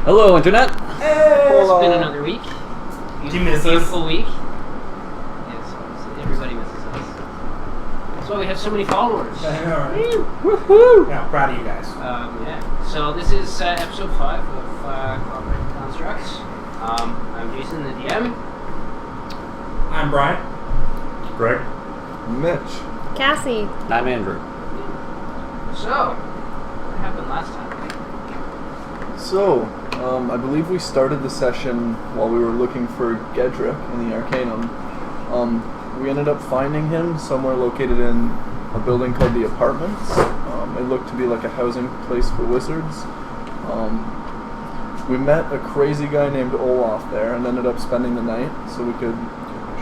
Hello, Internet! It's been another week. Do you miss us? Beautiful week. Yes, obviously. Everybody misses us. That's why we have so many followers. I know, right? Woohoo! Yeah, proud of you guys. Yeah. So this is episode 5 of Clockwork and Constructs. I'm Jason, the DM. I'm Brian. Greg. Mitch. Cassie. I'm Andrew. So, what happened last time? So, I believe we started the session while we were looking for Gedrick in the Arcanum. We ended up finding him somewhere located in a building called the Apartments. It looked to be like a housing place for wizards. We met a crazy guy named Olaf there and ended up spending the night so we could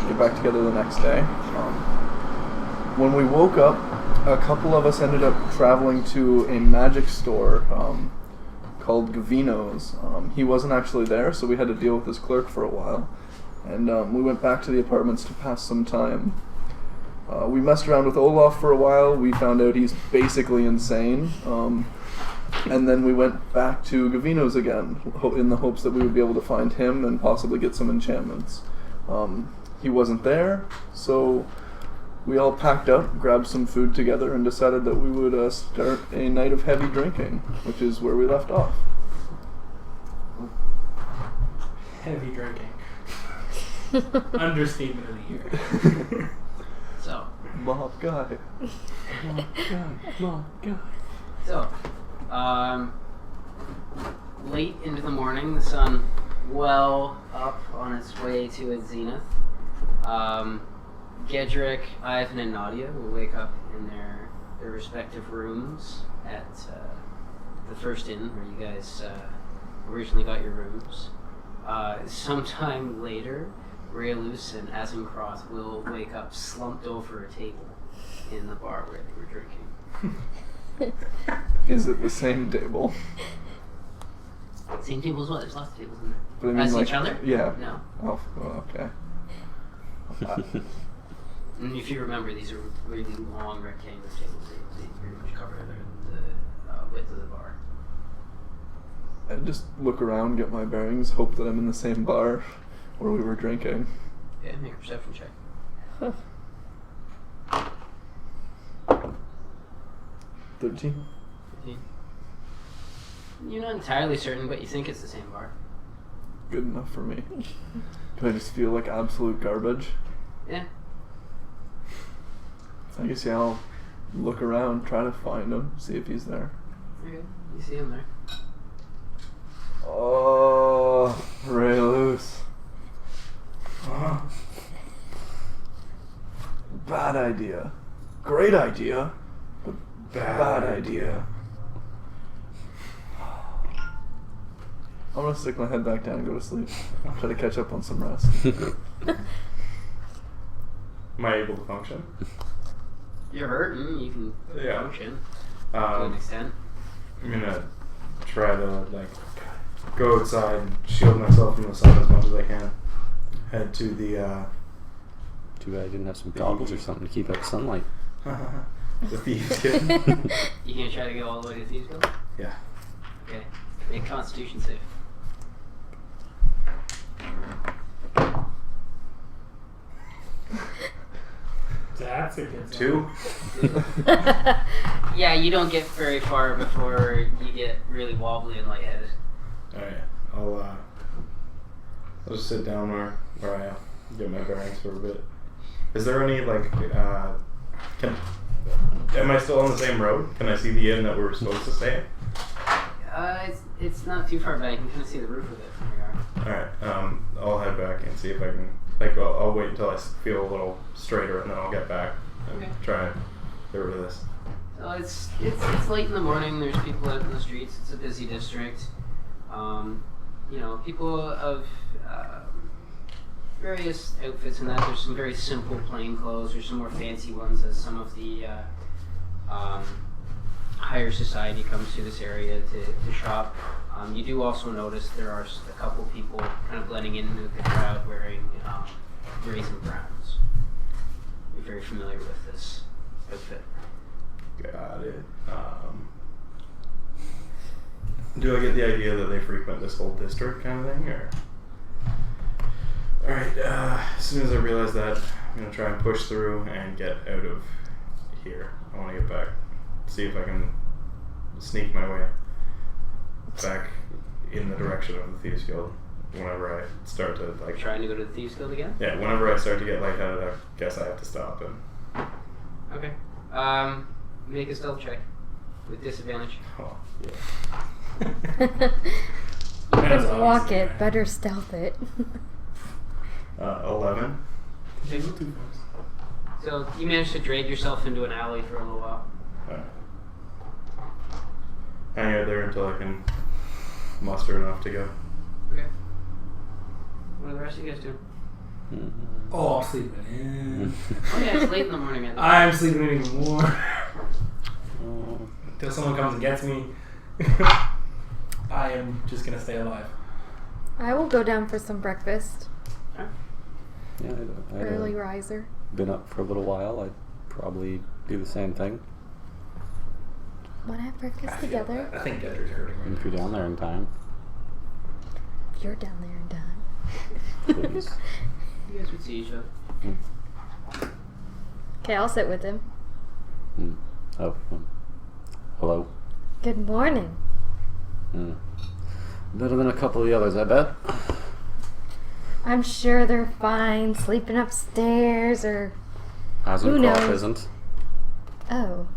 get back together the next day. When we woke up, a couple of us ended up traveling to a magic store called Gavino's. He wasn't actually there, so we had to deal with his clerk for a while. And we went back to the Apartments to pass some time. We messed around with Olaf for a while. We found out he's basically insane. And then we went back to Gavino's again in the hopes that we would be able to find him and possibly get some enchantments. He wasn't there, so we all packed up, grabbed some food together, and decided that we would start a night of heavy drinking, which is where we left off. Heavy drinking. Understatement of the year. So, Mob guy. Mob guy. So, late into the morning, the sun well up on its way to its zenith. Gedrick, Ivan, and Nadia will wake up in their respective rooms at the first inn where you guys originally got your rooms. Sometime later, Raelus and Azencroth will wake up slumped over a table in the bar where they were drinking. Is it the same table? Same table as well. There's lots of tables in there. But I mean, As like, each other? Yeah. No. Oh, okay. And if you remember, these are really long rectangular tables. They pretty much cover the width of the bar. I just look around, get my bearings, hope that I'm in the same bar where we were drinking. Yeah, make a perception check. 13? 15. You're not entirely certain, but you think it's the same bar. Good enough for me. Do I just feel like absolute garbage? Yeah. I guess, yeah, I'll look around, try to find him, see if he's there. Okay. You see him there. Oh, Raelus. Oh. Bad idea. Great idea, but bad idea. I'm gonna stick my head back down and go to sleep. Try to catch up on some rest. Am I able to function? You're hurting. You can function to an extent. I'm gonna try to go outside and shield myself from the sun as much as I can. Head to the Too bad I didn't have some goggles or something to keep out sunlight. the Thieves Guild. You gonna try to go all the way to Thieves Guild? Yeah. Okay. Make Constitution save. That's a good 2. Yeah, you don't get very far before you get really wobbly and lightheaded. Alright. I'll just sit down where I get my bearings for a bit. Is there any am I still on the same road? Can I see the inn that we were supposed to stay in? It's not too far back. You can kind of see the roof of it from where you are. Alright, I'll head back and see if I can, I'll wait until I feel a little straighter and then I'll get back and try and get rid of this. So it's late in the morning. There's people out in the streets. It's a busy district. People of various outfits and that. There's some very simple plain clothes. There's some more fancy ones as some of the higher society comes to this area to shop. You do also notice there are a couple people kind of blending into the crowd wearing grays and browns. You're very familiar with this outfit. Got it. Do I get the idea that they frequent this whole district kind of thing, or? Alright, as soon as I realize that, I'm going to try and push through and get out of here. I want to get back, see if I can sneak my way back in the direction of the Thieves Guild whenever I start to, like... Trying to go to the Thieves Guild again? Yeah, whenever I start to get lightheaded, I guess I have to stop and... Okay. Make a stealth check with disadvantage. Oh, yeah. You That's can walk obviously it, right. better stealth it. 11. So you managed to drag yourself into an alley for a little while. Alright. Hang out there until I can muster enough to go. Okay. What are the rest of you guys doing? Oh, I'm sleeping in. Oh yeah, it's late in the morning, man. I'm sleeping even more. Oh. Until someone comes and gets me. I am just gonna stay alive. I will go down for some breakfast. Yeah, I'd Early riser. been up for a little while. I'd probably do the same thing. Want to have breakfast I feel together? that. I think Jethro's hurting right If you're down there in time, You're down there and done. please. You guys would see each other. Okay, I'll sit with him. Oh, hello. Good morning. Better than a couple of the others, I bet. I'm sure they're fine sleeping upstairs or... Who Hazencroft knows? isn't. Oh.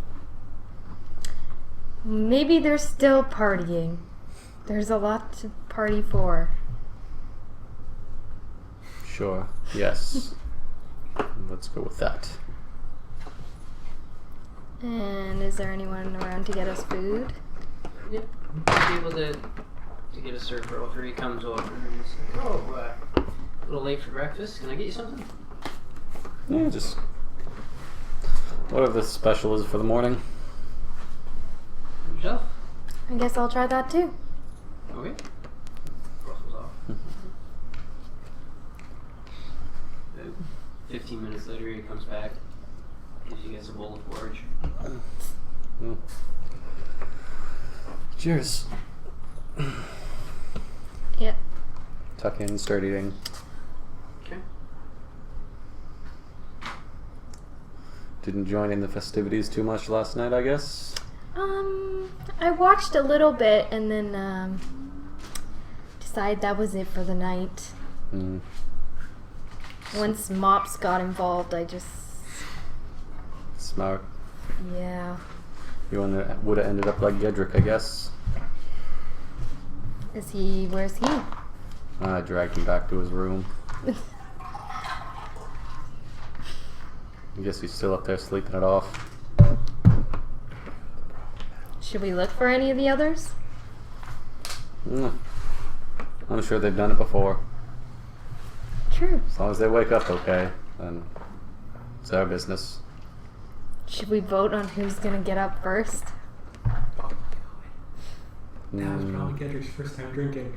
Maybe they're still partying. There's a lot to party for. Sure. Yes. Let's go with that. And is there anyone around to get us food? Yeah. Be able to get a server over. He comes over and he's like, "Oh, a little late for breakfast. Can I get you something?" Yeah, just whatever the special is for the morning. Yourself? I guess I'll try that too. Okay. Ruffles off. 15 minutes later, he comes back. Gives you guys a bowl of porridge. Cheers. Yep. Tuck in, start eating. Okay. Didn't join in the festivities too much last night, I guess. I watched a little bit and then decided that was it for the night. Once Mops got involved, I just... Smart. Yeah. You would have ended up like Gedrick, I guess. Where's he? I dragged him back to his room. I guess he's still up there sleeping it off. Should we look for any of the others? I'm sure they've done it before. True. As long as they wake up okay, then it's our business. Should we vote on who's gonna get up first? That was probably Gedrick's first time drinking.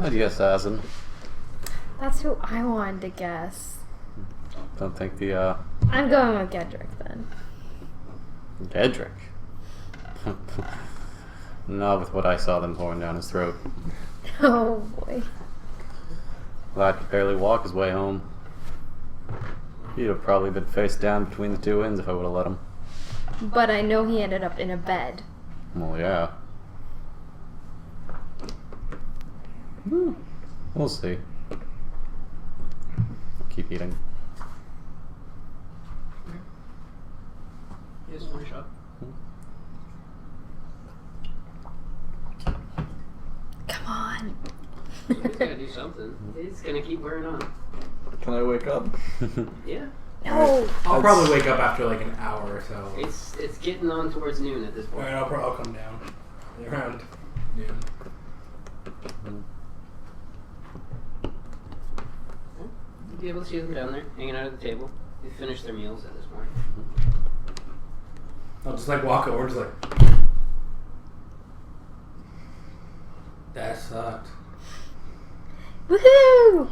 I'd guess Asin. That's who I wanted to guess. Don't think the, I'm going with Gedrick then. Gedrick. Not with what I saw them pouring down his throat. Oh boy. Lad could barely walk his way home. He'd have probably been face down between the two inns if I would have let him. But I know he ended up in a bed. Well, yeah. We'll see. I'll keep eating. You guys want a shot? Come on. He's gotta do something. It's gonna keep wearing on. Can I wake up? Yeah. No. I'll probably wake up after like an hour or so. It's getting on towards noon at this point. Alright, I'll come down around noon. You'll be able to see them down there, hanging out at the table. They finished their meals at this point. I'll just like walk over, just like. That sucked. Woohoo!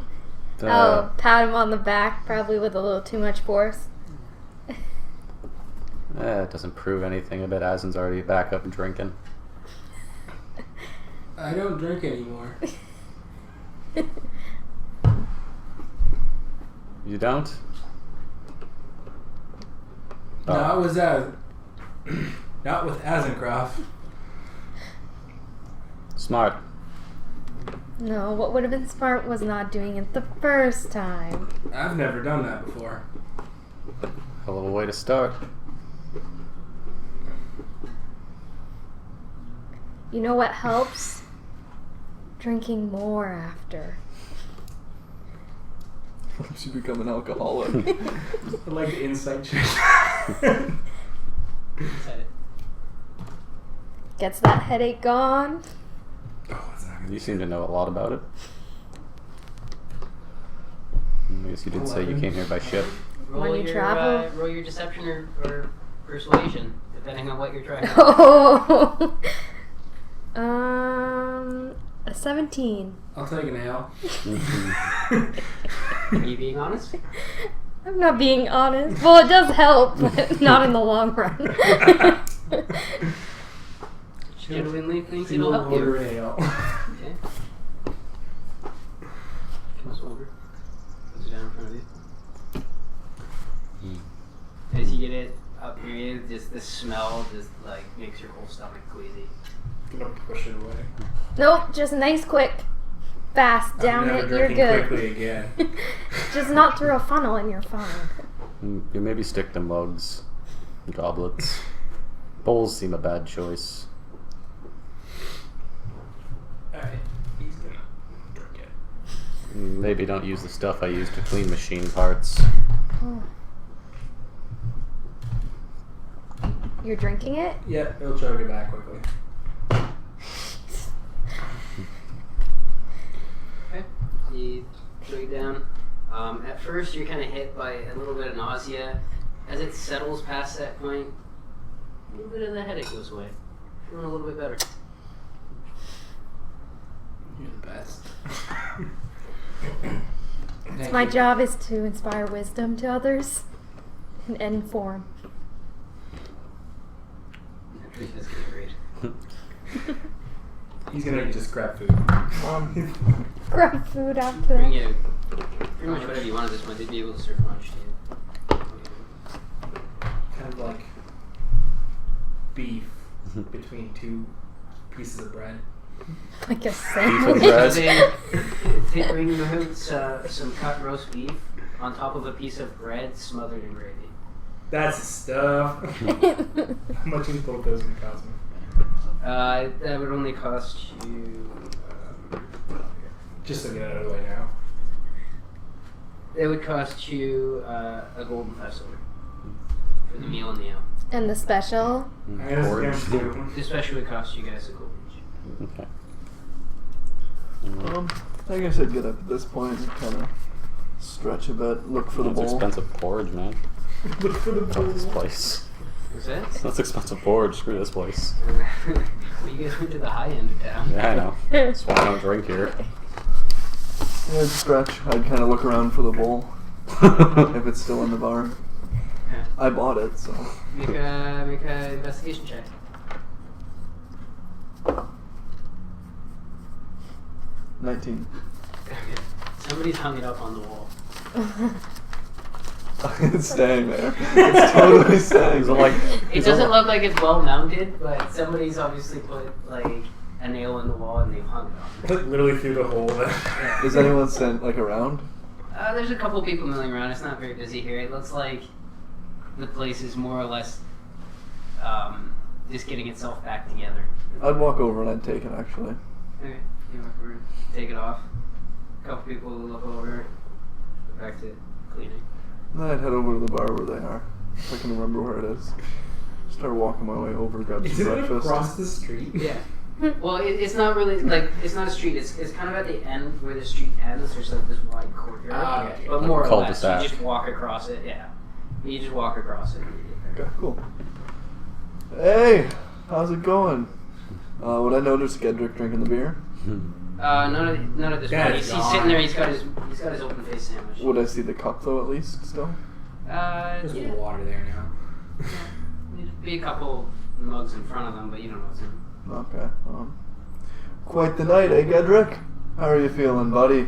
Oh, pat him on the back, probably with a little too much force. It doesn't prove anything. I bet Asin's already back up and drinking. I don't drink anymore. You don't? Not with not with Azencroft. Smart. No, what would have been smart was not doing it the first time. I've never done that before. Hell of a way to start. You know what helps? Drinking more after. Once you become an alcoholic. I like the insight check. Said it. Gets that headache gone. Oh, it's not good. You seem to know a lot about it. I guess you did say you came here by ship. When you travel. Roll your deception or persuasion, depending on what you're trying to do. A 17. I'll take an ale. Are you being honest? I'm not being honest. Well, it does help, but not in the long run. Genuinely thinks She it'll will help order you. an ale. Okay. Comes over. Puts it down in front of you. As you get it up your ear, just the smell just like makes your whole stomach queasy. I'm gonna push it away. Nope, just nice, quick, fast, down I'm never it, you're drinking good. quickly again. Just not through a funnel and you're fine. You maybe stick to mugs, goblets. Bowls seem a bad choice. Alright, he's gonna drink it. Maybe don't use the stuff I use to clean machine parts. Oh. You're drinking it? Yep, he'll chug it back quickly. Okay. You throw it down. At first, you're kind of hit by a little bit of nausea. As it settles past that point, a little bit of the headache goes away. Feeling a little bit better. You're the best. My job is to inspire wisdom to others and inform. That's great. He's gonna just grab food. Grab food after. Bring you pretty much whatever you want at this point. They'd be able to serve lunch to you. Kind of like beef between two pieces of bread. Like a Beef sandwich. and bread. They bring you out some cut roast beef on top of a piece of bread smothered in gravy. That's the stuff. How much do you think those would cost me? That would only cost you. Just to get it out of the way now. It would cost you a gold and 5 silver for the meal and the ale. And the special? I guess Porridge. The special would cost you guys a gold each. Okay. I guess I'd get up at this point and kind of stretch a bit, look for the That's bowl. expensive porridge, man. Look for the Fuck this place. What's that? That's expensive porridge. Screw this place. Well, you guys went to the high end of town. Yeah, I know. That's why I don't drink here. Yeah, I'd stretch. I'd kind of look around for the bowl if it's still in the bar. Yeah. I bought it, so. Make a investigation check. 19. Somebody's hung it up on the wall. It's staying there. It's totally staying. So like, It doesn't look like it's well mounted, but somebody's obviously put like a nail in the wall and they've hung it on. Like literally through the hole there. Is anyone sent like around? There's a couple people milling around. It's not very busy here. It looks like the place is more or less just getting itself back together. I'd walk over and I'd take it actually. Okay, you walk over, take it off. A couple people look over, go back to cleaning. And then I'd head over to the bar where they are. If I can remember where it is. Start walking my way over, grab some Is it breakfast. across the street? Yeah. Well, it's not really like it's not a street. It's kind of at the end where the street ends. There's like this wide courtyard, Ah, okay. but more or less, Cul-de-sac. you just walk across it. Yeah, you just walk across it. And you get there. Okay, cool. Hey, how's it going? Would I notice Gedrick drinking the beer? None of this. Yeah, Point. it's He's gone. sitting there. He's got his open face sandwich. Would I see the cup though at least still? There's Yeah. water there now. Yeah, be a couple mugs in front of them, but you don't notice them. Okay. Quite the night, eh, Gedrick? How are you feeling, buddy?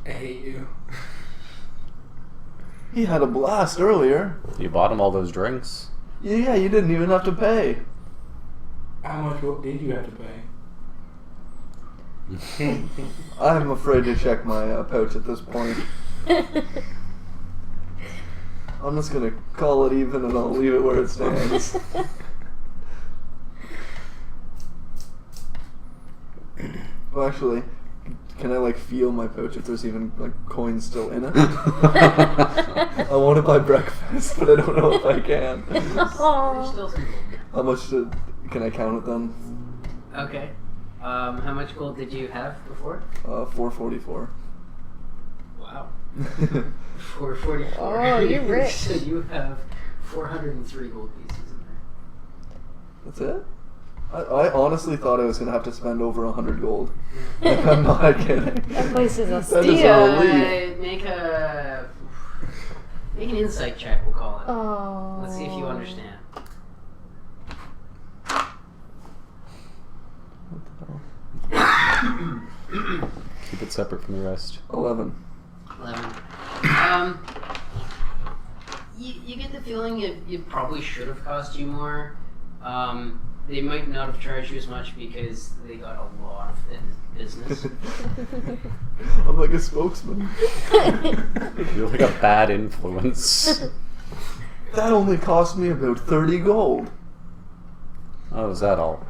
I hate you. He had a blast earlier. You bought him all those drinks. Yeah, you didn't even have to pay. How much did you have to pay? I'm afraid to check my pouch at this point. I'm just gonna call it even and I'll leave it where it stands. Well, actually, can I feel my pouch if there's even coins still in it? I want to buy breakfast, but I don't know if I can. There's still some gold. How much can I count it then? Okay. How much gold did you have before? 444. Wow. 444. Oh, you're rich. So you have 403 gold pieces in there. That's it? I honestly thought I was going to have to spend over 100 gold. I'm not kidding. That place is a That steal. is a relief. Make an insight check, we'll call it. Oh. Let's see if you understand. Keep it separate from the rest. 11. 11. You get the feeling it probably should have cost you more. They might not have charged you as much because they got a lot of business. I'm like a spokesman. You're like a bad influence. That only cost me about 30 gold. Oh, is that all?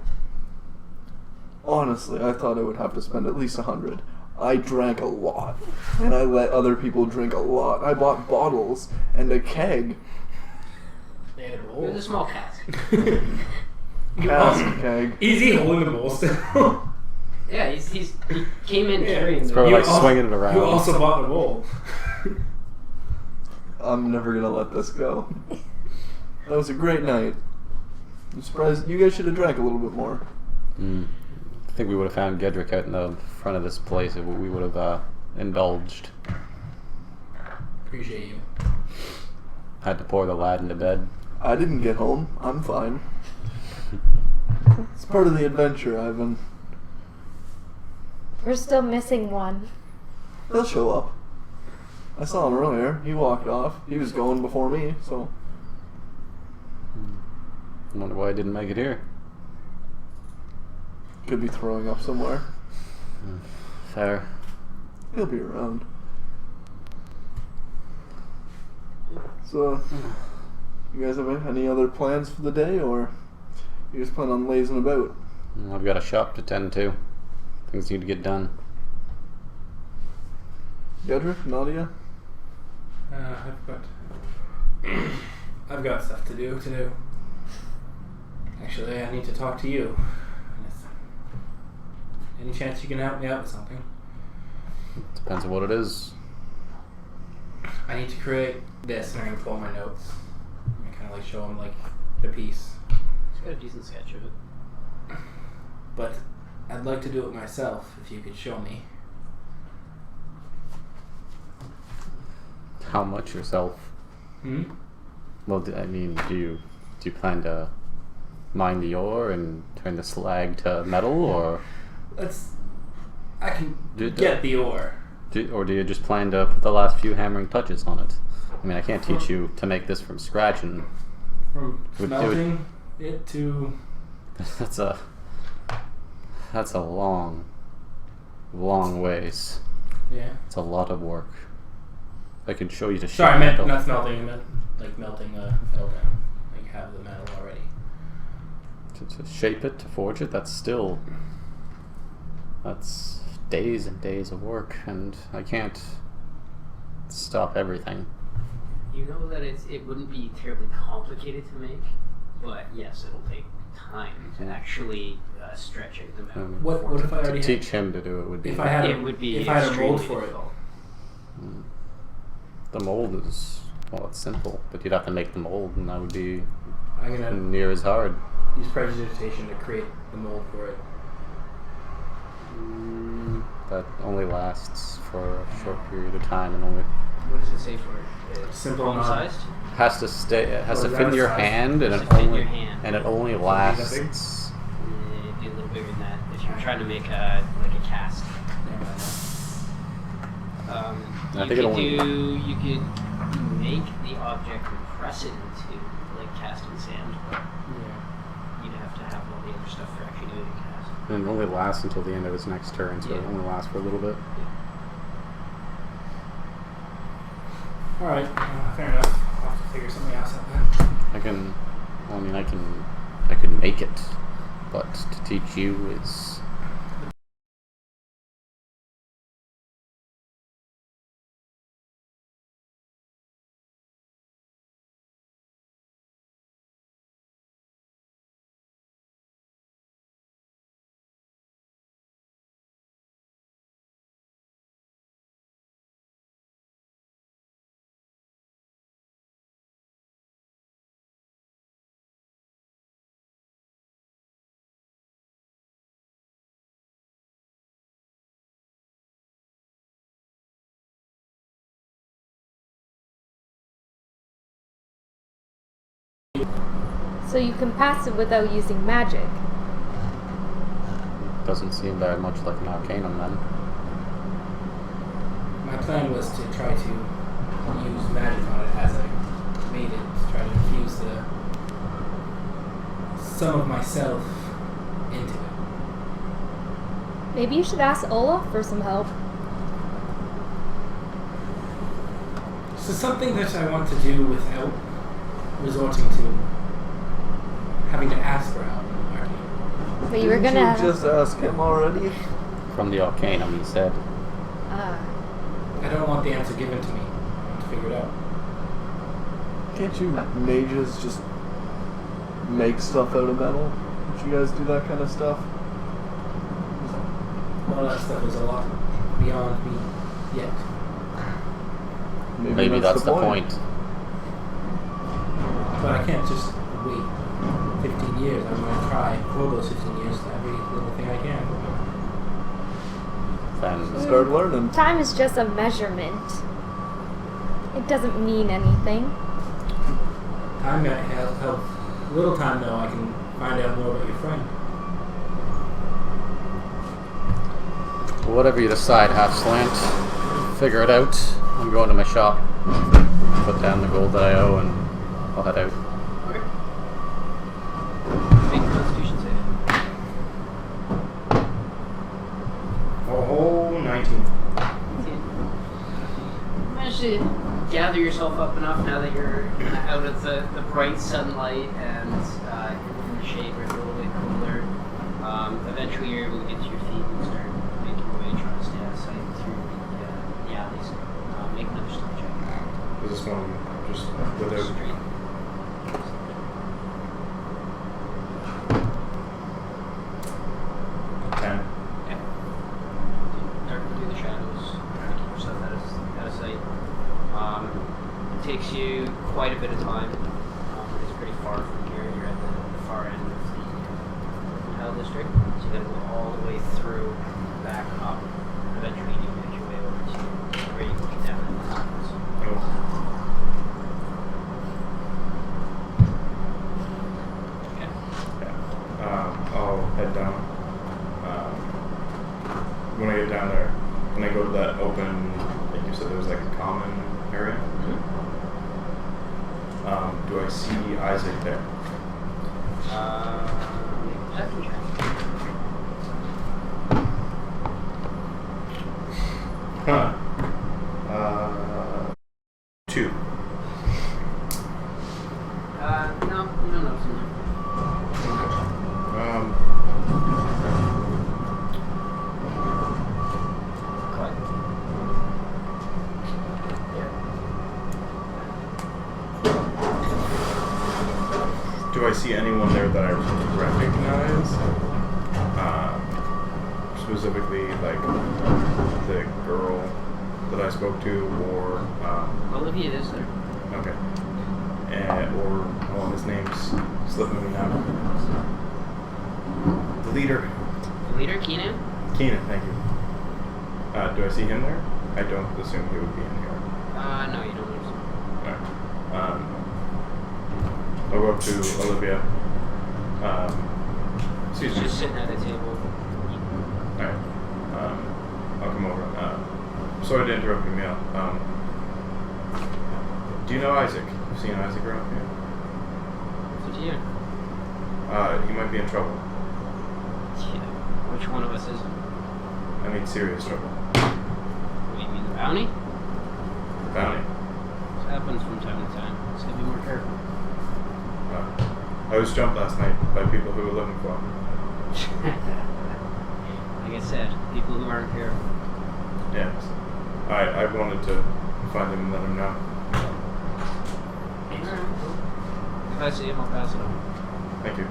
Honestly, I thought I would have to spend at least 100. I drank a lot, and I let other people drink a lot. I bought bottles and a keg. They had a It was a bowl. small cask. Cask keg. Is he holding the bowl still? Yeah, he came in carrying the Probably You like al- swinging it around. You also bought the bowl. I'm never gonna let this go. That was a great night. I'm surprised you guys should have drank a little bit more. I think we would have found Gedrick out in the front of this place if we would have indulged. Appreciate you. Had to pour the lad into bed. I didn't get home. I'm fine. It's part of the adventure, Ivan. We're still missing one. He'll show up. I saw him earlier. He walked off. He was going before me, so... I wonder why I didn't make it here. Could be throwing up somewhere. Fair. He'll be around. So, you guys have any other plans for the day, or you just plan on lazing about? I've got a shop to tend to. Things need to get done. Gedrick, Nadia? I've got stuff to do. Actually, I need to talk to you. Any chance you can help me out with something? Depends on what it is. I need to create this, and I can pull my notes. And kind of show them the piece. It's got a decent sketch of it. But I'd like to do it myself if you could show me. How much yourself? Well, do you plan to mine the ore and turn the slag to metal, or I can get the ore. or do you just plan to put the last few hammering touches on it? I mean, I can't teach you to make this from scratch, and From smelting it to... that's a long ways. Yeah. It's a lot of work. I could show you to Sorry, I shape meant metal. not smelting. I meant melting the metal down. Have the metal already. To shape it, to forge it, that's days and days of work, and I can't stop everything. You know that it wouldn't be terribly complicated to make, but yes, it'll take time to actually stretch out the metal. What if I To already teach him to do it would be... If I had It would be if I had a mold extremely for it? difficult. The mold is, well, it's simple, but you'd have to make the mold, and that would be I'm gonna near as hard. use prestidigitation to create the mold for it. that only lasts for a short period of time and only What does it say for it? It's Simple palm-sized? has to stay. It has Or to fit in your size. hand, and Has it to fit in only your hand. and it only that big? lasts. It'd be a little bigger than that if you're trying to make a cast. I think it only. You could make the object and press it into like casting sand, but you'd have to have all the other stuff for actually doing a cast. And it only lasts until the end of its next turn, so it Yeah. only lasts for a little bit. Alright, fair enough. I'll have to figure something else out then. I can make it, but to teach you is. So you can pass it without using magic. Doesn't seem very much like an arcanum then. My plan was to try to use magic on it as I made it, to try to infuse some of myself into it. Maybe you should ask Olaf for some help. So something that I want to do without resorting to having to ask for help. But you were Didn't gonna. you just ask him already? From the arcanum, he said. Ah. I don't want the answer given to me. I want to figure it out. Can't you mages just make stuff out of metal? Don't you guys do that kind of stuff? All that stuff is a lot beyond me yet. Maybe that's the point. But I can't just wait 15 years. I'm going to try for those 15 years every little thing I can. Then Start learning. Time is just a measurement. It doesn't mean anything. Time might help. Little time though, I can find out more about your friend. whatever you decide, half slant, figure it out. I'm going to my shop, put down the gold that I owe, and I'll head out. Okay. Make a Constitution save. Oh, 19. Manage to gather yourself up enough now that you're kind of out of the bright sunlight and in the shade where it's a little bit cooler. Eventually you're able to get to your feet and start making your way, trying to stay out of sight through the alleys. Make another stealth check. Is this one just without... Straight. 10. Yeah. Darting through the shadows, trying to keep yourself out of sight. It takes you quite a bit of time. It's pretty far from here. You're at the far end of the Hell District, so you gotta go all the way through, back up. Eventually, you make your way over to where you can get down in the mountains. Oh. Okay. Yeah. I'll head down. When I get down there, can I go to that open, like you said there was like a common area? Mm-hmm. Do I see Isaac there? Perception check. Huh. 2. No, you don't notice him there. Quiet. Do I see anyone there that I recognize? Specifically, like the girl that I spoke to, or Olivia is there. okay, or well, his name's slipping me now. The leader, The leader, Keenan? Keenan. Thank you. Do I see him there? I don't assume he would be in here. No, you don't. Alright. I'll go up to Olivia. Excuse me. Just sitting at a table. Alright. I'll come over. Sorry to interrupt your meal. Do you know Isaac? You've seen Isaac around here? What's it here? He might be in trouble. Yeah. Which one of us is it? I mean, serious trouble. What do you mean, the bounty? Bounty. This happens from time to time. Just gotta be more careful. I was jumped last night by people who were looking for him. Like I said, people who aren't careful. Yes. I wanted to find him and let him know. Alright. If I see him, I'll pass it on. Thank you.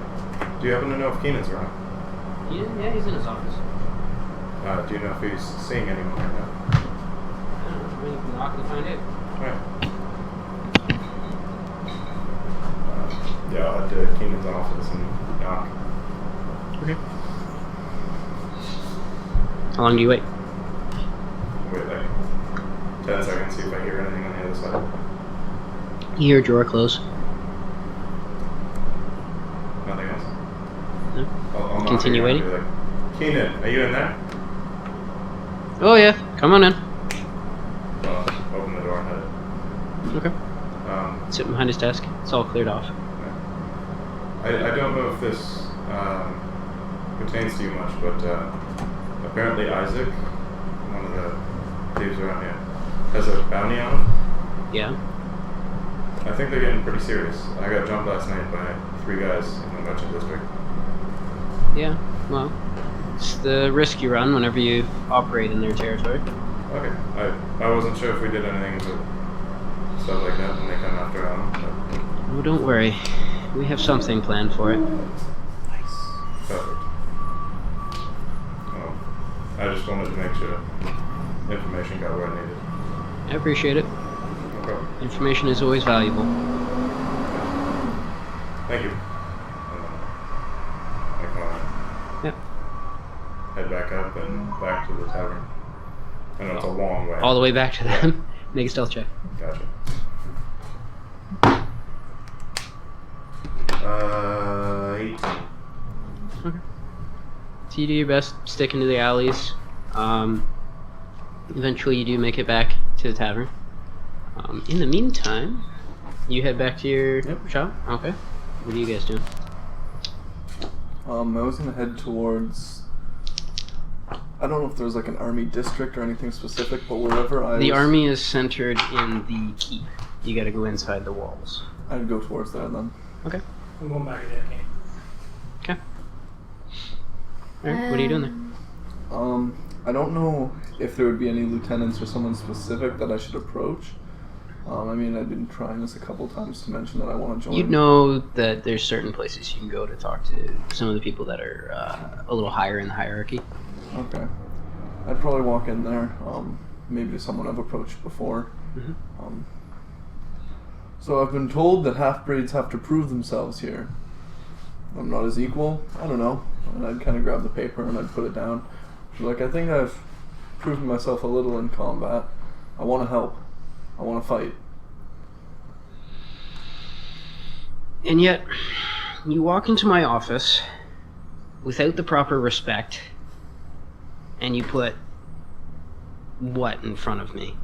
Do you happen to know if Keenan's around? Yeah, he's in his office. Do you know if he's seeing anyone right now? I don't know. Maybe you can knock and find out. Alright. Yeah, I'll head to Keenan's office and knock. Okay. How long do you wait? Wait like 10 seconds, see if I hear anything on the other side. You hear a drawer close. Nothing else? No. I'll knock Continue again and waiting? be like, Keenan, are you in there? Oh yeah, come on in. Well, open the door and head it. Okay. Sitting behind his desk. It's all cleared off. I don't know if this pertains to you much, but apparently Isaac, one of the thieves around here, has a bounty on him. Yeah. I think they're getting pretty serious. I got jumped last night by 3 guys in the merchant district. Yeah. Well, it's the risk you run whenever you operate in their territory. Okay. I wasn't sure if we did anything with stuff like that when they come after Alan. Oh, don't worry. We have something planned for it. Nice. Perfect. Well, I just wanted to make sure information got where it needed. I appreciate it. No problem. Information is always valuable. Thank you. I come on. Yep. Head back up and back to the tavern. I know it's a long way. All the way back to them. Make a stealth check. Gotcha. 18. Okay. So you do your best sticking to the alleys. Eventually you do make it back to the tavern. In the meantime, you head back to your shop? Okay. What are you guys doing? I was gonna head towards. I don't know if there's like an army district or anything specific, but wherever The army is centered in the keep. You gotta go inside the walls. I'd go towards there then. Okay. I'm going back to that game. Okay. Alright, what are you doing there? I don't know if there would be any lieutenants or someone specific that I should approach. I mean, I've been trying this a couple times to mention that I want to join. You'd know that there's certain places you can go to talk to some of the people that are a little higher in the hierarchy. Okay. I'd probably walk in there, maybe to someone I've approached before. Mm-hmm. So I've been told that half-breeds have to prove themselves here. I'm not his equal, I don't know. And I'd kind of grab the paper and I'd put it down. Like, I think I've proven myself a little in combat. I want to help. I want to fight. And yet, you walk into my office without the proper respect, and you put what in front of me?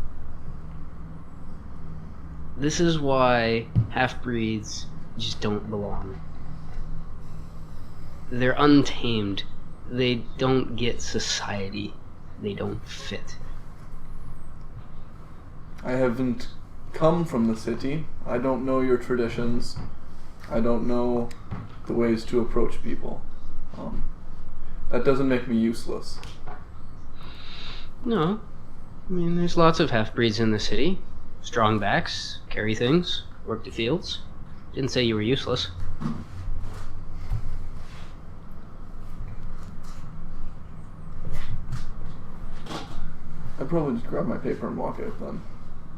This is why half-breeds just don't belong. They're untamed. They don't get society. They don't fit. I haven't come from the city. I don't know your traditions. I don't know the ways to approach people. That doesn't make me useless. No. I mean, there's lots of half-breeds in the city. Strong backs, carry things, work the fields. Didn't say you were useless. I'd probably just grab my paper and walk out then.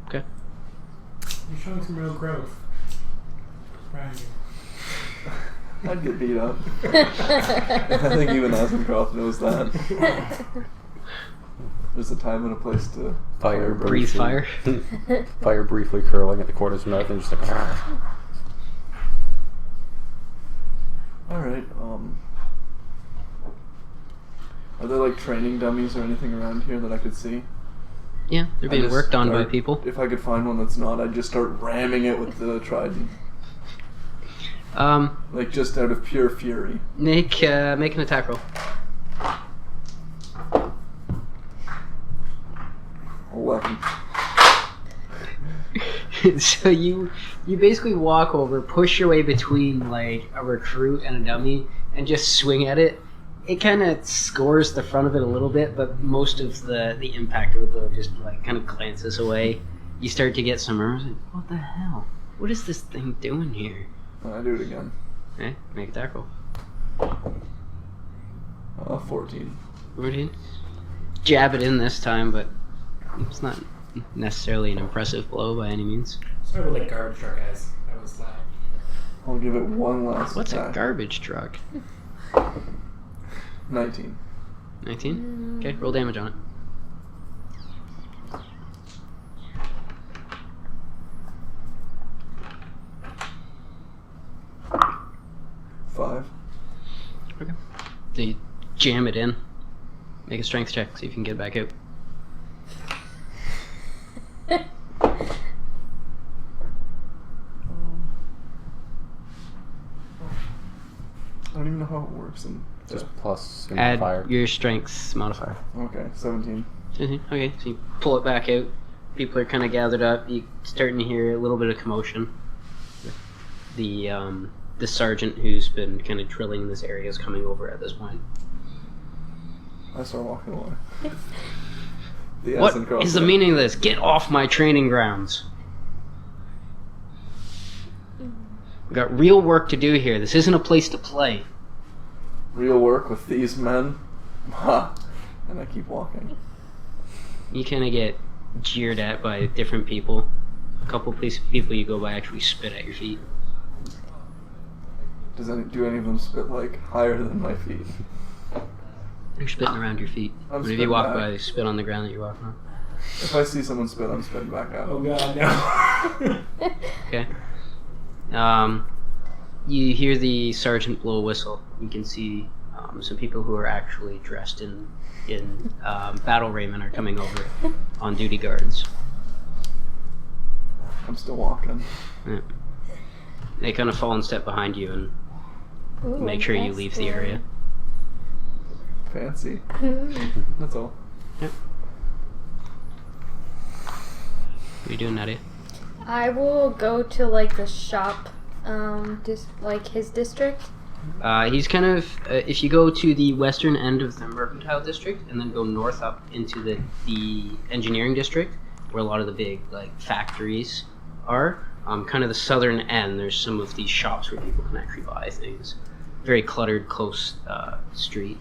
Okay. You're showing some real growth. Proud of you. I'd get beat up. I think even Azencroft knows that. There's a time and a place to Fire Breathe briefly- fire. Fire briefly curling at the corner's mouth and just like. Alright, are there like training dummies or anything around here that I could see? Yeah, they're I being just worked on by start- people. If I could find one that's not, I'd just start ramming it with the trident. Like just out of pure fury. Make an attack roll. 11. So you basically walk over, push your way between like a recruit and a dummy, and just swing at it. It kind of scores the front of it a little bit, but most of the impact of the blow just like kind of glances away. You start to get some murmurs. Like, what the hell? What is this thing doing here? I do it again. Okay, make a attack roll. 14. 14. Jab it in this time, but it's not necessarily an impressive blow by any means. Sorry about like garbage truck guys. That was loud. I'll give it one last What's a attack. garbage truck? 19. 19? Okay, roll damage on it. Five. Okay. So you jam it in. Make a strength check, see if you can get it back out. I don't even know how it works. And Just plus your Add modifier. your strength modifier. okay, 17. Okay, so you pull it back out. People are kind of gathered up. You're starting to hear a little bit of commotion. The sergeant who's been kind of drilling in this area is coming over at this point. I start walking away. The What S and cross is the out. meaning of this? Get off my training grounds. We got real work to do here. This isn't a place to play. Real work with these men? Ha! And I keep walking. You kind of get jeered at by different people. A couple people you go by actually spit at your feet. Do any of them spit like higher than my feet? They're spitting around your feet. I'm Whenever you spitting walk back. by, they spit on the ground that you're walking on. If I see someone spit, I'm spitting back out. Oh god, no. Okay. You hear the sergeant blow a whistle. You can see some people who are actually dressed in battle raiment are coming over on duty guards. I'm still walking. Yeah. They kind of fall in step behind you and Ooh, make sure you that's leave the cool. area. Fancy. That's all. What are you doing, Nadia? I will go to like the shop, like his district. He's kind of, if you go to the western end of the mercantile district and then go north up into the engineering district, where a lot of the big like factories are, kind of the southern end, there's some of these shops where people can actually buy things. Very cluttered, close street.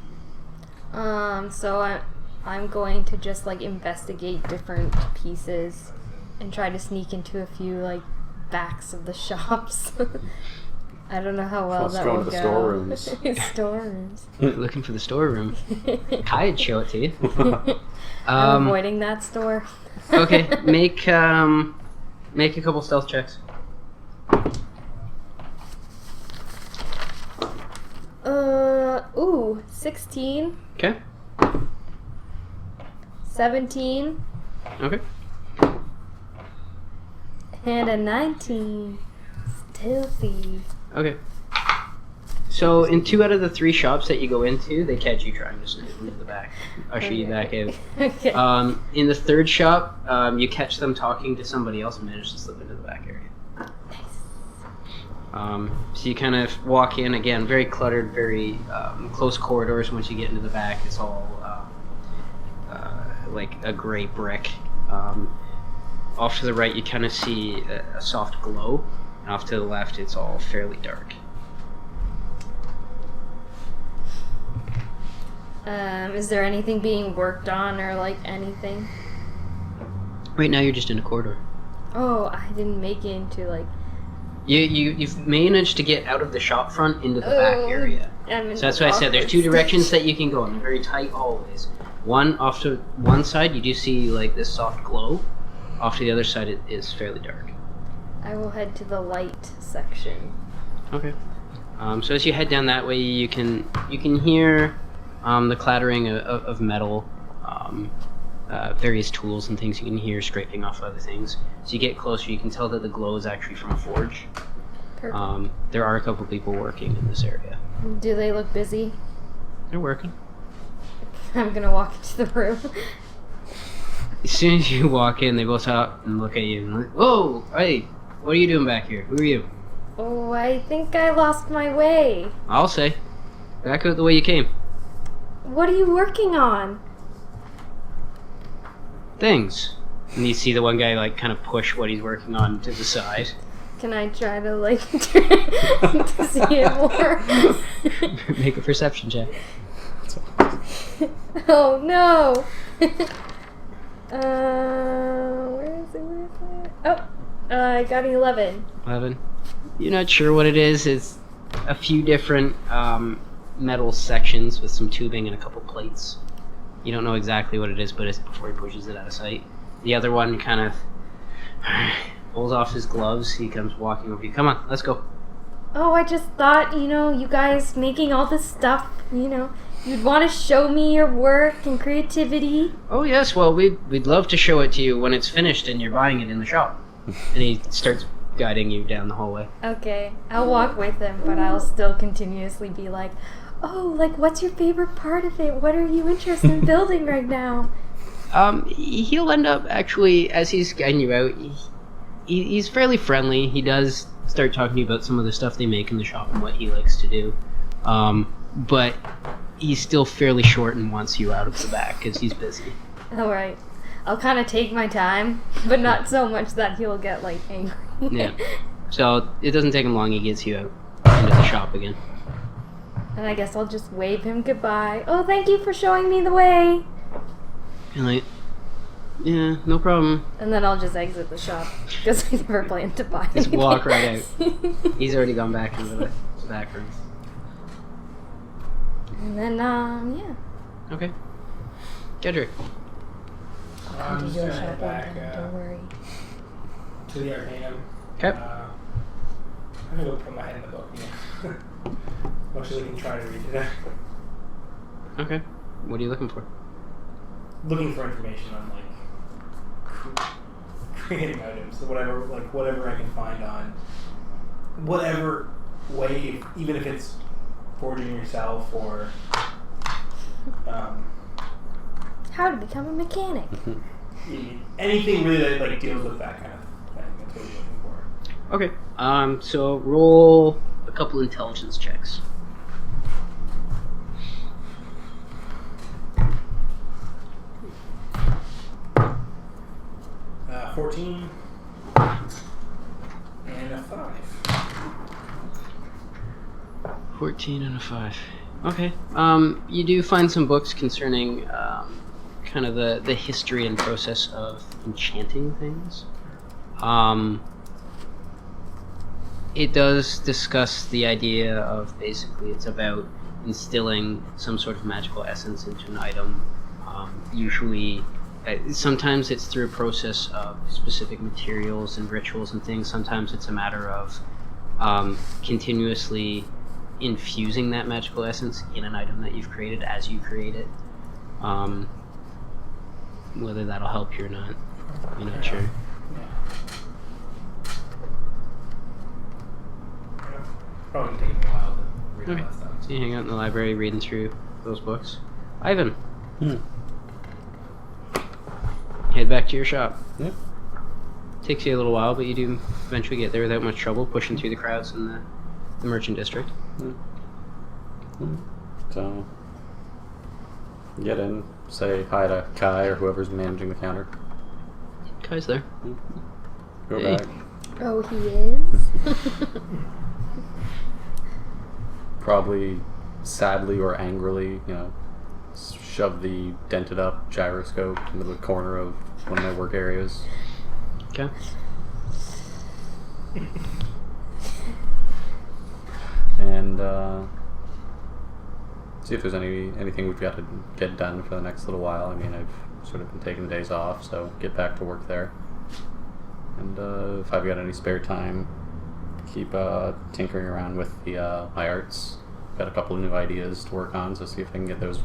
So I'm going to just like investigate different pieces and try to sneak into a few like backs of the shops. I don't know how well Let's that go will into the go. storerooms. Storerooms. Looking for the storeroom. Kai'd show it to you. I'm avoiding that store. Okay, make a couple stealth checks. 16, Okay. 17, Okay. and a 19. Stealthy. Okay. So in 2 out of the 3 shops that you go into, they catch you trying to sneak into the back, usher you back out. Okay. In the 3rd shop, you catch them talking to somebody else and manage to slip into the back area. So you kind of walk in, again, very cluttered, very close corridors. Once you get into the back, it's all like a gray brick. Off to the right, you kind of see a soft glow, and off to the left, it's all fairly dark. Is there anything being worked on or like anything? Right now, you're just in a corridor. Oh, I didn't make it into like. You've managed to get out of the shop front into the back area. I'm in So that's the why I said there's 2 awkward directions stage. that you can go in, very tight hallways. Off to one side, you do see like this soft glow. Off to the other side, it is fairly dark. I will head to the light section. Okay. So as you head down that way, you can hear the clattering of metal, various tools and things you can hear scraping off other things. So you get closer, you can tell that the glow is actually from a forge. Perfect. There are a couple people working in this area. Do they look busy? They're working. I'm gonna walk into the room. As soon as you walk in, they both stop and look at you and like, "Whoa, hey, what are you doing back here? Who are you?" Oh, I think I lost my way. I'll say. Back out the way you came. What are you working on? Things. And you see the one guy like kind of push what he's working on to the side. Can I try to like to see it more? Make a perception check. Oh no! Where is it? Oh, I got an 11. 11. You're not sure what it is. It's a few different metal sections with some tubing and a couple plates. You don't know exactly what it is, but it's before he pushes it out of sight. The other one kind of pulls off his gloves. He comes walking over you. Come on, let's go. Oh, I just thought, you guys making all this stuff, you'd want to show me your work and creativity. Oh yes, well we'd love to show it to you when it's finished and you're buying it in the shop. And he starts guiding you down the hallway. Okay, I'll walk with him, but I'll still continuously be like, oh, like what's your favorite part of it? What are you interested in building right now? He'll end up actually, as he's guiding you out, he's fairly friendly. He does start talking to you about some of the stuff they make in the shop and what he likes to do. But he's still fairly short and wants you out of the back because he's busy. Alright. I'll kind of take my time, but not so much that he'll get, like, angry. Yeah. So it doesn't take him long. He gets you out into the shop again. And I guess I'll just wave him goodbye. Oh, thank you for showing me the way. And like, yeah, no problem. And then I'll just exit the shop because I never planned to buy Just anything. walk right out. He's already gone back into the back room. And then, yeah. Okay. Jedrick. I'll I'm come to just your gonna head shop back, again, don't worry. to the Arcanum. Okay. I'm gonna go put my head in the book. Mostly we can try to read it. Okay. What are you looking for? Looking for information on like creating items, so whatever I can find on whatever way, even if it's forging yourself or How to become a mechanic. anything really that like deals with that kind of thing. That's what you're looking for. Okay. So roll a couple intelligence checks. 14 and a 5. 14 and a 5. Okay. You do find some books concerning kind of the history and process of enchanting things. It does discuss the idea of basically it's about instilling some sort of magical essence into an item. Usually, sometimes it's through a process of specific materials and rituals and things. Sometimes it's a matter of continuously infusing that magical essence in an item that you've created as you create it. Whether that'll help you or not, you're not sure. Probably taking a while to read all Okay. that stuff. So you hang out in the library reading through those books. Ivan, head back to your shop. Yeah. Takes you a little while, but you do eventually get there without much trouble, pushing through the crowds in the merchant district. So, get in, say hi to Kai or whoever's managing the counter. Kai's there. Go Hey. back. Oh, he is? Probably sadly or angrily, shove the dented up gyroscope into the corner of one of my work areas. Okay. And see if there's anything we've got to get done for the next little while. I mean, I've sort of been taking days off, so get back to work there. And if I've got any spare time, keep tinkering around with the my arts. Got a couple of new ideas to work on, so see if I can get those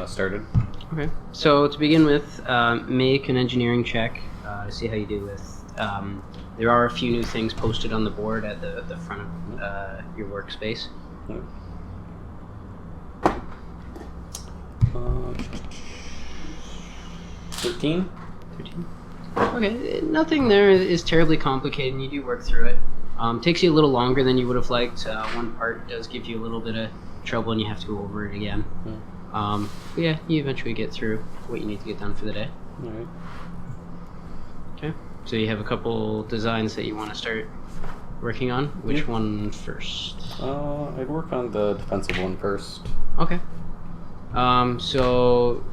started. Okay. So to begin with, make an engineering check to see how you do with. There are a few new things posted on the board at the front of your workspace. 13. Okay, nothing there is terribly complicated, and you do work through it. Takes you a little longer than you would have liked. One part does give you a little bit of trouble, and you have to go over it again. But yeah, you eventually get through what you need to get done for the day. All right. Okay, so you have a couple designs that you want to start working on. Which one first? I'd work on the defensive one first. Okay. So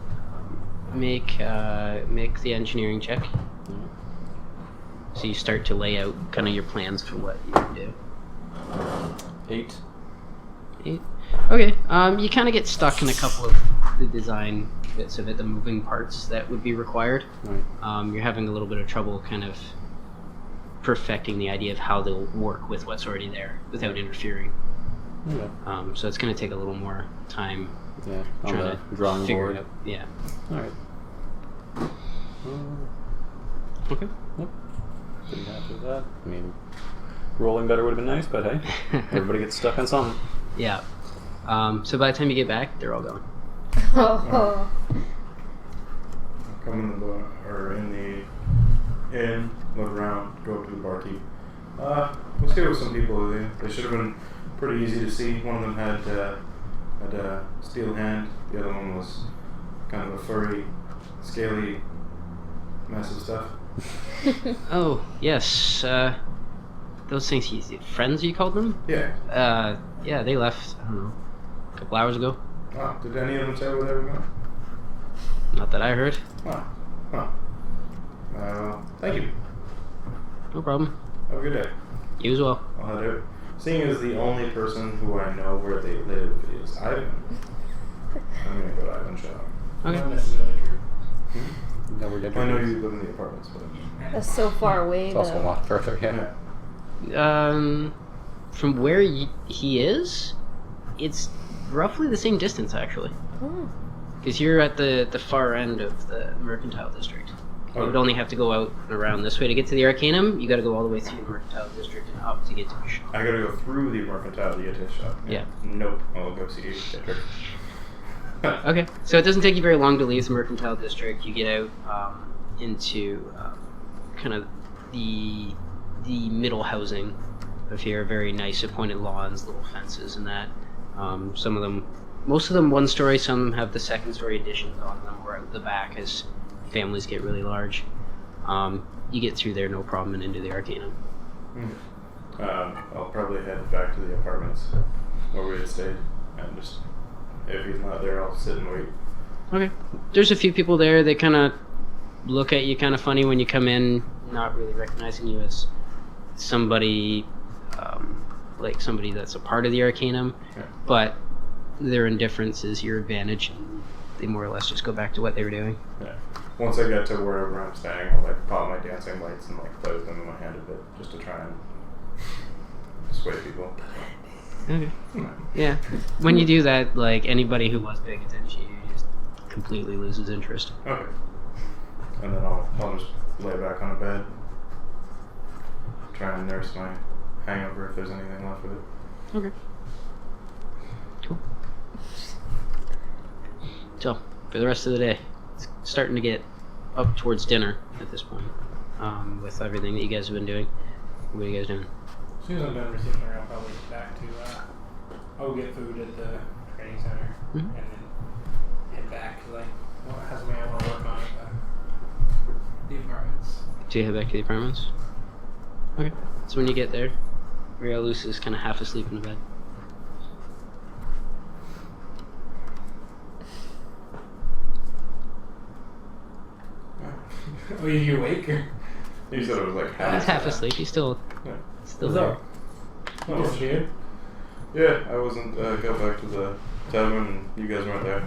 make the engineering check. So you start to lay out kind of your plans for what you can do. 8. 8. Okay. You kind of get stuck in a couple of the design bits of it, the moving parts that would be required. Right. You're having a little bit of trouble kind of perfecting the idea of how they'll work with what's already there without interfering. Okay. So it's going to take a little more time. Yeah. On Trying the to drawing figure board. it out. Yeah. All right. Okay. Yep. Pretty happy with that. I mean, rolling better would have been nice, but hey, everybody gets stuck on something. Yeah. So by the time you get back, they're all gone. Oh. Come in the bar, or in the inn, look around, go up to the barkeep. Let's get with some people. They should have been pretty easy to see. One of them had a steel hand. The other one was kind of a furry, scaly mess of stuff. Oh, yes. Those things, friends you called them? Yeah. Yeah, they left, I don't know, a couple hours ago. Oh, did any of them say where they were going? Not that I heard. Huh. Thank you. No problem. Have a good day. You as well. I'll head out. Seeing as the only person who I know where they live is Ivan, I'm gonna go to Edinshire. Okay. Not necessarily true. No, we're good. I know you live in the apartments, but That's so far away. It's also a though. lot further, yeah. From where he is, it's roughly the same distance, actually. Hmm. Because you're at the far end of the Mercantile District. You would only have to go out and around this way to get to the Arcanum. You got to go all the way through the Mercantile District and up to get to the shop. I gotta go through the Mercantile to get to the shop. Yeah. Nope. I'll go see Jethro. Okay, so it doesn't take you very long to leave the Mercantile District. You get out into kind of the middle housing of here. Very nice appointed lawns, little fences, and that. Some of them, most of them one story. Some have the second story additions on them, or out the back as families get really large. You get through there no problem and into the Arcanum. I'll probably head back to the apartments where we had stayed, and just if he's not there, I'll sit and wait. Okay. There's a few people there. They kind of look at you kind of funny when you come in, not really recognizing you as somebody, like somebody that's a part of the Arcanum, Yeah. but their indifference is your advantage, and they more or less just go back to what they were doing. Yeah. Once I get to wherever I'm staying, I'll like pop my dancing lights and like play with them in my hand a bit, just to try and sway people. Okay. Yeah. When you do that, like anybody who was paying attention to you just completely loses interest. Okay. And then I'll just lay back on a bed, try and nurse my hangover if there's anything left of it. Okay. Cool. So, for the rest of the day, it's starting to get up towards dinner at this point, with everything that you guys have been doing. What are you guys doing? As soon as I'm done receiving her, I'll probably get back to, I'll get food at the training center, Mhm. and then head back, because I have something I want to work on at the apartments. Do you head back to the apartments? Okay. So when you get there, Realus is kind of half asleep in the bed. Oh, you awake? Or? You said it was like half. He's half asleep. He's still Yeah. there. What's up? Oh, You disappeared? Yeah, I wasn't, got back to the tavern and you guys weren't there.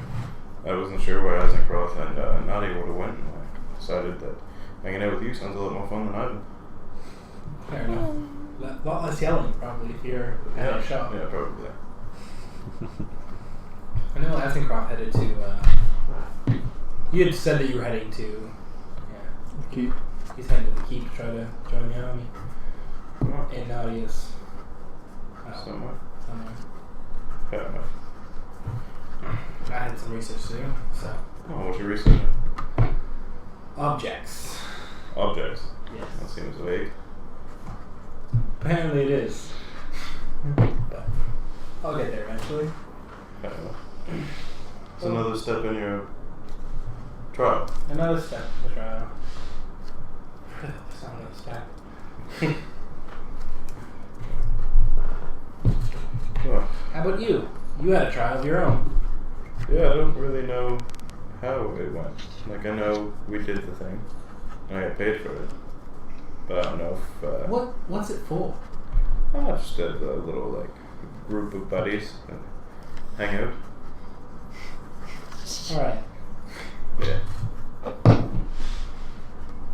I wasn't sure where Eisencroft and Nadia would have went, and I decided that hanging out with you sounds a lot more fun than Ivan. Fair enough. A lot less yelling, probably, if you're at a shop. Yeah, probably. I know Eisencroft headed to, you had said that you were heading to, Keep. he's heading to the keep to try to join the army. Oh, In Nadia's, somewhere. somewhere. Fair enough. I had some research to do, so. Oh, what's your research? Objects. Objects. Yes. That seems vague. Apparently it is. But I'll get there eventually. Fair enough. It's another step in your trial. Another step in the trial. That's not another step. Well, How about you? You had a trial of your own. yeah, I don't really know how it went. Like, I know we did the thing, and I got paid for it. But I don't know if, What's it for? just a little, like, group of buddies and hang out. Alright. Yeah.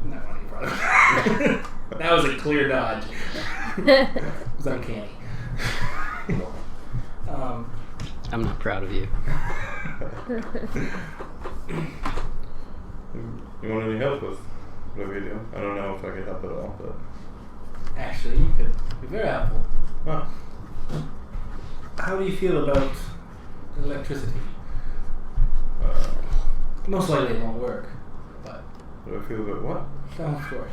Not funny, brother. That was a clear dodge. It was uncanny. I'm not proud of you. You want any help with whatever you do? I don't know if I could help at all, but... Actually, you could be very helpful. Huh. How do you feel about electricity? Most likely it won't work, but What do I feel about what? don't worry.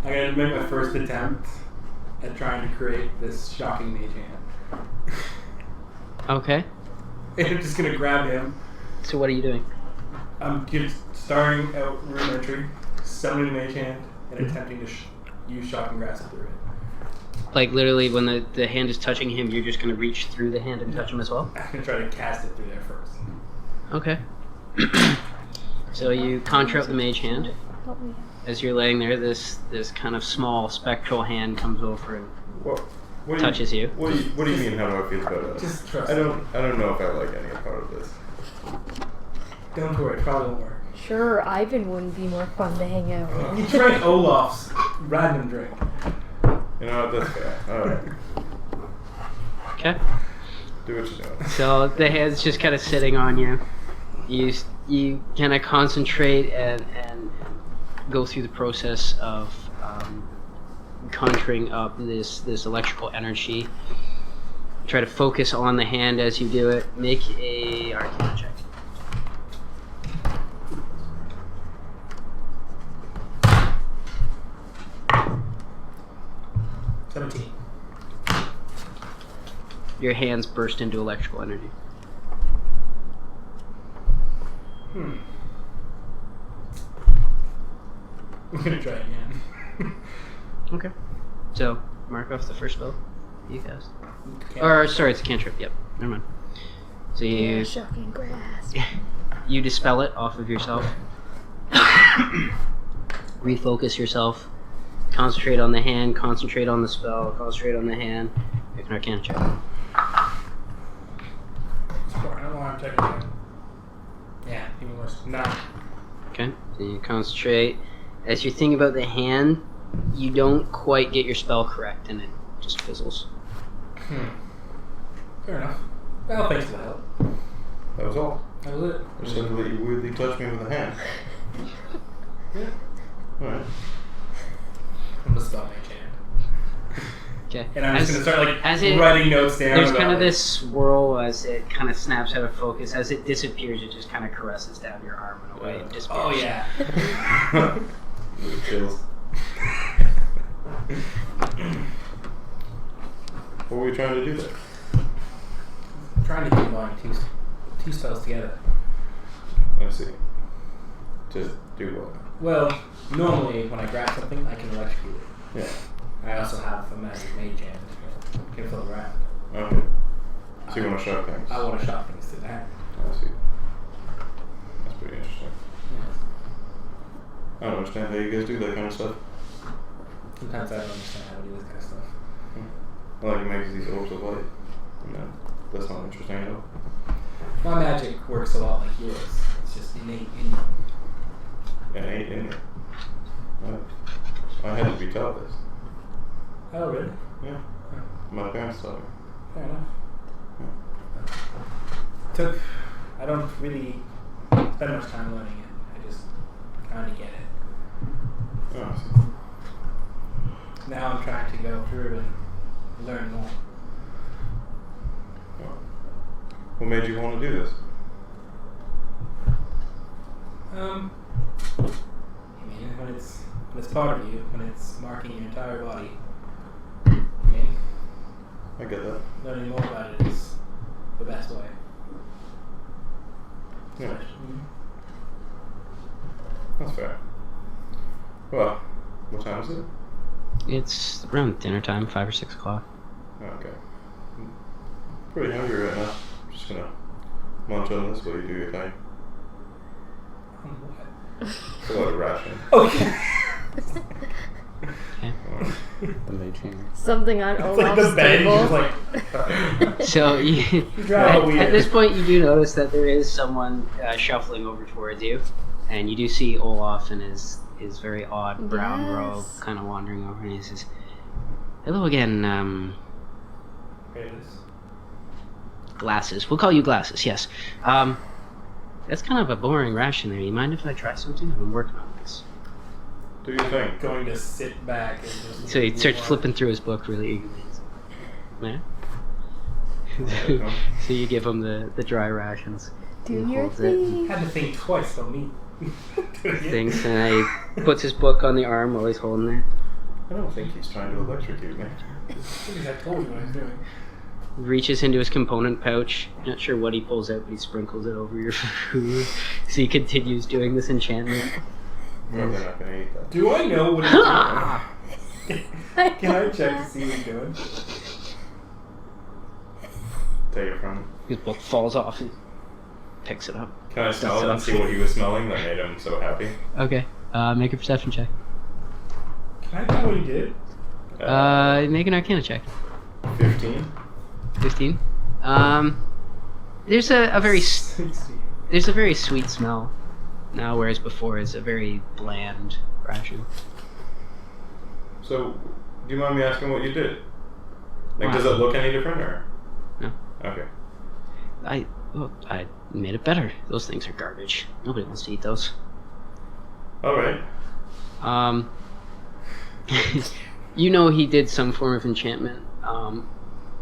I'm going to make my first attempt at trying to create this shocking mage hand. Okay. And I'm just going to grab him. So what are you doing? I'm just starting out rudimentary, summoning the mage hand, and attempting to use shocking grasp through it. Like literally when the hand is touching him, you're just going to reach through the hand and touch him as well? I'm going to try to cast it through there first. Okay. So you conjure up the mage hand. Help me. As you're laying there, this kind of small spectral hand comes over and What do touches you. What do you mean? How do I feel about it? Just trust I me. don't know if I like any part of this. Don't worry, it probably won't work. Sure, Ivan wouldn't be more fun to hang out with. You drank Olaf's random drink. You know what? That's fair. All right. Okay. Do what you're doing. So the hand's just kind of sitting on you. You kind of concentrate and go through the process of conjuring up this electrical energy. Try to focus on the hand as you do it. Make a Arcana check. Your hands burst into electrical energy. I'm gonna try again. Okay. So mark off the first spell you cast. Okay. Or sorry, it's a cantrip. Yep. Never mind. So Yeah, you shocking grasp. you dispel it off of yourself. Refocus yourself. Concentrate on the hand. Concentrate on the spell. Concentrate on the hand. Make an Arcana check. I don't know why I'm checking that. Yeah, even worse. 9. Okay. So you concentrate. As you're thinking about the hand, you don't quite get your spell correct, and it just fizzles. Fair enough. Well, thanks for the help. That was all. That was it. I just had to let you weirdly touch me with a hand. Yeah. All right. I'm gonna spell mage hand. Okay. And I'm just gonna start like as it- writing notes down. There's about, kind of like, this swirl as it kind of snaps out of focus. As it disappears, it just kind of caresses down your arm in a way. And disappears. Oh yeah. Little chills. What were we trying to do there? I'm trying to combine two spells together. I see. To do what? Well, normally when I grab something, I can electrocute it. Yeah. I also have a magic mage hand that can fill around. Okay. So you want to shock things? I want to shot things to the hand. I see. That's pretty interesting. Yes. I don't understand how you guys do that kind of stuff. Sometimes I don't understand how to do this kind of stuff. Like it makes these orbs of light. No, that's not interesting at all. My magic works a lot like yours. It's just innate in you. Innate in me. I had to be taught this. Oh, really? Yeah. My parents taught me. Fair enough. Yeah. I don't really spend much time learning it. I just kind of get it. Oh, I see. Now I'm trying to go through and learn more. Well, what made you want to do this? I mean, when it's part of you, when it's marking your entire body. I mean, I get that. learning more about it is the best way. Yeah, Mhm. that's fair. Well, what time is it? It's around dinner time, 5 or 6 o'clock. Oh, okay. I'm pretty hungry right now. I'm just gonna munch on this while you do your thing. What? It's a lot of ration. Okay. Okay. The mage hand. Something on It's Olaf's like the bed. table. Just like So you, drive at this point, you do notice that there is someone shuffling over towards you, and you do see Olaf in his very odd brown robe, Yes. kind of wandering over, and he says, "Hello again, Glasses. We'll call you Glasses. Yes. That's kind of a boring ration there. You mind if I try something? I've been working on this." Do your thing. going to sit back and just. So he starts flipping through his book really eagerly. Yeah. Okay. So you give him the dry rations. Do He your holds it. thing. Had to think twice on me. Things, and he puts his book on the arm while he's holding it. I don't think he's trying to electrocute me. I told you what I was doing. Reaches into his component pouch. Not sure what he pulls out, but he sprinkles it over your food. So he continues doing this enchantment. Probably not gonna eat that. Do I know what he's doing? Can I check to see what he's doing? Take it from him. His book falls off and picks it up. Can I smell it and see what he was smelling that made him so happy? Okay. Make a perception check. Can I know what he did? Make an Arcana check. 15? 15. There's a very 60. there's a very sweet smell now, whereas before it's a very bland ration. So, do you mind me asking what you did? Like, Wow. does it look any different, or? No. Okay. I made it better. Those things are garbage. Nobody wants to eat those. Alright. You know he did some form of enchantment.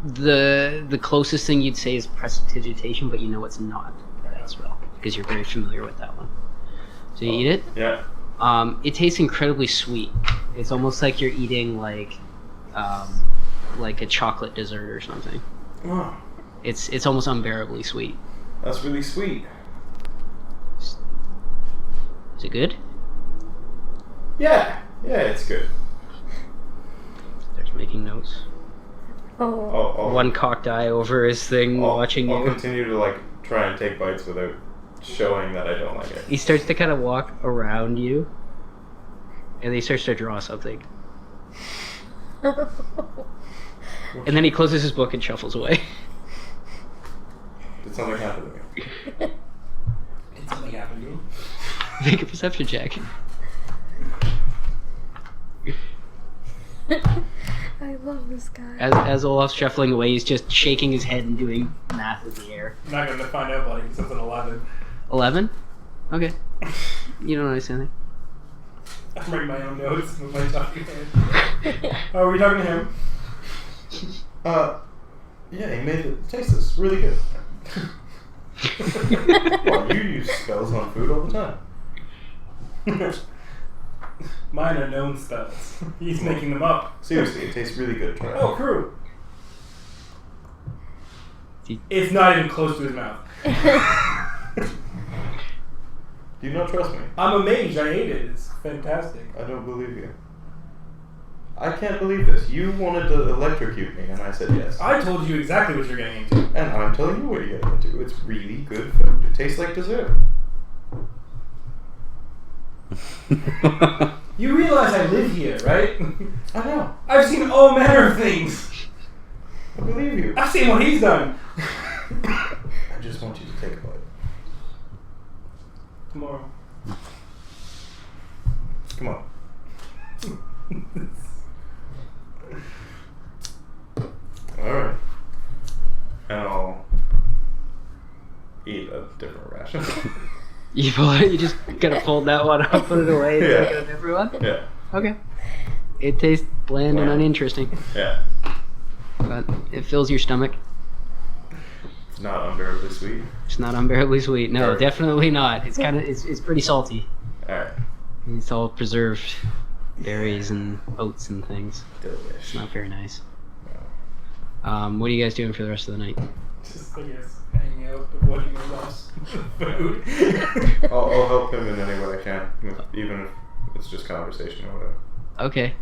The closest thing you'd say is prestidigitation, but you know it's not that spell because you're very familiar with that one. So you eat it. Yeah. It tastes incredibly sweet. It's almost like you're eating like a chocolate dessert or something. Oh, It's almost unbearably sweet. that's really sweet. Is it good? Yeah. Yeah, it's good. Starts making notes. Oh. I'll, One cocked eye over his thing, watching I'll you. continue to, like, try and take bites without showing that I don't like it. He starts to kind of walk around you, and then he starts to draw something. And then he closes his book and shuffles away. Did something happen to me? Did something happen to him? Make a perception check. I love this guy. As Olaf's shuffling away, he's just shaking his head and doing math in the air. I'm not going to find out, buddy, because it's an 11. 11? Okay. You don't notice anything. I'm writing my own notes with my talking head. Oh, are we talking to him? Yeah, he made it taste this really good. Well, you use spells on food all the time. Mine are known spells. He's making them up. Seriously, it tastes really good. Try it. Oh, crew. It's not even close to his mouth. Do you not trust me? I'm a mage. I ate it. It's fantastic. I don't believe you. I can't believe this. You wanted to electrocute me, and I said yes. I told you exactly what you're getting into. And I'm telling you what you're getting into. It's really good food. It tastes like dessert. You realize I live here, right? I know. I've seen all manner of things. I believe you. I've seen what he's done. I just want you to take a bite. Tomorrow. Come on. Alright. And I'll eat a different ration. You just gotta fold that one up, put it away, and Yeah. take a different one? Yeah. Okay. It tastes bland and Bland. uninteresting, Yeah. but it fills your stomach. It's not unbearably sweet. It's not unbearably sweet. No, Alright. definitely not. It's kind of it's pretty salty. Alright. It's all preserved berries and oats and things. It's Delish. not very nice. No. What are you guys doing for the rest of the night? Just, I guess, hanging out, avoiding your loss. Food. I'll help him in any way I can, even if it's just conversation or whatever. Okay.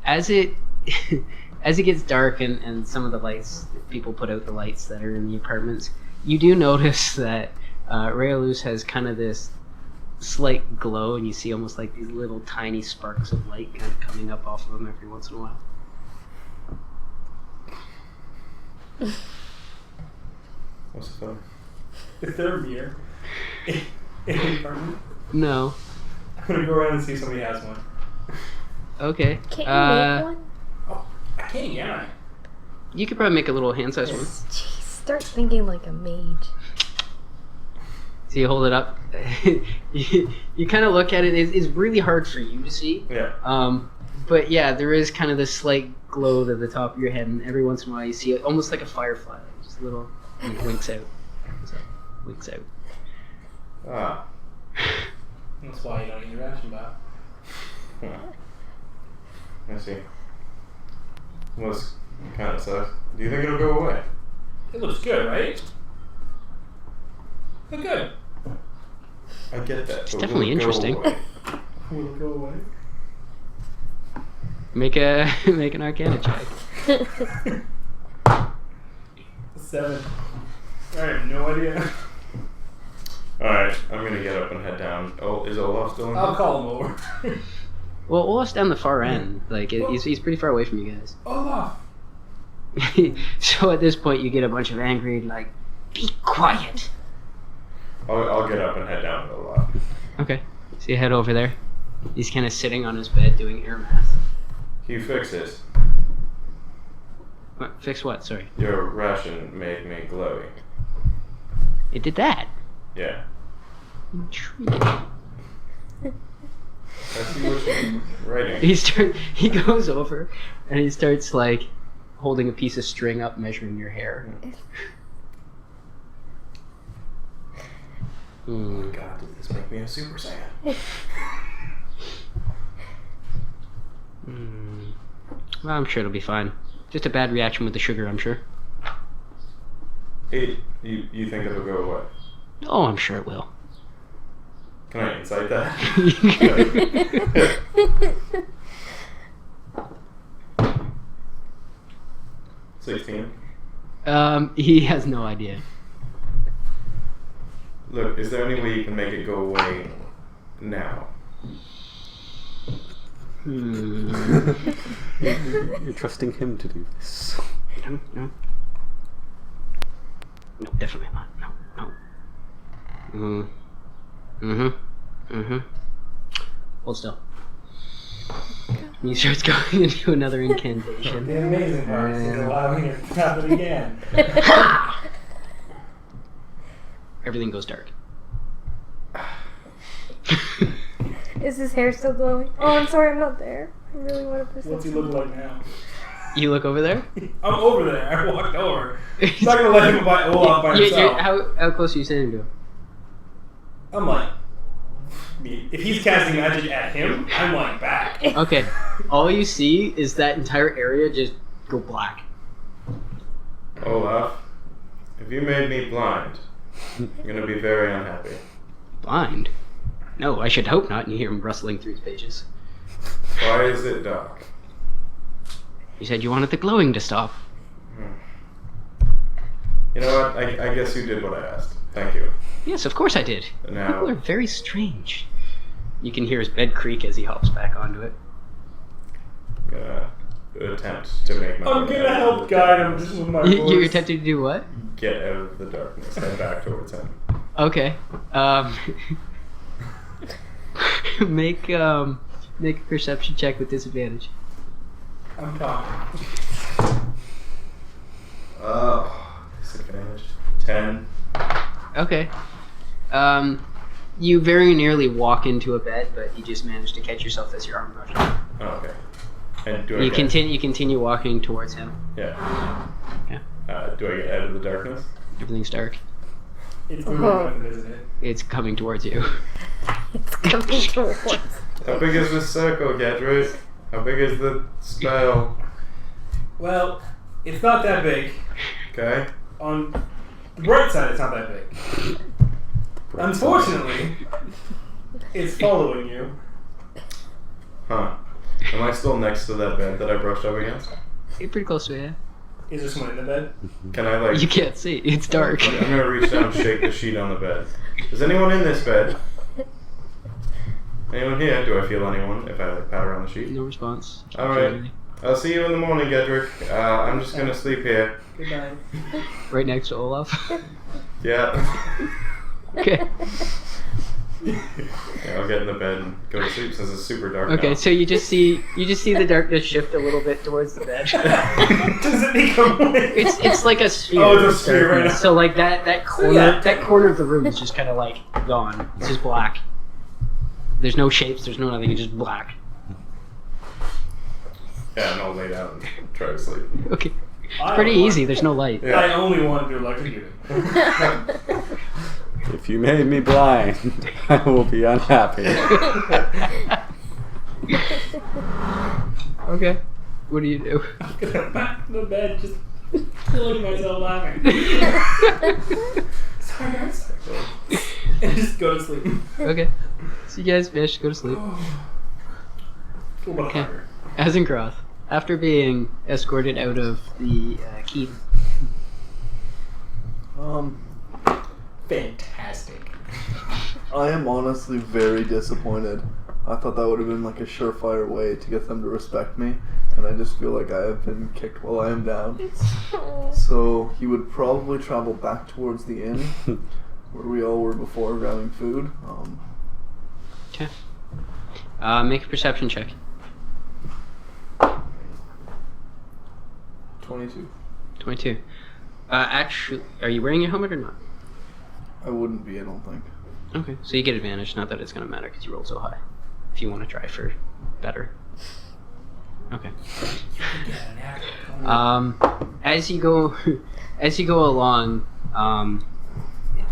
As it as it gets dark and some of the lights, people put out the lights that are in the apartments, you do notice that Realus has kind of this slight glow, and you see almost like these little tiny sparks of light kind of coming up off of him every once in a while. What's the fun? Is there a mirror in the apartment? No. I'm gonna go around and see if somebody has one. Okay. Can't you make one? Oh, I can't, can I? You could probably make a little hand-sized one. Jeez, start thinking like a mage. So you hold it up. you kind of look at it. It's really hard for you to see. Yeah. But yeah, there is kind of this slight glow to the top of your head, and every once in a while you see it almost like a firefly, just a little, and it winks out. So, winks out. Ah. That's why you don't eat your ration back. I see. Well, this kind of sucks. Do you think it'll go away? It looks good, right? Look good. I get that. It's but definitely will it go interesting. away? Will it go away? Make an Arcana check. 7. I have no idea. Alright, I'm gonna get up and head down. Oh, is Olaf still in I'll here? call him over. Well, Olaf's down the far end. Like he's pretty far away from you guys. Olaf! So at this point, you get a bunch of angry like, "Be quiet." I'll get up and head down to Olaf. Okay. So you head over there. He's kind of sitting on his bed doing air math. Can you fix it? What, fix what? Sorry. Your ration made me glowy. It did that. Yeah. Intriguing. I see what you're writing. He goes over and he starts like holding a piece of string up, measuring your hair. Oh God, did this make me a Super Saiyan? Well, I'm sure it'll be fine. Just a bad reaction with the sugar, I'm sure. Hey, you think it'll go away? Oh, I'm sure it will. Can I insight that? 16. He has no idea. Look, is there any way you can make it go away now? You're trusting him to do this. No, definitely not. No. Hold still. And he starts going into another incantation. The amazing part is he's allowing it to happen again. Everything goes dark. Is his hair still glowing? Oh, I'm sorry, I'm not there. I really want to persist. What's he look like now? You look over there? I'm over there. I walked over. I'm not gonna let him by Olaf by himself. How close are you standing to him? I'm like, if he's casting magic at him, I'm like back. Okay. All you see is that entire area just go black. Olaf, if you made me blind, I'm gonna be very unhappy. Blind? No, I should hope not. And you hear him rustling through his pages. Why is it dark? You said you wanted the glowing to stop. You know what? I guess you did what I asked. Thank you. Yes, of course I did. Now- People are very strange. You can hear his bed creak as he hops back onto it. I'm gonna attempt to make my I'm way gonna out help of the guide him darkness. just with my You're voice. attempting to do what? Get out of the darkness. Head back towards him. Okay. Make a perception check with disadvantage. I'm talking. Disadvantage. 10. Okay. You very nearly walk into a bed, but you just managed to catch yourself as your arm brushed up. Oh, okay. And do I You get... continue walking towards him. Yeah. Okay. Do I get out of the darkness? Everything's dark. It's moving up, isn't it? It's coming towards you. It's coming towards. How big is this circle, Gedrick? How big is the spell? Well, it's not that big. Okay. On the bright side, it's not that big. Unfortunately, it's following you. Huh. Am I still next to that bed that I brushed up against? You're pretty close to it, yeah. Is there someone in the bed? Can I, like... You can't see. It's dark. I'm gonna reach down and shake the sheet on the bed. Is anyone in this bed? Anyone here? Do I feel anyone if I, like, pat around the sheet? No response. Alright. I'll see you in the morning, Gedrick. I'm just gonna sleep here. Good night. Right next to Olaf. Yeah. Okay. Yeah, I'll get in the bed and go to sleep since it's super dark Okay, now. so you just see the darkness shift a little bit towards the bed. Does it become white? It's like a sphere. Oh, it's a sphere right now. So like that corner Yeah. that corner of the room is just kind of like gone. It's just black. There's no shapes. There's no nothing. It's just black. Yeah, and I'll lay down and try to sleep. Okay. It's pretty easy. There's no light. Yeah. I only want to do electrocute it. If you made me blind, I will be unhappy. Okay. What do you do? I'm gonna back in the bed, just killing myself laughing. Sorry, I'm sorry. And just go to sleep. Okay. So you guys finish. Go to sleep. A little bit Okay. harder. Azenkroth, after being escorted out of the keep, Fantastic. I am honestly very disappointed. I thought that would have been like a surefire way to get them to respect me, and I just feel like I have been kicked while I am down. So he would probably travel back towards the inn where we all were before grabbing food. okay. Make a perception check. 22. 22. Actually, are you wearing your helmet or not? I wouldn't be, I don't think. Okay, so you get advantage. Not that it's gonna matter because you rolled so high. If you want to try for better. Okay. As you go along,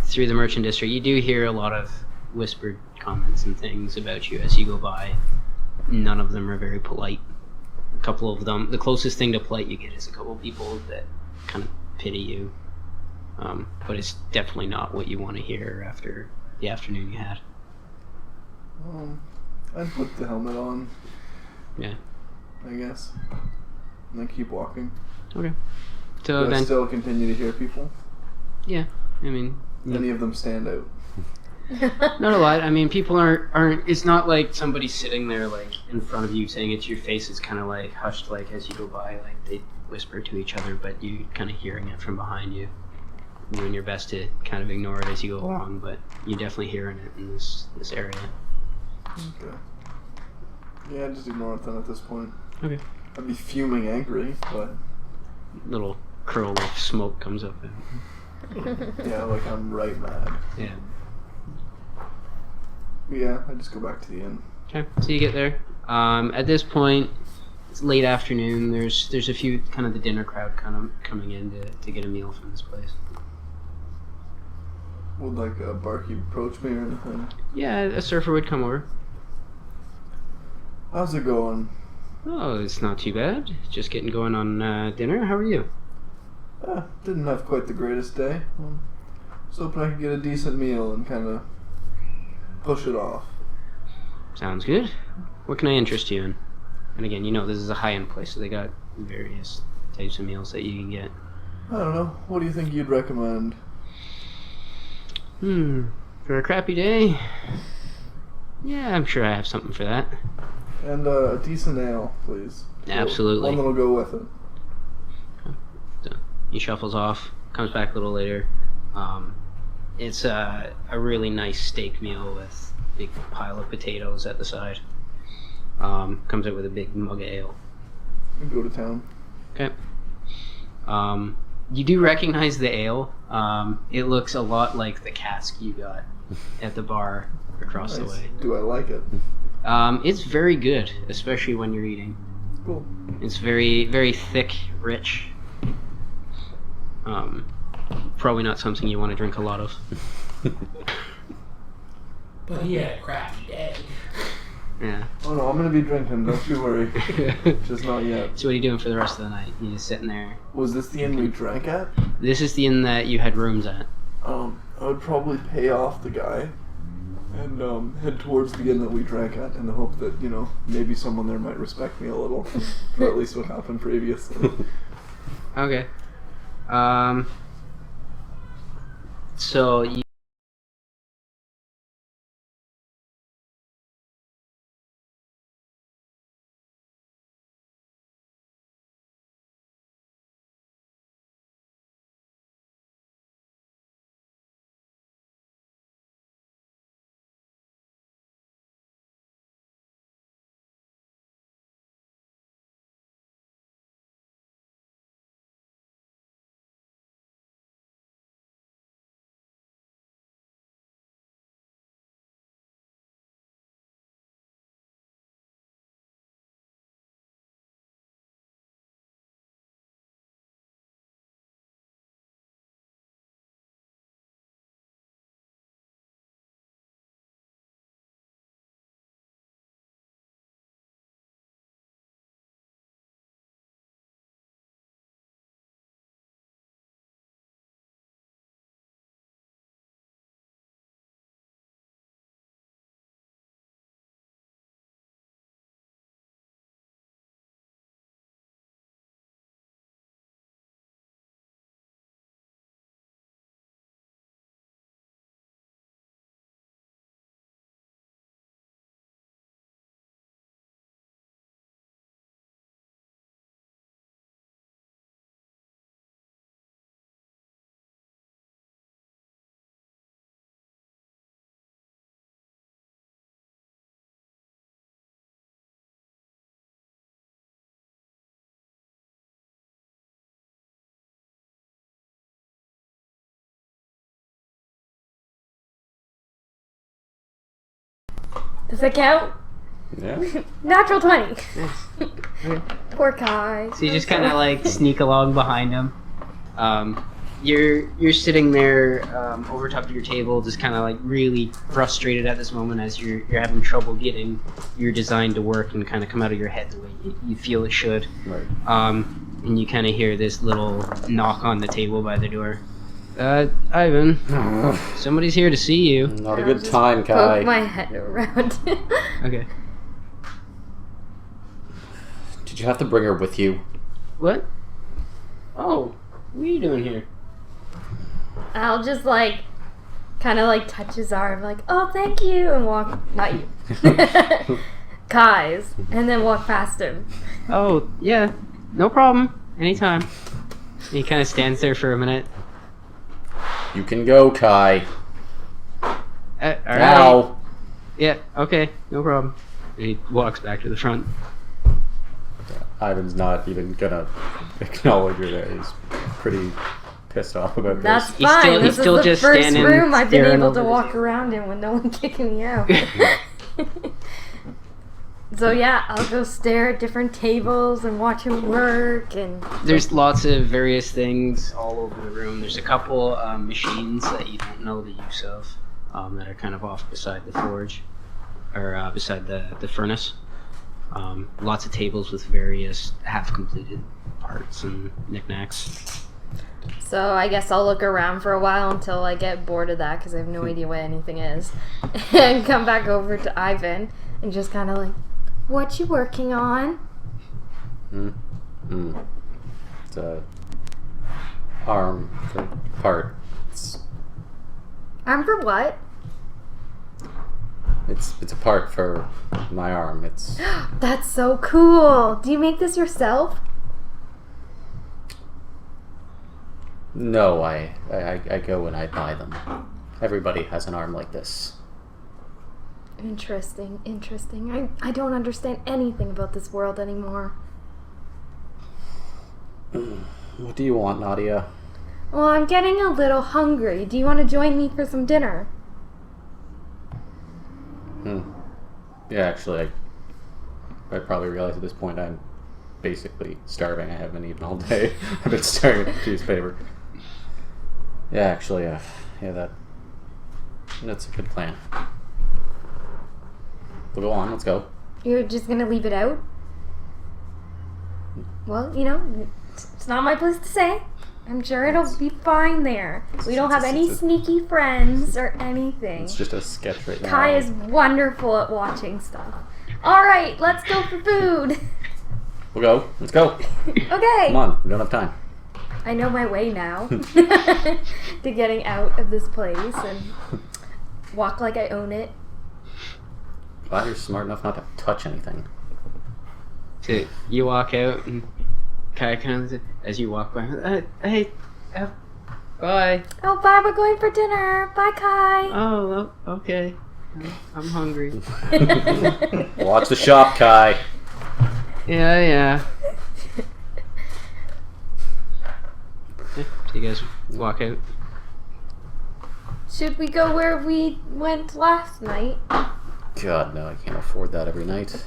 through the merchant district, you do hear a lot of whispered comments and things about you as you go by. None of them are very polite. A couple of them, the closest thing to polite you get is a couple of people that kind of pity you. But it's definitely not what you want to hear after the afternoon you had. I'd put the helmet on, Yeah. I guess, and then keep walking. Okay. So Do I then, still continue to hear people? yeah. I mean, Any of them stand out? not a lot. I mean, people aren't. It's not like someboody sitting there like in front of you saying it to your face. It's kind of like hushed, like as you go by, like they whisper to each other, but you kind of hearing it from behind you. Doing your best to kind of ignore it as you go along, but you're definitely hearing it in this area. Okay. Yeah, just ignore it then at this point. Okay. I'd be fuming angry, but Little curl of smoke comes up. yeah, like I'm right mad. Yeah. Yeah, I just go back to the inn. Okay. So you get there. At this point, it's late afternoon. There's a few kind of the dinner crowd kind of coming in to get a meal from this place. Would like a barkeep approach me or anything? Yeah, a surfer would come over. How's it going? Oh, it's not too bad. Just getting going on dinner. How are you? Didn't have quite the greatest day. Was hoping I could get a decent meal and kind of push it off. Sounds good. What can I interest you in? And again, you know this is a high-end place, so they got various types of meals that you can get. I don't know. What do you think you'd recommend? For a crappy day? Yeah, I'm sure I have something for that. And a decent ale, please. Absolutely. One that'll go with it. So he shuffles off, comes back a little later. It's a really nice steak meal with a big pile of potatoes at the side. Comes out with a big mug of ale. Go to town. Okay. You do recognize the ale. It looks a lot like the cask you got at the bar across the way. Do I like it? It's very good, especially when you're eating. Cool. It's very, very thick, rich. Probably not something you want to drink a lot of. But he had a crappy day. Yeah. Oh no, I'm gonna be drinking. Don't you worry. Just not yet. So what are you doing for the rest of the night? You just sitting there? Was this the inn we drank at? This is the inn that you had rooms at. I would probably pay off the guy and head towards the inn that we drank at in the hope that, you know, maybe someone there might respect me a little. For at least what happened previously. Okay. So you... Does that count? Yeah. Natural 20. Okay. Poor Kai. So you just kind of like sneak along behind him. You're sitting there over top of your table, just kind of like really frustrated at this moment as you're having trouble getting your design to work and kind of come out of your head the way you feel it should. Right. And you kind of hear this little knock on the table by the door. Ivan, somebody's here to see you. Not a I'll good just time, Kai. Poke my head around. Okay. Did you have to bring her with you? What? Oh, what are you doing here? I'll just like, kind of like touch his arm, like, oh, thank you, and walk, not you, Kai's, and then walk past him. Oh, yeah, no problem. Anytime. And he kind of stands there for a minute. You can go, Kai. All right. Now. Yeah, okay, no problem. And he walks back to the front. Ivan's not even gonna acknowledge her there. He's pretty pissed off about That's this. He's fine. still- he's This still is the just first standing, room I've been staring able over to the walk table. around in with no one kicking me out. So yeah, I'll go stare at different tables and watch him work and... There's lots of various things all over the room. There's a couple machines that you don't know the use of that are kind of off beside the forge, or beside the furnace. Lots of tables with various half-completed parts and knickknacks. So I guess I'll look around for a while until I get bored of that because I have no idea what anything is. And come back over to Ivan and just kind of like, what you working on? It's a arm for parts. Arm for what? It's a part for my arm. It's That's so cool. Do you make this yourself? no, I go and I buy them. Everybody has an arm like this. Interesting. I don't understand anything about this world anymore. What do you want, Nadia? Well, I'm getting a little hungry. Do you want to join me for some dinner? Yeah, actually, I probably realize at this point I'm basically starving. I haven't eaten all day. I've been staring at the newspaper. Yeah, actually, that's a good plan. We'll go on. Let's go. You're just gonna leave it out? Well, it's not my place to say. I'm sure it'll be fine there. We don't have any sneaky friends or anything. It's just a sketch right now. Kai is wonderful at watching stuff. Alright, let's go for food. We'll go. Let's go. Okay. Come on. We don't have time. I know my way now to getting out of this place and walk like I own it. Glad you're smart enough not to touch anything. So you walk out and Kai kind of, as you walk by, hey, bye. Oh, bye, we're going for dinner. Bye, Kai. Oh, okay. I'm hungry. Watch the shop, Kai. Yeah. So you guys walk out. Should we go where we went last night? God, no, I can't afford that every night.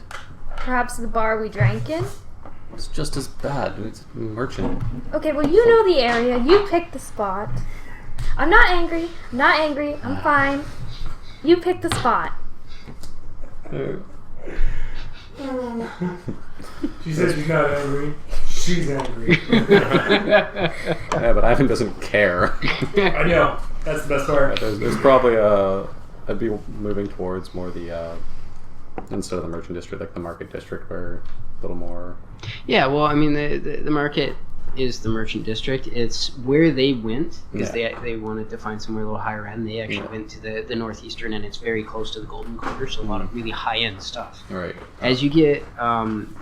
Perhaps the bar we drank in? It's just as bad. It's merchant. Okay, well, you know the area. You pick the spot. I'm not angry. I'm fine. You pick the spot. She says she's not angry. She's angry. Yeah, but Ivan doesn't care. I know. That's the best part. There's probably I'd be moving towards more the instead of the merchant district, like the market district, where a little more. Yeah, well, I mean, the market is the merchant district. It's where they went because they wanted to find somewhere a little higher end. They actually went to the northeastern, and it's very close to the Golden Quarter, so a lot of really high end stuff. Right. As you get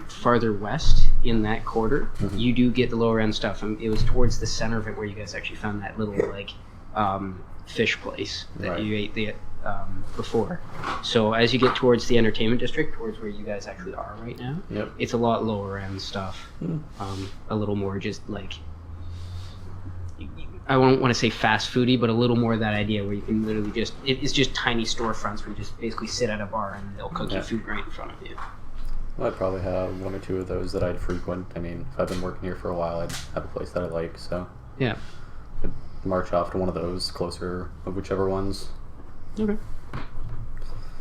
farther west in that quarter, you do get the lower end stuff. And it was towards the center of it where you guys actually found that little fish place that you ate before. So as you get towards the entertainment district, towards where you guys actually are right now, it's a lot lower end stuff. A little more just like, I won't want to say fast foody, but a little more of that idea where you can literally just, it's just tiny storefronts where you just basically sit at a bar and they'll cook you food right in front of you. Well, I'd probably have one or two of those that I'd frequent. I mean, if I've been working here for a while, I'd have a place that I like, so yeah. I'd march off to one of those closer of whichever ones. Okay.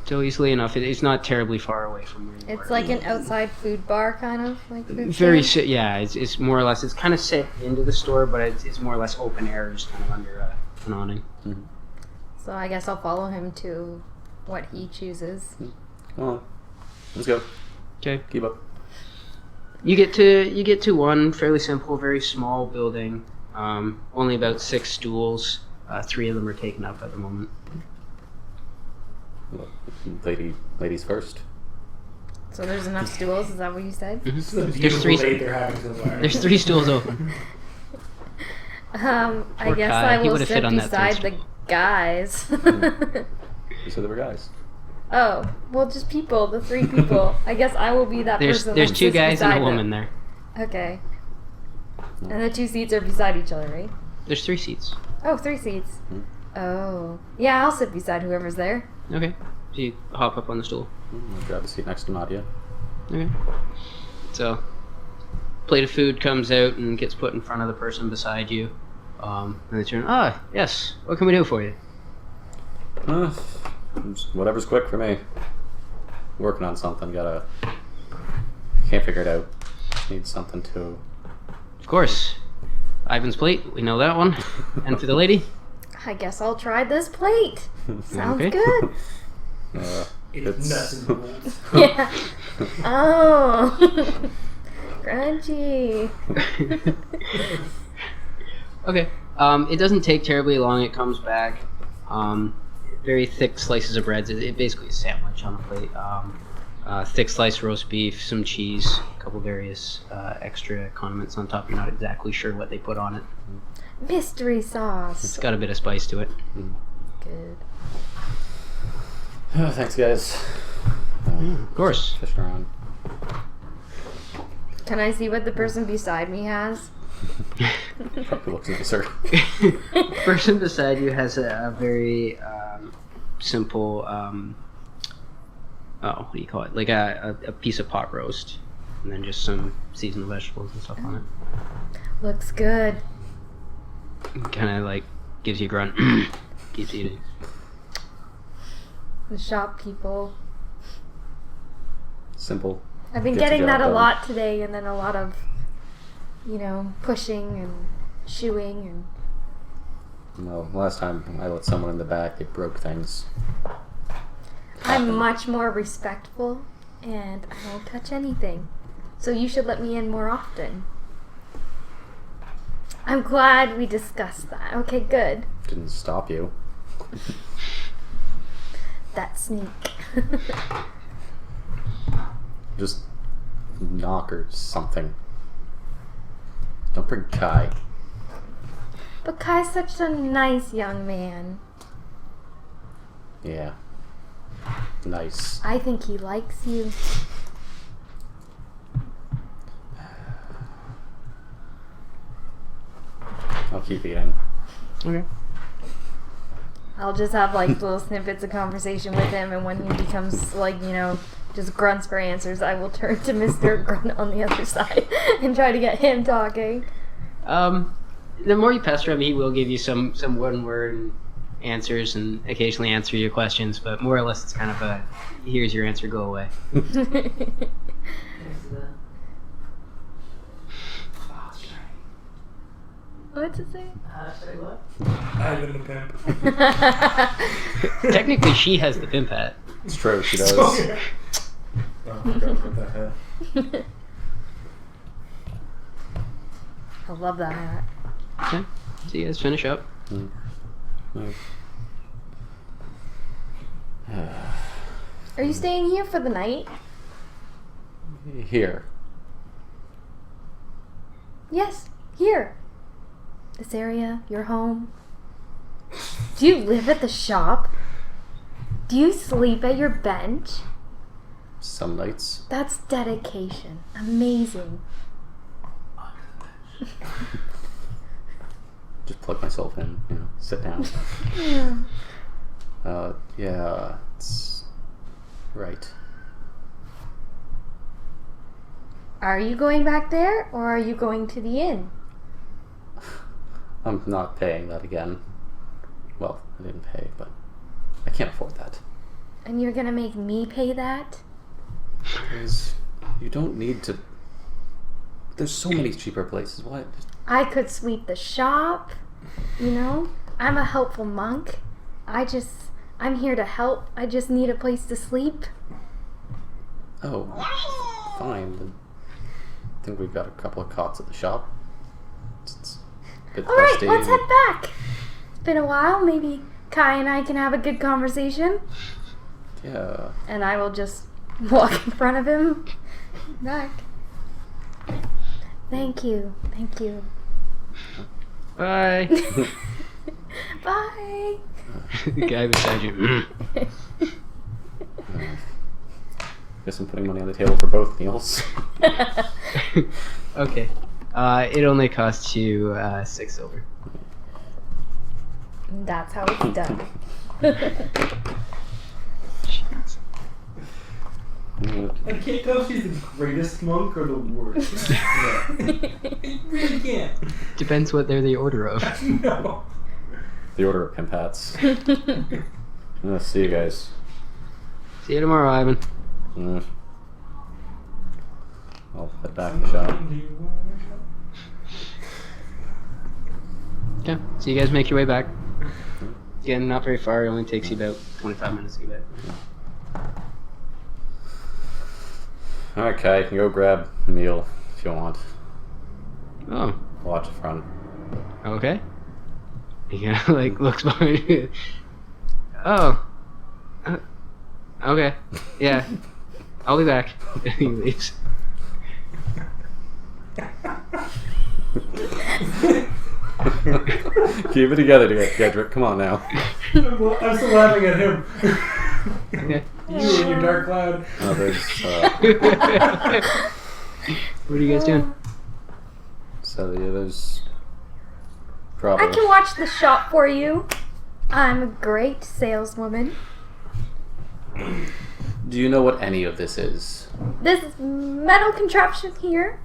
So easily enough, it's not terribly far away from where you It's are. like an outside food bar, kind of like food Very stand? yeah. It's more or less. It's kind of set into the store, but it's more or less open air, just kind of under an awning. So I guess I'll follow him to what he chooses. Well, let's go. Okay. Keep up. You get to one fairly simple, very small building. Only about 6 stools. 3 of them are taken up at the moment. Ladies first. So there's enough stools, is that what you said? This is a There's beautiful 3. date they're having so far. There's 3 stools open. I Poor guess Kai, I he will would've sit fit on that beside third the guys. You said there were guys. Oh, well, just people, the 3 people. I guess I will be that person. There's that 2 sits guys and a beside woman them. there. Okay. And the 2 seats are beside each other, right? There's 3 seats. Oh, 3 seats. Oh. Yeah, I'll sit beside whoever's there. Okay. So you hop up on the stool. I'll grab a seat next to Nadia. Okay. So, plate of food comes out and gets put in front of the person beside you. And they turn, yes, what can we do for you? Whatever's quick for me. Working on something, can't figure it out. Need something to... Of course. Ivan's plate, we know that one. And for the lady? I guess I'll try this plate. Sounds Okay. good. It's nuts and bolts. Yeah. Oh. Crunchy. Okay. It doesn't take terribly long. It comes back. very thick slices of breads. It basically a sandwich on a plate. Thick sliced roast beef, some cheese, a couple various extra condiments on top. You're not exactly sure what they put on it. Mystery sauce. It's got a bit of spice to it. Good. Thanks, guys. Of course. Fishing around. Can I see what the person beside me has? Probably looks nicer. Person beside you has a very simple, what do you call it? Like a piece of pot roast, and then just some seasonal vegetables and stuff on it. Looks good. Kind of like gives you a grunt. Keeps eating. The shop people. Simple. I've been Get the getting job that a done. lot today, and then a lot of, pushing and shooing and. No, last time I let someone in the back, they broke things. I'm much more respectful, and I won't touch anything. So you should let me in more often. I'm glad we discussed that. Okay, good. Didn't stop you. That sneak. Just knock or something. Don't bring Kai. But Kai's such a nice young man. Yeah. Nice. I think he likes you. I'll keep eating. Okay. I'll just have little snippets of conversation with him, and when he becomes just grunts for answers, I will turn to Mr. Grunt on the other side and try to get him talking. The more you pester him, he will give you some one-word answers and occasionally answer your questions, but more or less it's kind of a, here's your answer, go away. What's it say? Sorry, what? I've been the pimp. Technically, she has the pimp hat. It's true, she does. Oh, I forgot about that hat. I love that hat. Okay. So you guys finish up. Nice. Are you staying here for the night? Here. Yes, here. This area, your home. Do you live at the shop? Do you sleep at your bench? Some nights. That's dedication. Amazing. Just plug myself in, sit down. Yeah. Yeah, it's right. Are you going back there, or are you going to the inn? I'm not paying that again. Well, I didn't pay, but I can't afford that. And you're gonna make me pay that? Because you don't need to... There's so many cheaper places. Why? I could sweep the shop, I'm a helpful monk. I'm here to help. I just need a place to sleep. Oh, fine. Then I think we've got a couple of cots at the shop. It's a bit Alright, dusty let's and- head back. It's been a while. Maybe Kai and I can have a good conversation. Yeah. And I will just walk in front of him. Back. Thank you. Thank you. Bye. Bye. The guy beside you. Guess I'm putting money on the table for both meals. Okay. It only costs you 6 silver. That's how it's done. I can't tell if she's the greatest monk or the worst. I really can't. Depends what they're the order of. No. The order of pimp hats. See you guys. See you tomorrow, Ivan. I'll head back to the shop. Okay. So you guys make your way back. Again, not very far. It only takes you about 25 minutes to get back. Alright, Kai, you can go grab a meal if you want. Oh. Watch the front. Okay. He kind of looks behind you. Oh. Okay. Yeah. I'll be back. He leaves. Keep it together, Jedrick. Come on now. I'm still laughing at him. Okay. You and your dark cloud. Oh, there's, What are you guys doing? so yeah, there's probably. I can watch the shop for you. I'm a great saleswoman. Do you know what any of this is? This metal contraption here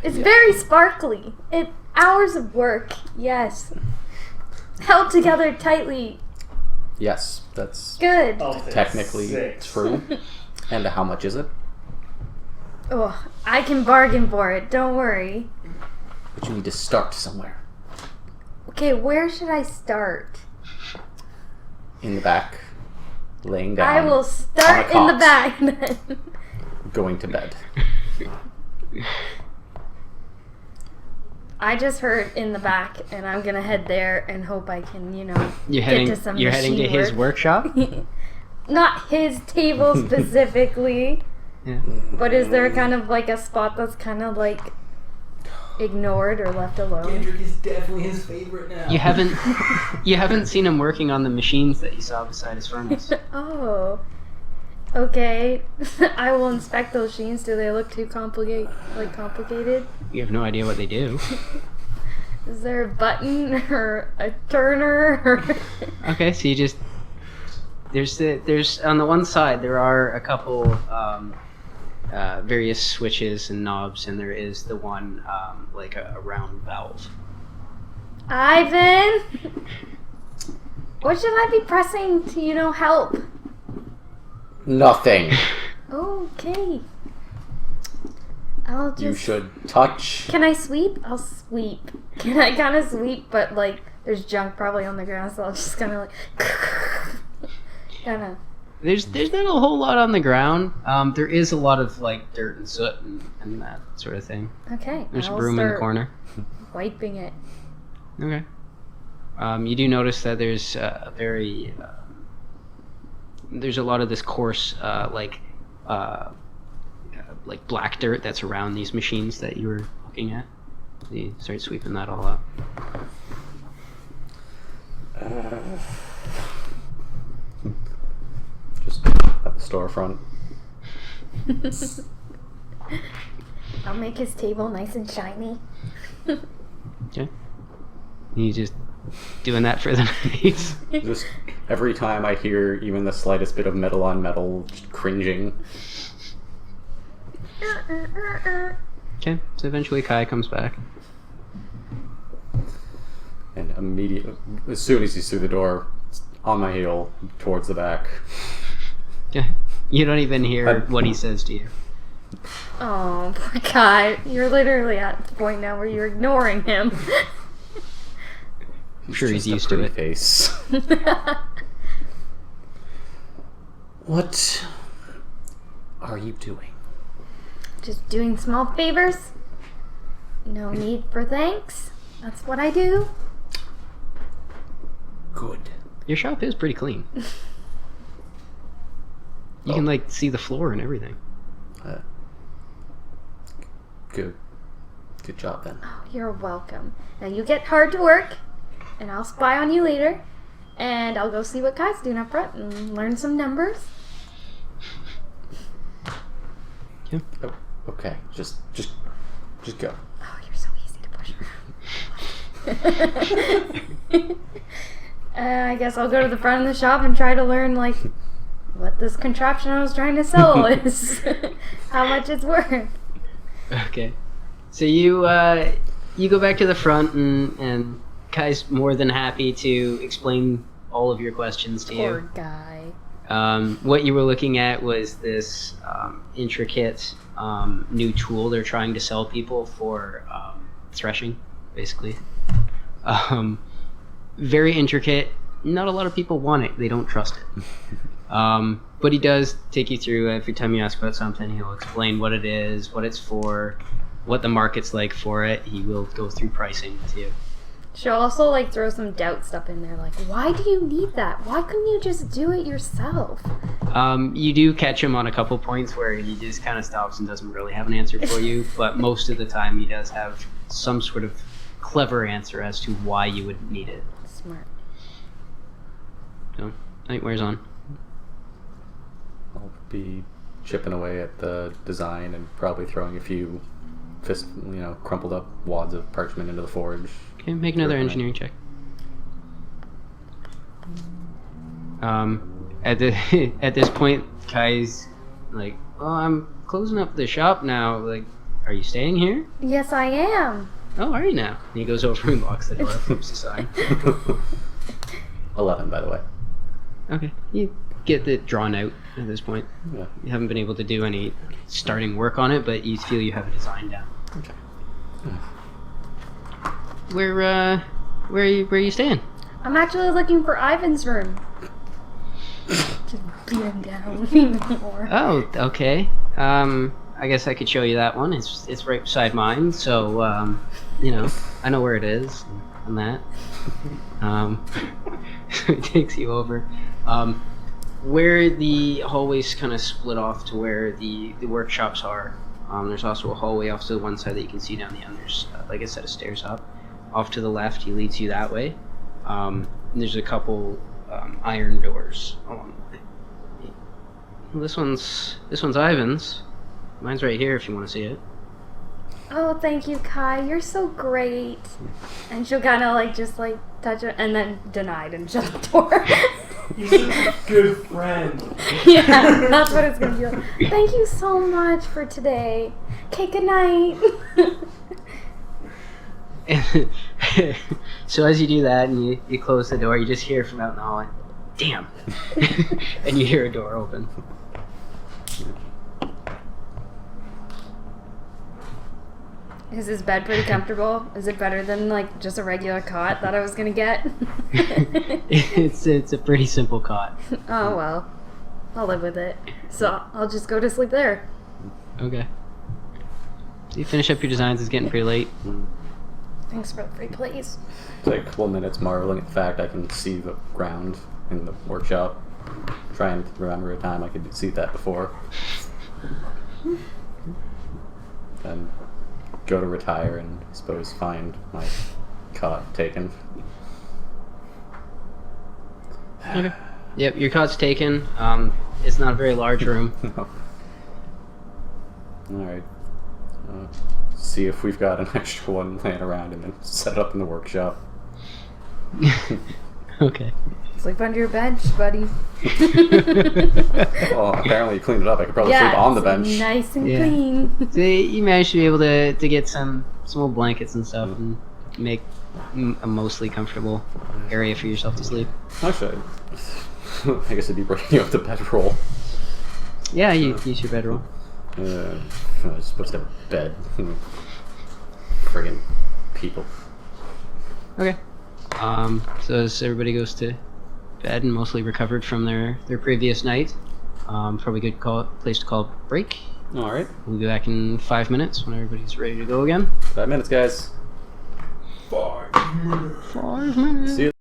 is very sparkly. Hours of work, yes. Held together tightly. Yes, that's Good. I'll take technically 6. true. And how much is it? Oh, I can bargain for it, don't worry. But you need to start somewhere. Okay, where should I start? In the back, laying down. I will start in the cot. back then. Going to bed. I just heard in the back, and I'm gonna head there and hope I can, You're get heading. to some You're heading to machine his work. workshop. Not his table specifically, Yeah. but is there kind of like a spot that's kind of like ignored or left alone? Kendrick is definitely his favorite now. You haven't seen him working on the machines that you saw beside his furnace. Oh, okay. I will inspect those machines. Do they look too complicated? You have no idea what they do. Is there a button or a turner? Or Okay, so you just there's on the one side there are a couple various switches and knobs, and there is the one like a round valve. Ivan, what should I be pressing to help? Nothing. Okay. I'll just. You should touch. Can I sweep? I'll sweep. Can I kind of sweep? But there's junk probably on the ground, so I'll just kind of kind of. There's not a whole lot on the ground. There is a lot of dirt and soot and that sort of thing. Okay. There's a I'll broom in the start corner. Wiping it. Okay. You do notice that there's there's a lot of this coarse like black dirt that's around these machines that you were looking at. You start sweeping that all up. Just at the storefront. I'll make his table nice and shiny. Okay. You just doing that for the night. Just every time I hear even the slightest bit of metal on metal, just cringing. Okay, so eventually Kai comes back. And immediately, as soon as he's through the door, on my heel, towards the back. Okay. You don't even hear what he says to you. Oh, poor guy. You're literally at the point now where you're ignoring him. I'm sure he's just a used to pretty it. Face. What are you doing? Just doing small favors. No need for thanks. That's what I do. Good. Your shop is pretty clean. You can see the floor and everything. Good. Good job then. Oh, you're welcome. Now you get hard to work, and I'll spy on you later, and I'll go see what Kai's doing up front and learn some numbers. Yeah. Oh, okay. Just go. Oh, you're so easy to push around. I guess I'll go to the front of the shop and try to learn what this contraption I was trying to sell is. How much it's worth. Okay. So you go back to the front and Kai's more than happy to explain all of your questions to Poor you. guy. What you were looking at was this intricate new tool they're trying to sell people for threshing, basically. Very intricate. Not a lot of people want it. They don't trust it. But he does take you through every time you ask about something. He'll explain what it is, what it's for, what the market's like for it. He will go through pricing with you. She'll also like throw some doubt stuff in there, like, why do you need that? Why couldn't you just do it yourself? You do catch him on a couple points where he just kind of stops and doesn't really have an answer for you, but most of the time he does have some sort of clever answer as to why you would need it. Smart. So, night wears on. I'll be chipping away at the design and probably throwing a few crumpled up wads of parchment into the forge. Okay, make another engineering check. At this point, Kai's like, "Oh, I'm closing up the shop now. Like, are you staying here?" Yes, I am. "Oh, are you now?" And he goes over and locks the door, flips aside. 11, by the way. Okay, you get it drawn out at this point. Yeah. You haven't been able to do any starting work on it, but you feel you have a design down. Okay. Where are you staying? I'm actually looking for Ivan's room. Just beat him down even more. Oh, okay. I guess I could show you that one. It's right beside mine, so I know where it is and that. So it takes you over. Where the hallways kind of split off to where the workshops are. There's also a hallway off to the one side that you can see down the end. There's like a set of stairs up. Off to the left, he leads you that way. And there's a couple iron doors along the way. This one's Ivan's. Mine's right here if you want to see it. Oh, thank you, Kai. You're so great. And she'll kind of just touch it and then denied and shut the door. You're such a good friend. Yeah, that's what it's gonna be like. Thank you so much for today. Okay, good night. So as you do that and you close the door, you just hear from out in the hallway, "Damn!" And you hear a door open. Is his bed pretty comfortable? Is it better than just a regular cot that I was gonna get? It's a pretty simple cot. Oh well, I'll live with it. So I'll just go to sleep there. Okay. So you finish up your designs. It's getting pretty late. Thanks for the free plays. It's like 1 minute's marveling at the fact I can see the ground in the workshop. Trying to remember a time I could see that before. Then go to retire and I suppose find my cot taken. Okay. Yep, your cot's taken. It's not a very large room. No. Alright. See if we've got an extra one laying around and then set it up in the workshop. Okay. Sleep under your bench, buddy. Well, apparently you cleaned it up. I could probably sleep on the bench. Nice and Yeah. clean. So you managed to be able to get some old blankets and stuff and make a mostly comfortable area for yourself to sleep. Actually, I guess it'd be breaking up the bedroll. Yeah, you use your bedroll. I was supposed to have a bed. Friggin' people. Okay. So as everybody goes to bed and mostly recovered from their previous night, probably a good place to call break. Alright. We'll be back in 5 minutes when everybody's ready to go again. 5 minutes, guys. 5 minutes. See you.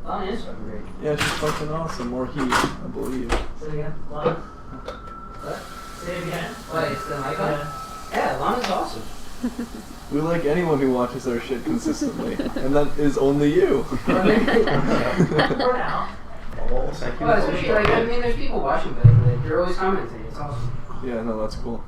Lana is fucking great. Yeah, she's fucking awesome. More heat, I believe. Say it again. Lana? What? Say it again. What, it's the mic on? Yeah, Lana's awesome. We like anyone who watches our shit consistently, and that is only you. For now. Oh, thank you. Well, especially, like, I mean, there's people watching, but like, they're always commenting. It's awesome. Yeah, no, that's cool.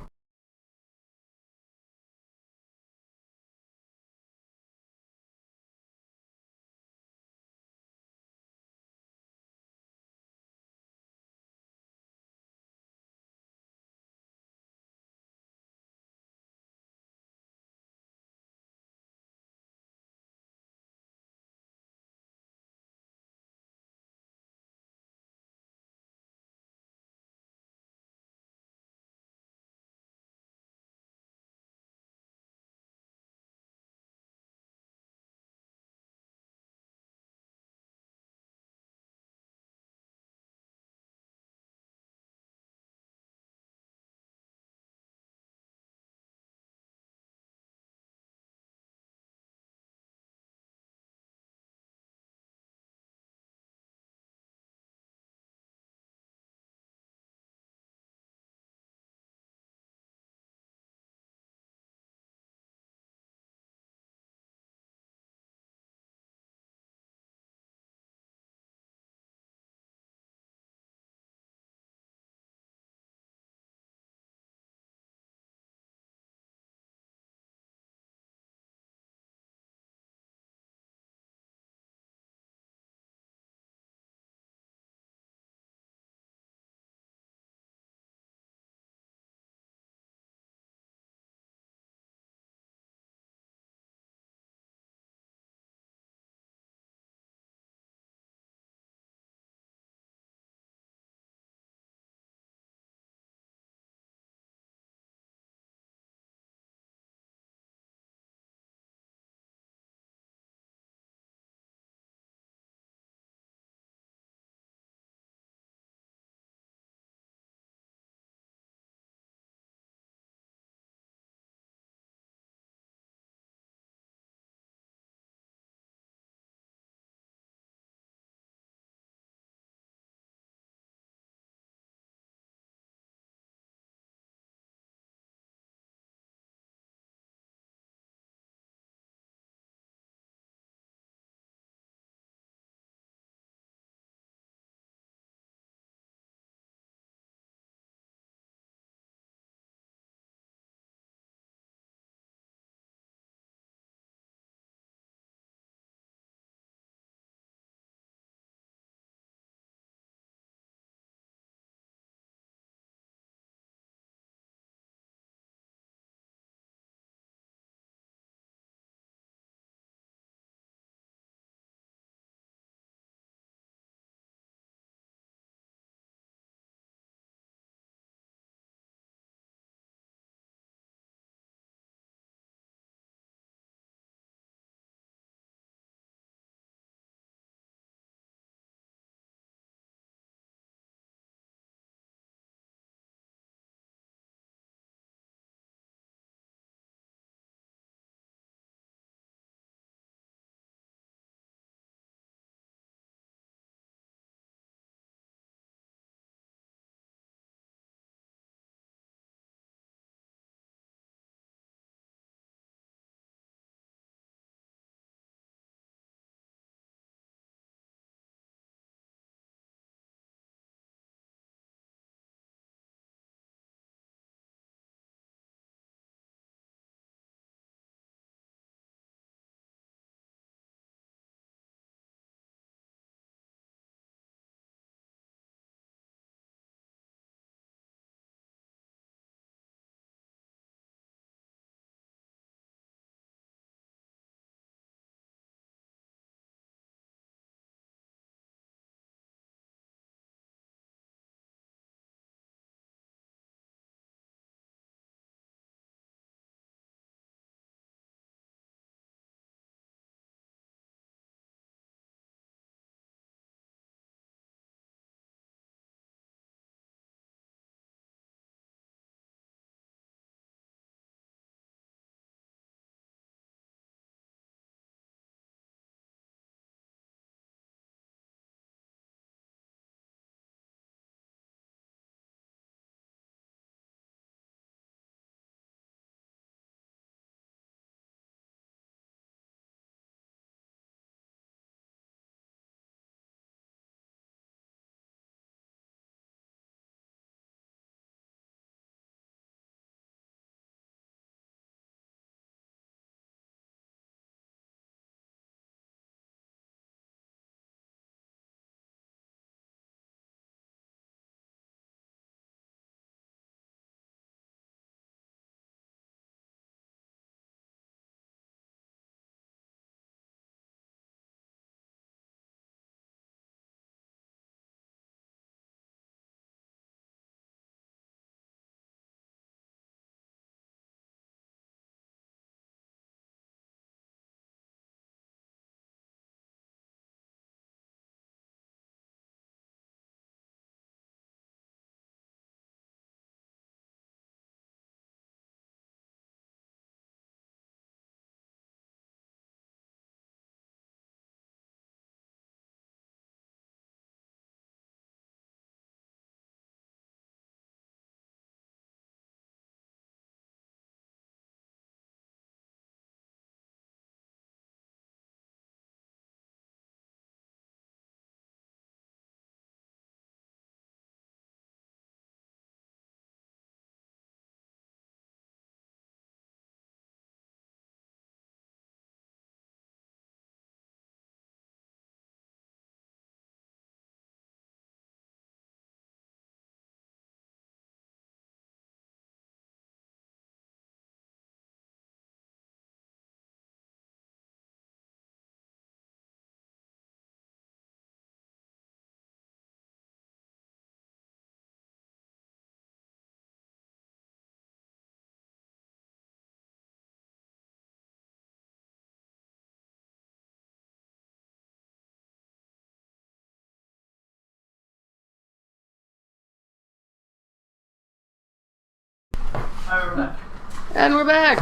And we're back!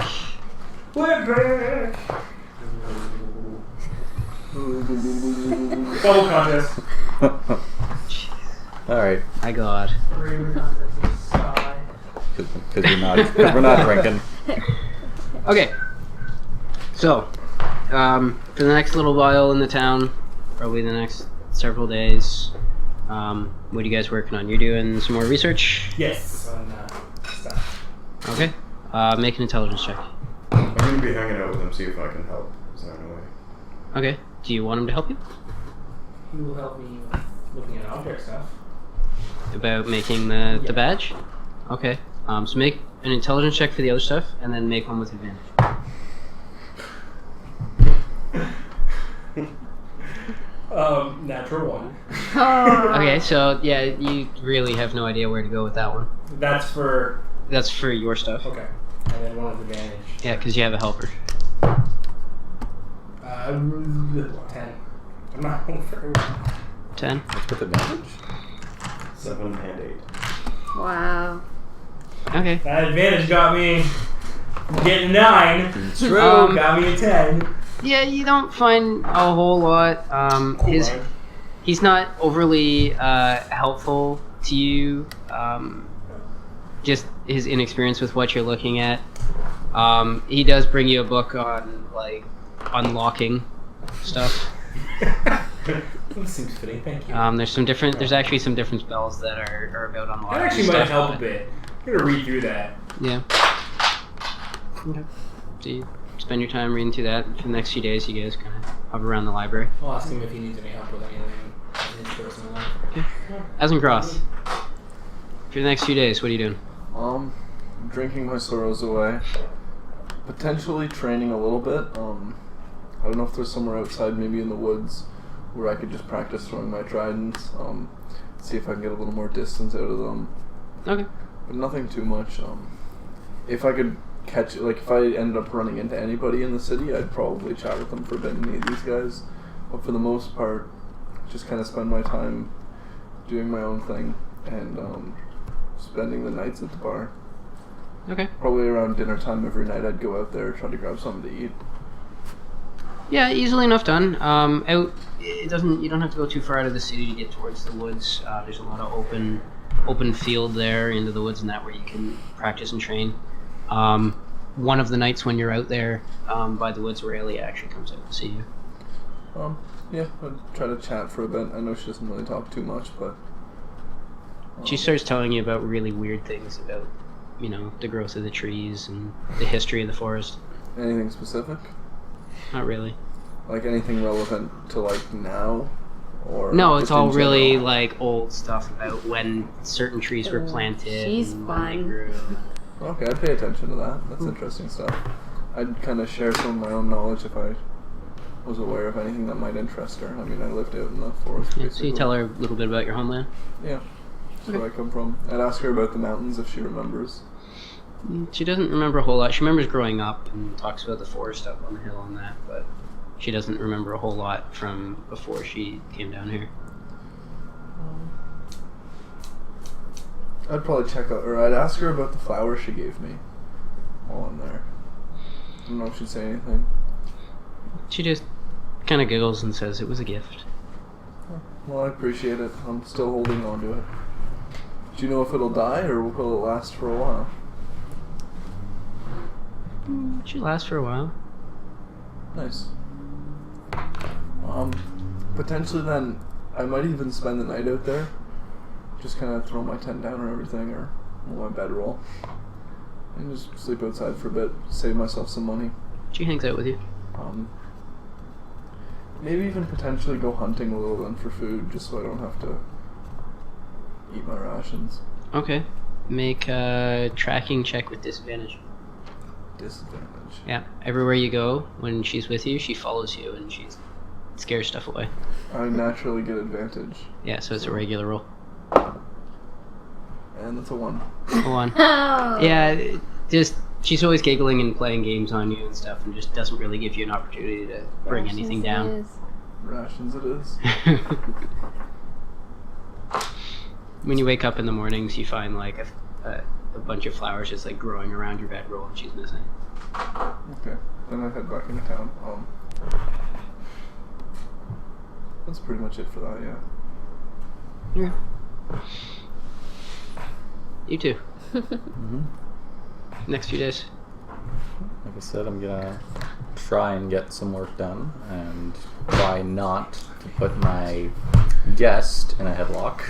We're back! Double contest. All right, My god. because we're not drinking. Okay. So, for the next little while in the town, probably the next several days, what are you guys working on? You're doing some more research? Yes. On stuff. Okay. Make an intelligence check. I'm gonna be hanging out with him, see if I can help. Is there any way? Okay. Do you want him to help you? He will help me with looking at object stuff. About making the badge? Okay. So make an intelligence check for the other stuff, and then make one with advantage. Natural one. Okay, so yeah, you really have no idea where to go with that one. That's for... That's for your stuff. Okay. And then one with advantage. Yeah, because you have a helper. 10. I'm not going for 10. With advantage? 7 and 8. Wow. Okay. That advantage got me getting 9. True. Got me a 10. Yeah, you don't find a whole lot. He's not overly helpful to you. Just his inexperience with what you're looking at. He does bring you a book on like unlocking stuff. That seems fitting. Thank you. There's actually some different spells that are about unlocking. That actually stuff, might help but- a bit. I'm gonna read through that. Yeah. Okay. So you spend your time reading through that. For the next few days, you guys kind of hover around the library. I'll ask him if he needs any help with anything in his personal life. Azencross. For the next few days, what are you doing? Drinking my sorrows away. Potentially training a little bit. I don't know if there's somewhere outside, maybe in the woods, where I could just practice throwing my tridents. See if I can get a little more distance out of them. Okay. But nothing too much. If I could catch, like, if I ended up running into anybody in the city, I'd probably chat with them for a bit and meet these guys. But for the most part, just kind of spend my time doing my own thing and spending the nights at the bar. Okay. Probably around dinner time every night, I'd go out there, try to grab something to eat. Yeah, easily enough done. You don't have to go too far out of the city to get towards the woods. There's a lot of open field there into the woods and that where you can practice and train. One of the nights when you're out there by the woods, Aurelia actually comes out to see you. Yeah, I'd try to chat for a bit. I know she doesn't really talk too much, but... She starts telling you about really weird things about, the growth of the trees and the history of the forest. Anything specific? Not really. Like anything relevant to, like, now? Or No, just it's all in really, general? like, old stuff about when certain trees were planted. She's and when they fun. grew. Okay, I'd pay attention to that. That's interesting stuff. I'd kind of share some of my own knowledge if I was aware of anything that might interest her. I mean, I lived out in the forest, Yeah, basically. so you tell her a little bit about your homeland? Yeah, that's where I come from. I'd ask her about the mountains if she remembers. She doesn't remember a whole lot. She remembers growing up and talks about the forest up on the hill and that, but she doesn't remember a whole lot from before she came down here. I'd probably check out, or I'd ask her about the flowers she gave me while I'm there. I don't know if she'd say anything. She just kind of giggles and says it was a gift. Well, I appreciate it. I'm still holding on to it. Do you know if it'll die, or will it last for a while? It should last for a while. Nice. Potentially then, I might even spend the night out there. Just kind of throw my tent down or everything, or my bedroll. And just sleep outside for a bit, save myself some money. She hangs out with you. Maybe even potentially go hunting a little then for food, just so I don't have to eat my rations. Okay. Make a tracking check with disadvantage. Disadvantage. Yeah. Everywhere you go, when she's with you, she follows you and she scares stuff away. I naturally get advantage. Yeah, so it's a regular roll. And that's a 1. Go on. Oh. Yeah, just she's always giggling and playing games on you and stuff, and just doesn't really give you an opportunity to bring anything down. Rations it is. When you wake up in the mornings, you find like a bunch of flowers just like growing around your bedroll, and she's missing. Okay, then I head back into town. That's pretty much it for that, yeah. Yeah. You too. Mm-hmm. Next few days. Like I said, I'm gonna try and get some work done and try not to put my guest in a headlock.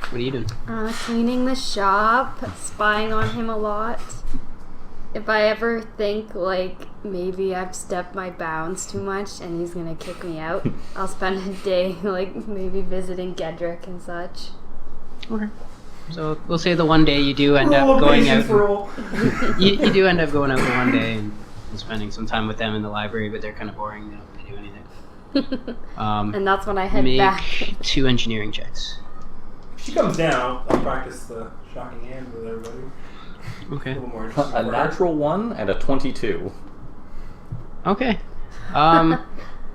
What are you doing? Cleaning the shop, spying on him a lot. If I ever think, like, maybe I've stepped my bounds too much and he's gonna kick me out, I'll spend a day, like, maybe visiting Gedrick and such. Okay. So we'll say the one day you do end up going out. You do end up going out the one day and spending some time with them in the library, but they're kind of boring. They don't really do anything. And that's when I head make back. 2 engineering checks. She comes down. I'll practice the shocking hand with everybody. Okay. A little more interesting A work. natural 1 and a 22. Okay.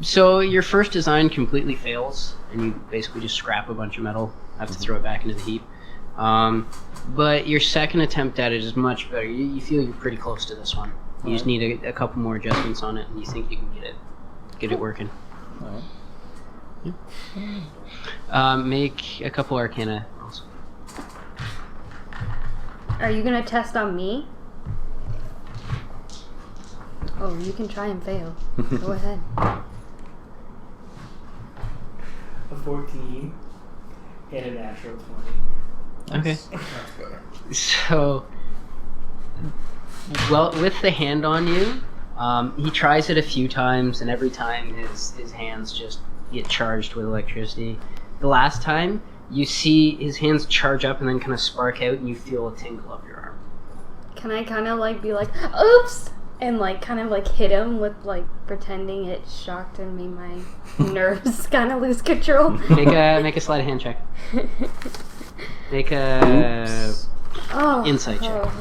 So your first design completely fails, and you basically just scrap a bunch of metal. Have to throw it back into the heap. But your second attempt at it is much better. You feel you're pretty close to this one. You just need a couple more adjustments on it, and you think you can get it working. Alright. Make a couple Arcana rolls. Are you gonna test on me? Oh, you can try and fail. Go ahead. A 14 and a natural 20. Okay. That's better. So, well, with the hand on you, he tries it a few times, and every time his hands just get charged with electricity. The last time, you see his hands charge up and then kind of spark out, and you feel a tingle up your arm. Can I kind of like be like, oops, and like kind of like hit him with like pretending it shocked and made my nerves kind of lose control? Make a sleight of hand check. Make a insight check.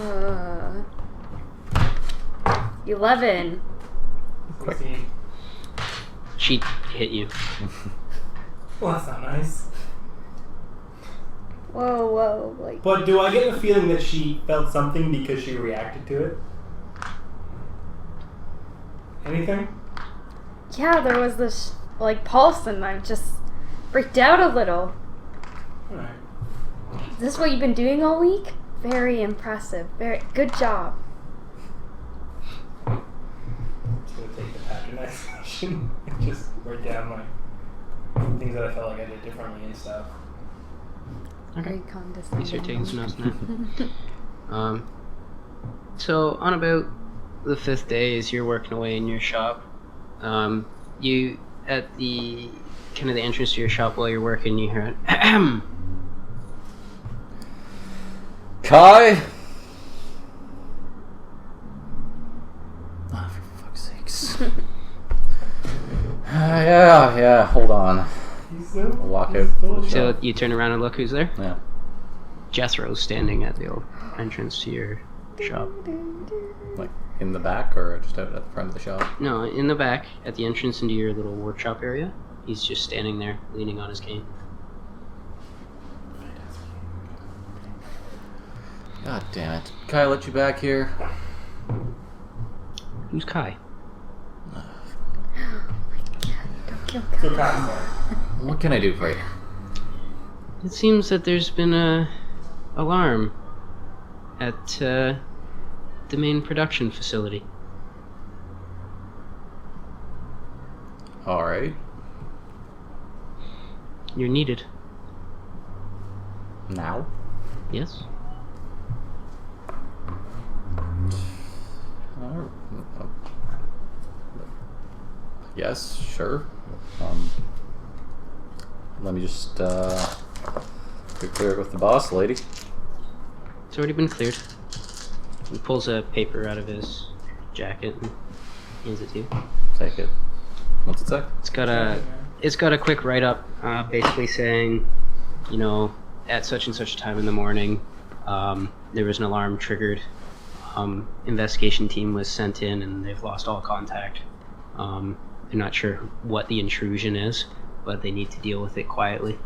11. Quick. 16. She hit you. Well, that's not nice. Whoa, like. But do I get the feeling that she felt something because she reacted to it? Anything? Yeah, there was this like pulse, and I just freaked out a little. Alright. Is this what you've been doing all week? Very impressive. Very good job. I'm just gonna take the patronization and just write down my things that I felt like I did differently and stuff. Very You condescending. start taking some notes now. So on about the 5th day, as you're working away in your shop, you at the kind of the entrance to your shop while you're working, you hear it. Kai! Oh, for fuck's sakes. Yeah, hold on. I'll walk out to the So shop. you turn around and look who's there. Yeah. Jethro's standing at the old entrance to your shop. Like, in the back or just out at the front of the shop? No, in the back, at the entrance into your little workshop area. He's just standing there, leaning on his cane. God damn it. Kai let you back here? Who's Kai? Don't kill So Kai. Kyle's there. What can I do for you? It seems that there's been a alarm at the main production facility. Alright. You're needed. Now? Yes? Yes, sure. Let me just get clear it with the boss lady. It's already been cleared. He pulls a paper out of his jacket and hands it to you. Take it. What's it say? It's got a quick write-up, basically saying, you know, at such and such a time in the morning, there was an alarm triggered. Investigation team was sent in and they've lost all contact. They're not sure what the intrusion is, but they need to deal with it quietly.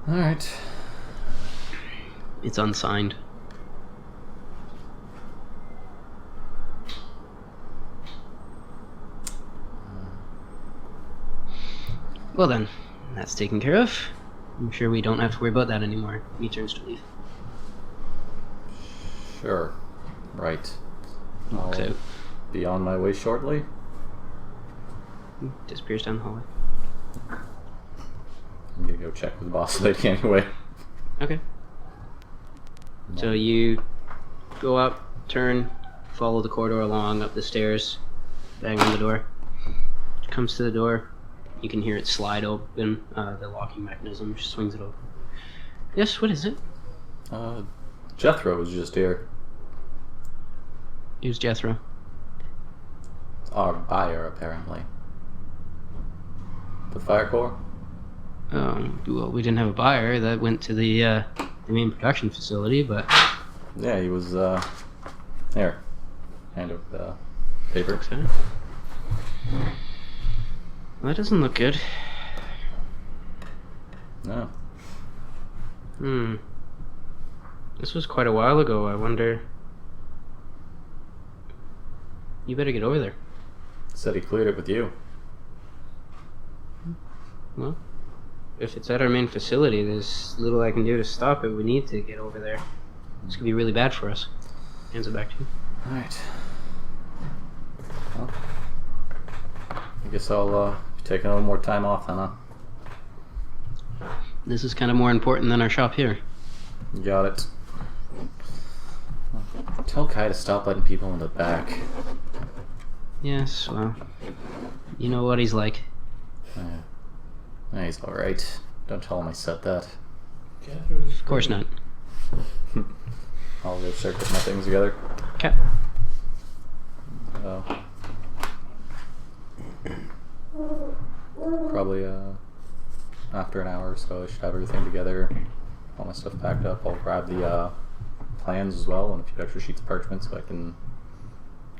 Alright. It's unsigned. Well then, that's taken care of. I'm sure we don't have to worry about that anymore. He turns to leave. Sure. Right. Walks I'll out. be on my way shortly. Disappears down the hallway. I'm gonna go check with the boss lady anyway. Okay. So you go up, turn, follow the corridor along, up the stairs, bang on the door. Comes to the door. You can hear it slide open. The locking mechanism just swings it open. Yes, what is it? Jethro was just here. Who's Jethro? Our buyer, apparently. The Fire Corps? Well, we didn't have a buyer. That went to the main production facility, but... Yeah, he was, Here. Hand over the paper. Okay. Well, that doesn't look good. No. This was quite a while ago. I wonder... You better get over there. Said he cleared it with you. Well, if it's at our main facility, there's little I can do to stop it. We need to get over there. This could be really bad for us. Hands it back to you. Alright. Well, I guess I'll be taking a little more time off then, huh? This is kind of more important than our shop here. You got it. Tell Kai to stop letting people in the back. Yes, well, you know what he's like. He's alright. Don't tell him I said that. Of course not. I'll go start getting my things together. Okay. Probably after an hour or so I should have everything together. All my stuff packed up. I'll grab the plans as well and a few extra sheets of parchment so I can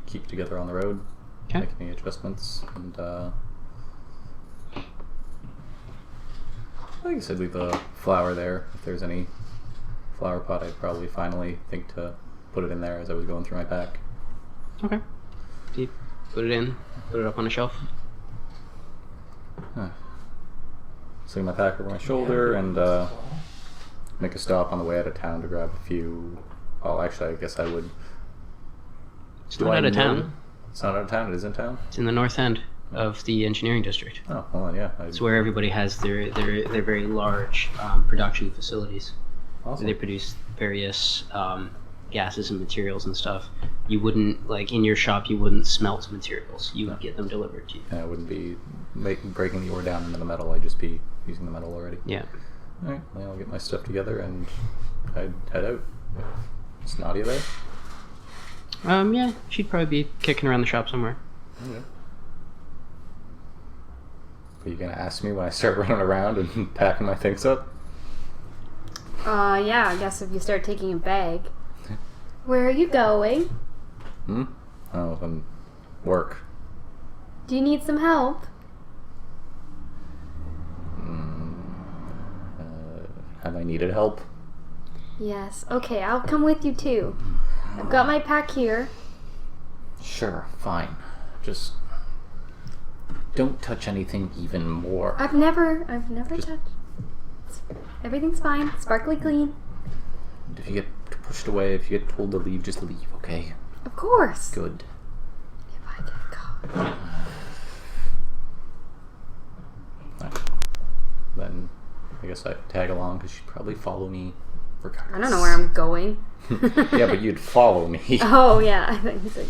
keep it together on the road. Okay. Make any adjustments, and I guess I'd leave the flour there. If there's any flower pot, I'd probably finally think to put it in there as I was going through my pack. Okay. So you put it in, put it up on a shelf. Sling my pack over my shoulder and make a stop on the way out of town to grab a few. Oh, actually, I guess I would. It's not out of town. It's not out of town. It is in town. It's in the north end of the engineering district. Oh, well, yeah. It's where everybody has their very large production facilities. Awesome. They produce various gases and materials and stuff. You wouldn't, like, in your shop, you wouldn't smelt materials. You would get them delivered to you. Yeah, I wouldn't be breaking the ore down into the metal. I'd just be using the metal already. Yeah. Alright, well, I'll get my stuff together and I'd head out. Is Nadia there? Yeah, she'd probably be kicking around the shop somewhere. Okay. Are you gonna ask me when I start running around and packing my things up? Yeah, I guess if you start taking a bag. Where are you going? Oh, work. Do you need some help? Have I needed help? Yes. Okay, I'll come with you too. I've got my pack here. Sure, fine. Just don't touch anything even more. I've never Just- touched. Everything's fine. Sparkly clean. If you get pushed away, if you get told to leave, just leave, okay? Of course. Good. If I get caught. Then I guess I'd tag along because she'd probably follow me regardless. I don't know where I'm going. Yeah, but you'd follow me. Oh yeah, I think he's like.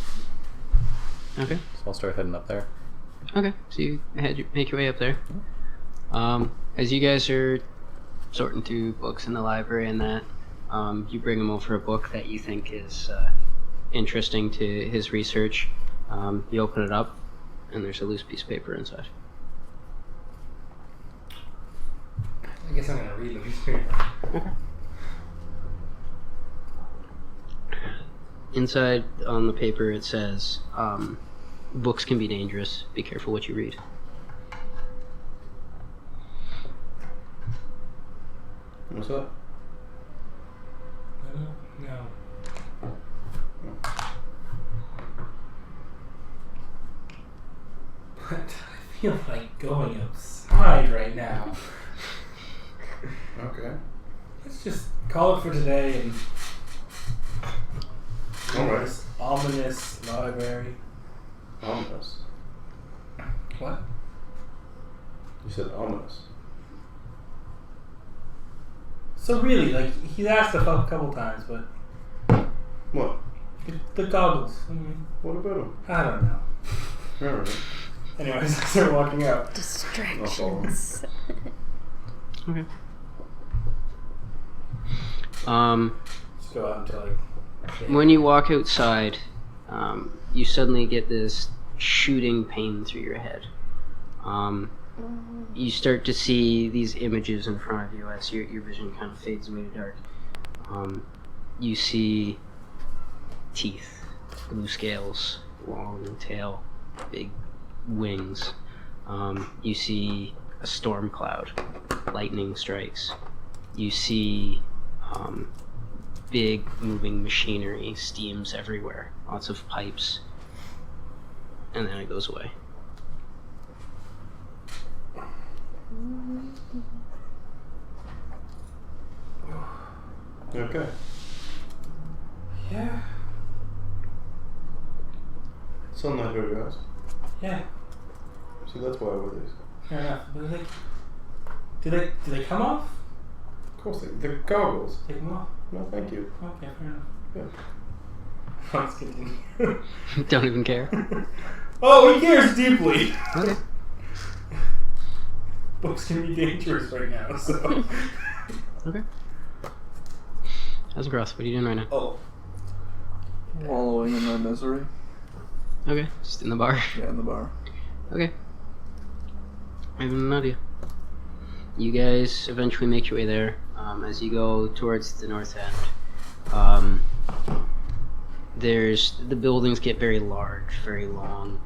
Okay. So I'll start heading up there. Okay, so you make your way up there. As you guys are sorting through books in the library and that, you bring him over a book that you think is interesting to his research. You open it up, and there's a loose piece of paper inside. I guess I'm gonna read the piece of paper. Okay. Inside on the paper it says, books can be dangerous. Be careful what you read. What's up? No. But I feel like going outside right now. Okay. Let's just call it for today and Alright. this ominous library. Ominous. What? You said ominous. So really, like, he's asked a couple times, but What? the goggles. I mean, What about him? I don't know. Alright. Anyways, I start walking out. Distractions. Okay. Just go out until like. When you walk outside, you suddenly get this shooting pain through your head. You start to see these images in front of you as your vision kind of fades away to dark. You see teeth, blue scales, long tail, big wings. You see a storm cloud, lightning strikes. You see big moving machinery, steams everywhere, lots of pipes, and then it goes away. Okay. Yeah. Sunlight here, guys. Yeah. See, that's why I wear these. Fair enough. But do they come off? Of course, the goggles. Take them off. No, thank you. Okay, fair enough. Yeah. Let's continue. Don't even care. Oh, he cares deeply. Okay. Books can be dangerous right now, so. Okay. How's Groth? What are you doing right now? Oh. Wallowing in my misery. Okay, just in the bar. Yeah, in the bar. Okay. I have an idea. You guys eventually make your way there. As you go towards the north end, the buildings get very large, very long.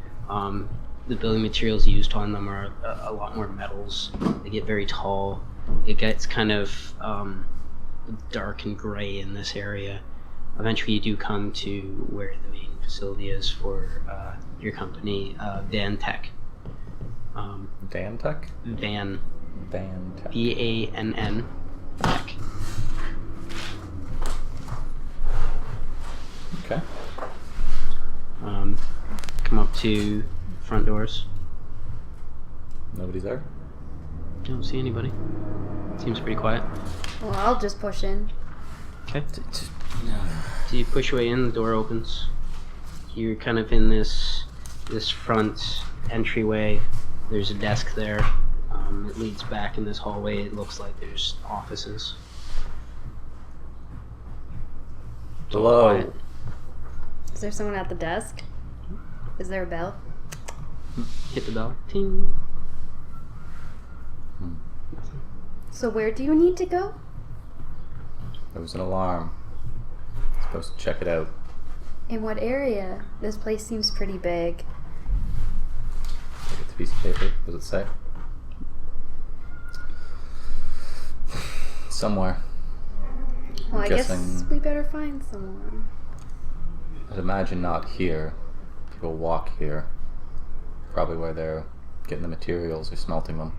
The building materials used on them are a lot more metals. They get very tall. It gets kind of dark and gray in this area. Eventually, you do come to where the main facility is for your company, Van Tech. Dan Tech? Van Tech. Vann Tech. Okay. Come up to front doors. Nobody's there? Don't see anybody. Seems pretty quiet. Well, I'll just push in. Okay. So you push your way in, the door opens. You're kind of in this front entryway. There's a desk there. It leads back in this hallway. It looks like there's offices. It's all Hello. quiet. Is there someone at the desk? Is there a bell? Hit the bell. Ting. Nothing. So where do you need to go? There was an alarm. Supposed to check it out. In what area? This place seems pretty big. Look at the piece of paper. What does it say? Somewhere. Well, I guess Guessing- we better find someone. I'd imagine not here. People walk here. Probably where they're getting the materials or smelting them.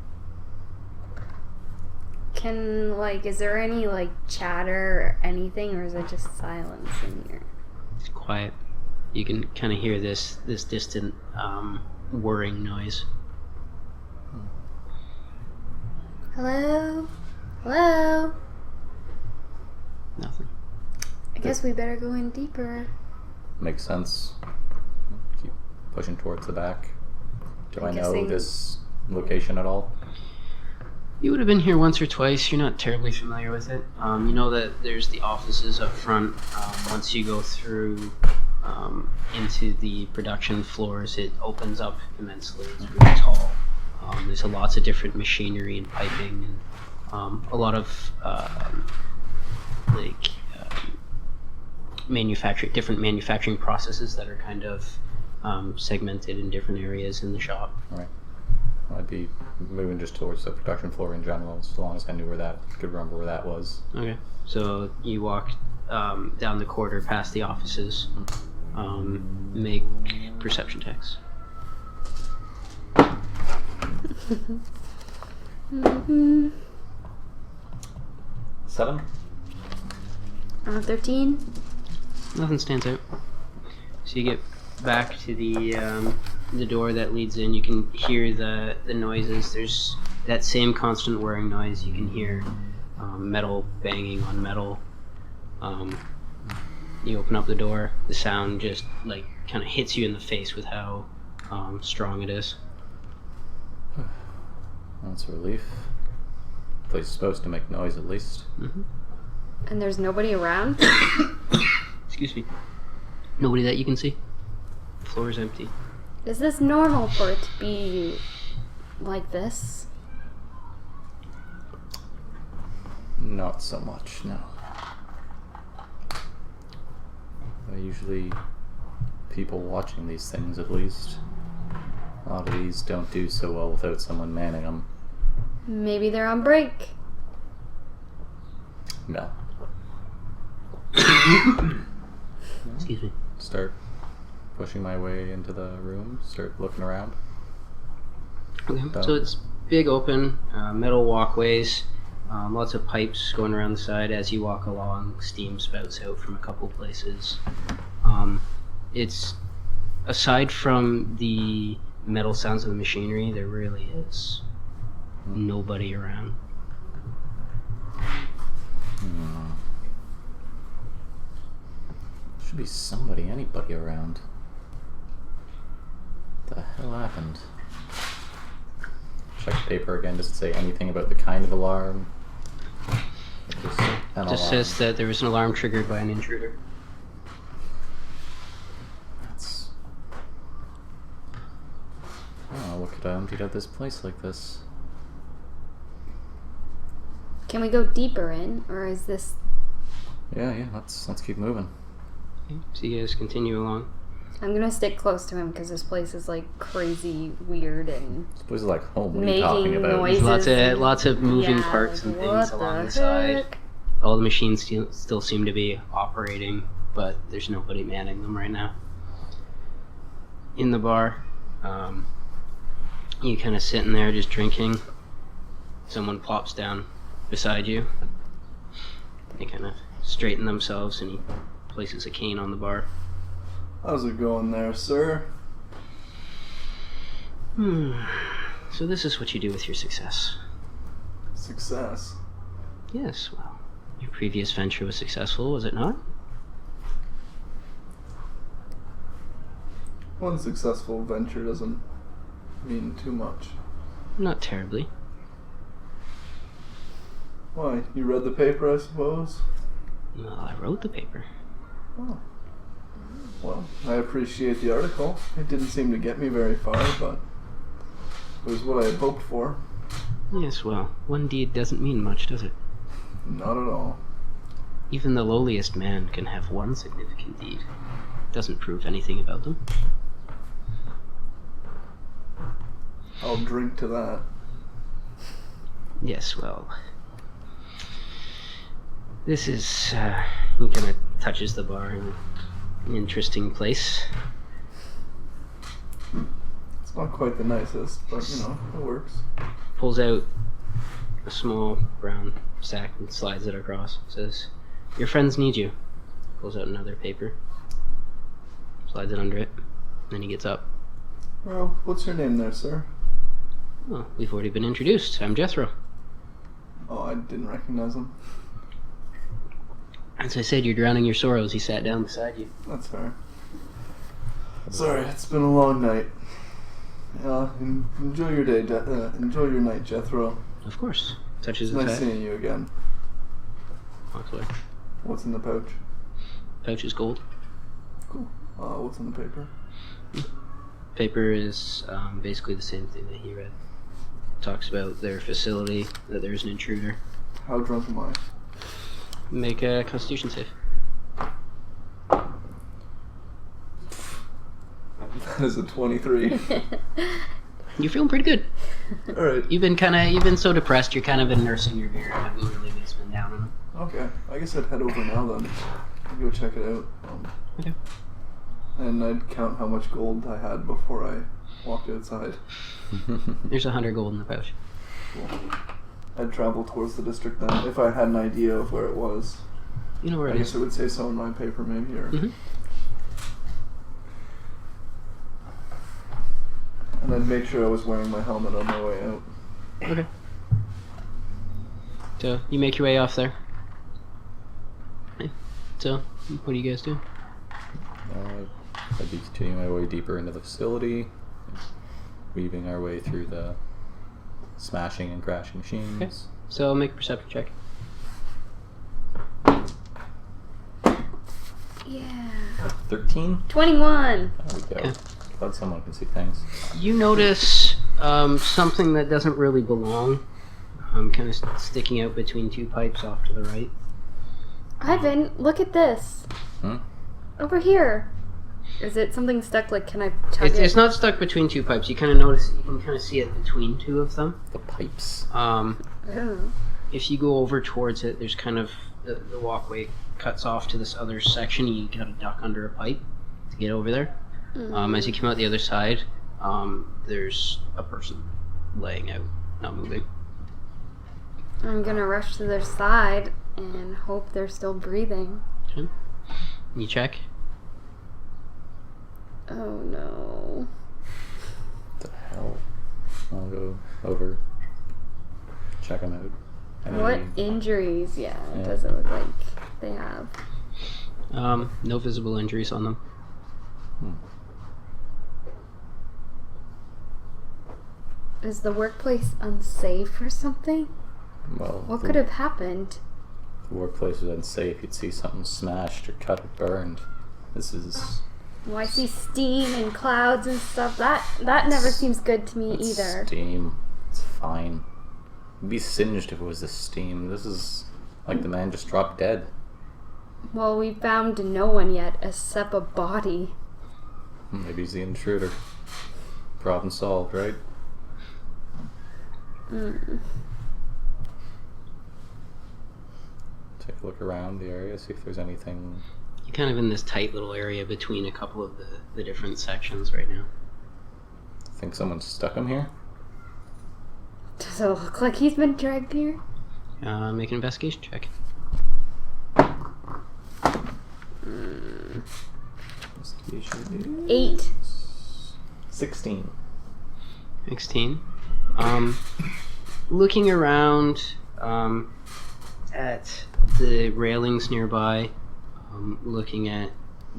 Is there any, chatter or anything, or is it just silence in here? It's quiet. You can kind of hear this distant whirring noise. Hello? Hello? Nothing. I guess we better go in deeper. Makes sense. Keep pushing towards the back. Do I'm I know guessing- this location at all? You would have been here once or twice. You're not terribly familiar with it. You know that there's the offices up front. Once you go through into the production floors, it opens up immensely. It's really tall. There's lots of different machinery and piping, and a lot of different manufacturing processes that are kind of segmented in different areas in the shop. Right. I'd be moving just towards the production floor in general, as long as I knew could remember where that was. Okay. So you walk down the corridor past the offices. Make perception checks. 7. 13. Nothing stands out. So you get back to the door that leads in. You can hear the noises. There's that same constant whirring noise. You can hear metal banging on metal. You open up the door. The sound just like kind of hits you in the face with how strong it is. That's a relief. The place is supposed to make noise at least. Mm-hmm. And there's nobody around? Excuse me. Nobody that you can see. The floor is empty. Is this normal for it to be like this? Not so much, no. Usually people watching these things, at least. A lot of these don't do so well without someone manning them. Maybe they're on break. No. Excuse me. Start pushing my way into the room, start looking around. Okay, so it's big open, metal walkways, lots of pipes going around the side as you walk along, steam spouts out from a couple places. It's, aside from the metal sounds of the machinery, there really is nobody around. Should be anybody around. What the hell happened? Check the paper again. Does it say anything about the kind of alarm? Just says that there was an alarm triggered by an intruder. What could have emptied out this place like this? Can we go deeper in, or is this... Yeah, let's keep moving. Okay, so you guys continue along. I'm gonna stick close to him because this place is like crazy weird and This place is like home. What are you talking making about? noises. Lots of moving Yeah, parts and what things along the heck? side. All the machines still seem to be operating, but there's nobody manning them right now. In the bar, you kind of sitting there just drinking. Someone plops down beside you. They kind of straighten themselves and he places a cane on the bar. How's it going there, sir? So this is what you do with your success. Success. Yes, well, your previous venture was successful, was it not? One successful venture doesn't mean too much. Not terribly. Why? You read the paper, I suppose? Well, I wrote the paper. Oh. Well, I appreciate the article. It didn't seem to get me very far, but it was what I had hoped for. Yes, well, one deed doesn't mean much, does it? Not at all. Even the lowliest man can have one significant deed. Doesn't prove anything about them. I'll drink to that. Yes, well... This is, he kind of touches the bar in an interesting place. It's not quite the nicest, but you know, it works. Pulls out a small brown sack and slides it across. Says, "Your friends need you." Pulls out another paper. Slides it under it. Then he gets up. Well, what's your name there, sir? Well, we've already been introduced. I'm Jethro. Oh, I didn't recognize him. As I said, you're drowning your sorrows. He sat down beside you. That's fair. Sorry, it's been a long night. Enjoy your day, enjoy your night, Jethro. Of course. Touches It's his nice hat. seeing you again. Walks away. What's in the pouch? Pouch is gold. Cool. What's in the paper? Paper is basically the same thing that he read. Talks about their facility, that there's an intruder. How drunk am I? Make a Constitution save. That is a 23. You're feeling pretty good. All right. You've been so depressed. You're kind of been nursing your beer. Haven't really been down on it. Okay. I guess I'd head over now then. I'll go check it out. Okay. And I'd count how much gold I had before I walked outside. There's 100 gold in the pouch. Cool. I'd travel towards the district then, if I had an idea of where it was. You know where I it guess is. it would say so in my paper maybe, or... Mm-hmm. And then make sure I was wearing my helmet on my way out. Okay. So, you make your way off there. Okay. So, what do you guys do? I'd be continuing my way deeper into the facility, weaving our way through the smashing and crashing machines. Okay. So, make a perception check. Yeah. 13? 21. There we go. Okay. Glad someone can see things. You notice something that doesn't really belong, kind of sticking out between two pipes off to the right. Ivan, look at this. Hmm? Over here. Is it something stuck? Like, can I tug it? It's not stuck between two pipes. You kind of notice, you can kind of see it between two of them. The pipes. Oh. If you go over towards it, there's kind of the walkway cuts off to this other section. You gotta duck under a pipe to get over there. As you come out the other side, there's a person laying out, not moving. I'm gonna rush to their side and hope they're still breathing. Okay. You check. Oh no. What the hell? I'll go over, check them out. What injuries? Yeah, it doesn't look like they have. No visible injuries on them. Is the workplace unsafe or something? Well, What could have happened? the workplace is unsafe. You'd see something smashed or cut or burned. This is... Well, I see steam and clouds and stuff. That never seems good to me it's either. steam. It's fine. It'd be singed if it was the steam. This is like the man just dropped dead. Well, we found no one yet except a body. Maybe he's the intruder. Problem solved, right? Take a look around the area, see if there's anything. You're kind of in this tight little area between a couple of the different sections right now. Think someone stuck him here? Does it look like he's been dragged here? Make an investigation check. Investigation. 8. 16. 16. Looking around at the railings nearby, looking at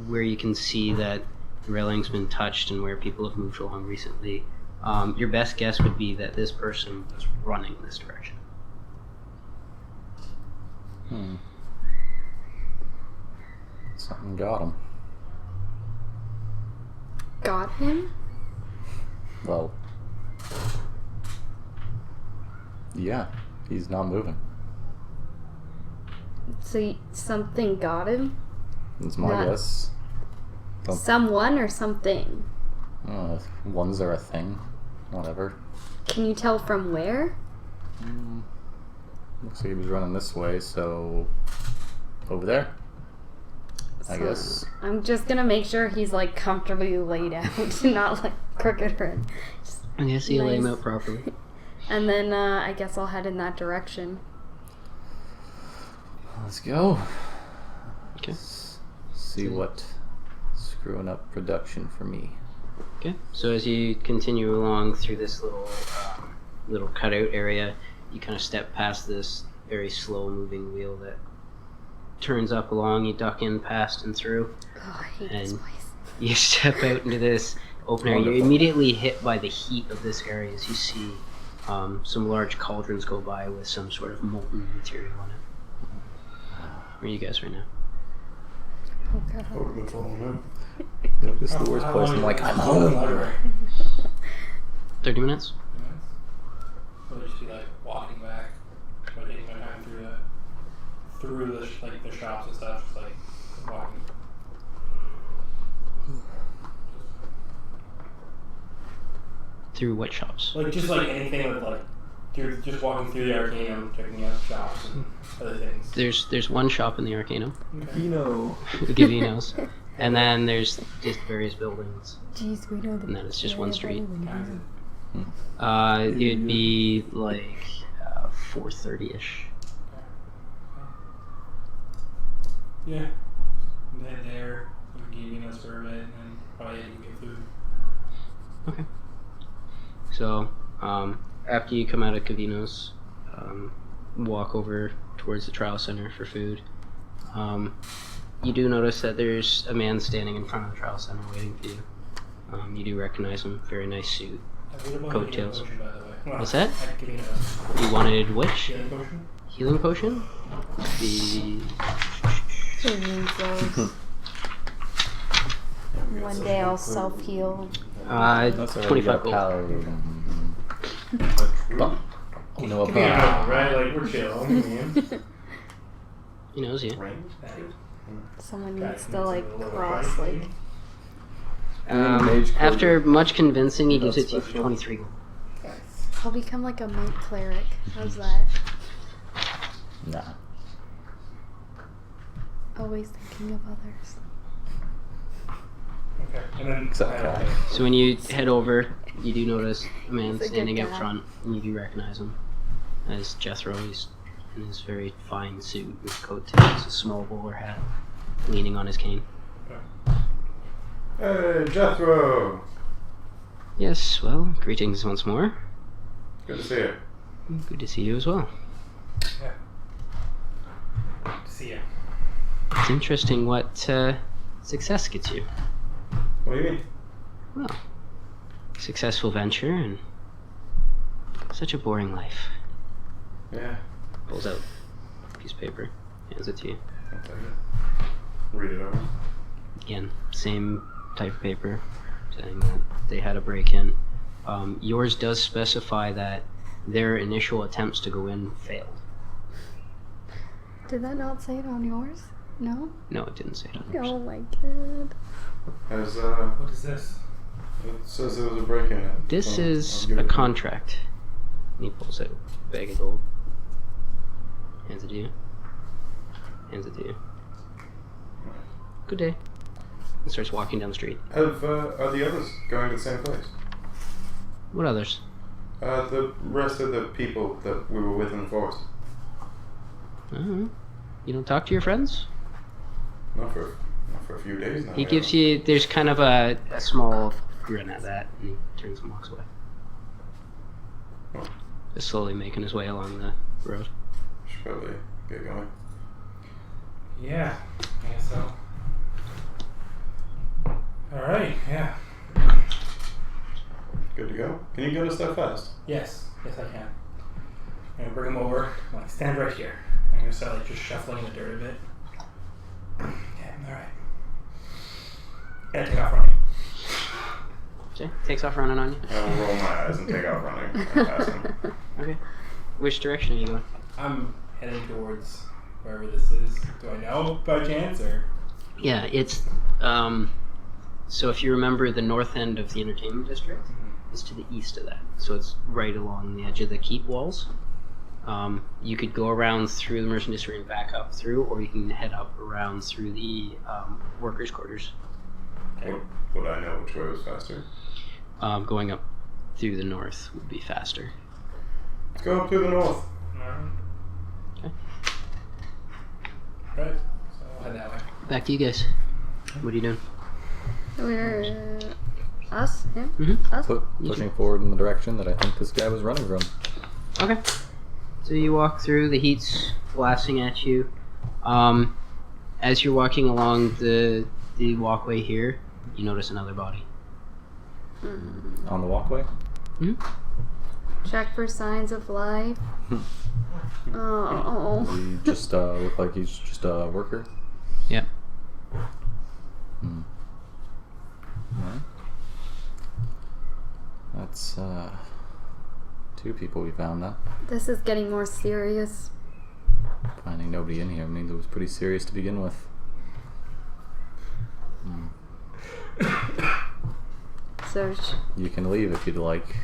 where you can see that the railing's been touched and where people have moved along recently, your best guess would be that this person was running this direction. Something got him. Got him? Well, yeah, he's not moving. So something got him? That's my Not- guess. Don't- Someone or something? Ones are a thing. Whatever. Can you tell from where? Looks like he was running this way, so over there. I So, guess. I'm just gonna make sure he's like comfortably laid out, not like crooked or just I guess you lay him nice. out properly. And then I guess I'll head in that direction. Let's go. Okay. See what screwing up production for me. Okay. So as you continue along through this little cutout area, you kind of step past this very slow-moving wheel that turns up along. You duck in past and through. Oh, I hate this And place. you step out into this open area. You're Wonderful. immediately hit by the heat of this area as you see some large cauldrons go by with some sort of molten material on it. Where are you guys right now? Oh, God. I would have been following him. This is the worst place. I'm like, I'm home. 30 minutes? Or just be like walking back, but taking my time through the shops and stuff, just like walking. Through what shops? Like just like anything with like you're just walking through the Arcanum, checking out shops and other things. There's one shop in the Arcanum, Pino. the Gavinos, and then there's just various buildings, Jeez, we know the. and then it's just one street. Kind It'd be like 4:30ish. Yeah. And then there, you give us for a bit, and then probably you get food. Okay. So, after you come out of Cavino's, walk over towards the trial center for food. You do notice that there's a man standing in front of the trial center waiting for you. You do recognize him. Very nice suit. Coattails. Potion, by the way. Well, What's that? I'd give you a You wanted which? healing potion. Healing potion? The... Who needs those? One day I'll self-heal. That's already 25 got gold. power. Oh, no, Give me a moment, right? Like, we're chill. He knows you. Someone needs to like cross like. After much convincing, he gives it to you for 23 gold. I'll become like a monk cleric. How's that? Nah. Always thinking of others. Okay, and then Exactly. So when you head over, you do notice a man He's a good standing out guy. front, and you do recognize him as Jethro. He's in his very fine suit with coattails, a small bowler hat, leaning on his cane. Hey, Jethro! Yes, well, greetings once more. Good to see you. Good to see you as well. see ya. It's interesting what success gets you. What do you mean? Well, successful venture and such a boring life. Yeah. Pulls out a piece of paper, hands it to you. I'll take it. Read it over. Again, same type of paper, saying that they had a break-in. Yours does specify that their initial attempts to go in failed. Did that not say it on yours? No? No, it didn't say it on yours. Oh my god. Has, What is this? it says there was a break-in. This Well, is I'll give a it to you. contract. And he pulls out a bag of gold. Hands it to you. Hands it to you. Good day. And starts walking down the street. Are the others going to the same place? What others? The rest of the people that we were with in the forest. You don't talk to your friends? Not for a few days now. He we gives haven't. you, there's kind of a small grin at that, and he turns and walks away. Oh. Just slowly making his way along the road. Should probably get going. Yeah, I guess so. Alright, yeah. Good to go. Can you get us that fast? Yes, yes I can. I'm gonna bring him over. I'm like, stand right here. I'm gonna start like just shuffling in the dirt a bit. Yeah, alright. Gotta take off running. Okay, takes off running on you. I'll roll my eyes and take off running and pass him. Okay. Which direction are you going? I'm heading towards wherever this is. Do I know by chance or? Yeah, it's, so if you remember the north end of the entertainment district, it's to the east of that. So it's right along the edge of the keep walls. You could go around through the merchant district and back up through, or you can head up around through the workers' quarters. Would I know which way was faster? Going up through the north would be faster. Let's go up to the north. Alright. Okay. Right. So I'll head that way. Back to you guys. What are you doing? We're us? Him? Mm-hmm. Us? Pushing forward in the direction that I think this guy was running from. Okay. So you walk through, the heat's blasting at you. As you're walking along the walkway here, you notice another body. On the walkway? Check for signs of life. Oh. He just look like he's just a worker. Yeah. Alright. That's 2 people we found now. This is getting more serious. Finding nobody in here means it was pretty serious to begin with. Search. You can leave if you'd like.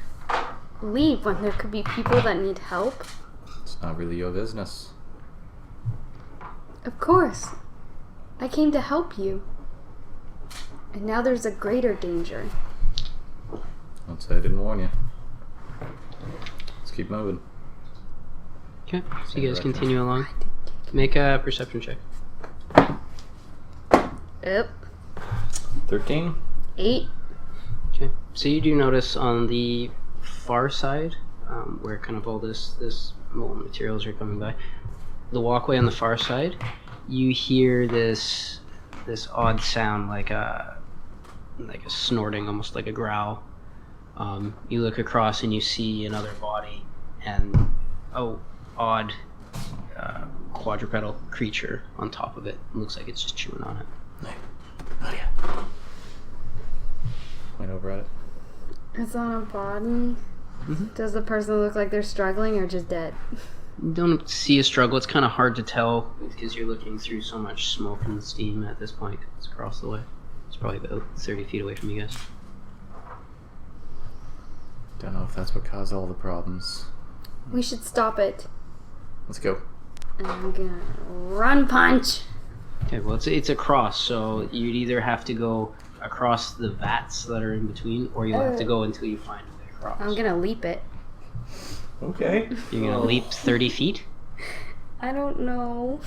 leave when there could be people that need help? It's not really your business. Of course. I came to help you. And now there's a greater danger. Don't say I didn't warn you. Let's keep moving. Okay, so you guys continue along. Make a perception check. Yep. 13? 8. Okay, so you do notice on the far side, where kind of all this materials are coming by, the walkway on the far side, you hear this odd sound like a snorting, almost like a growl. You look across and you see another body and odd quadrupedal creature on top of it. It looks like it's just chewing on it. Nadia. Point over at it. It's on a body. Mm-hmm. Does the person look like they're struggling or just dead? You don't see a struggle. It's kind of hard to tell because you're looking through so much smoke and steam at this point. It's across the way. It's probably about 30 feet away from you guys. Don't know if that's what caused all the problems. We should stop it. Let's go. And I'm gonna run punch. Okay, well, it's across, so you'd either have to go across the vats that are in between, or you'll have to go until you find a way across. I'm gonna leap it. Okay. You're gonna leap 30 feet? I don't know.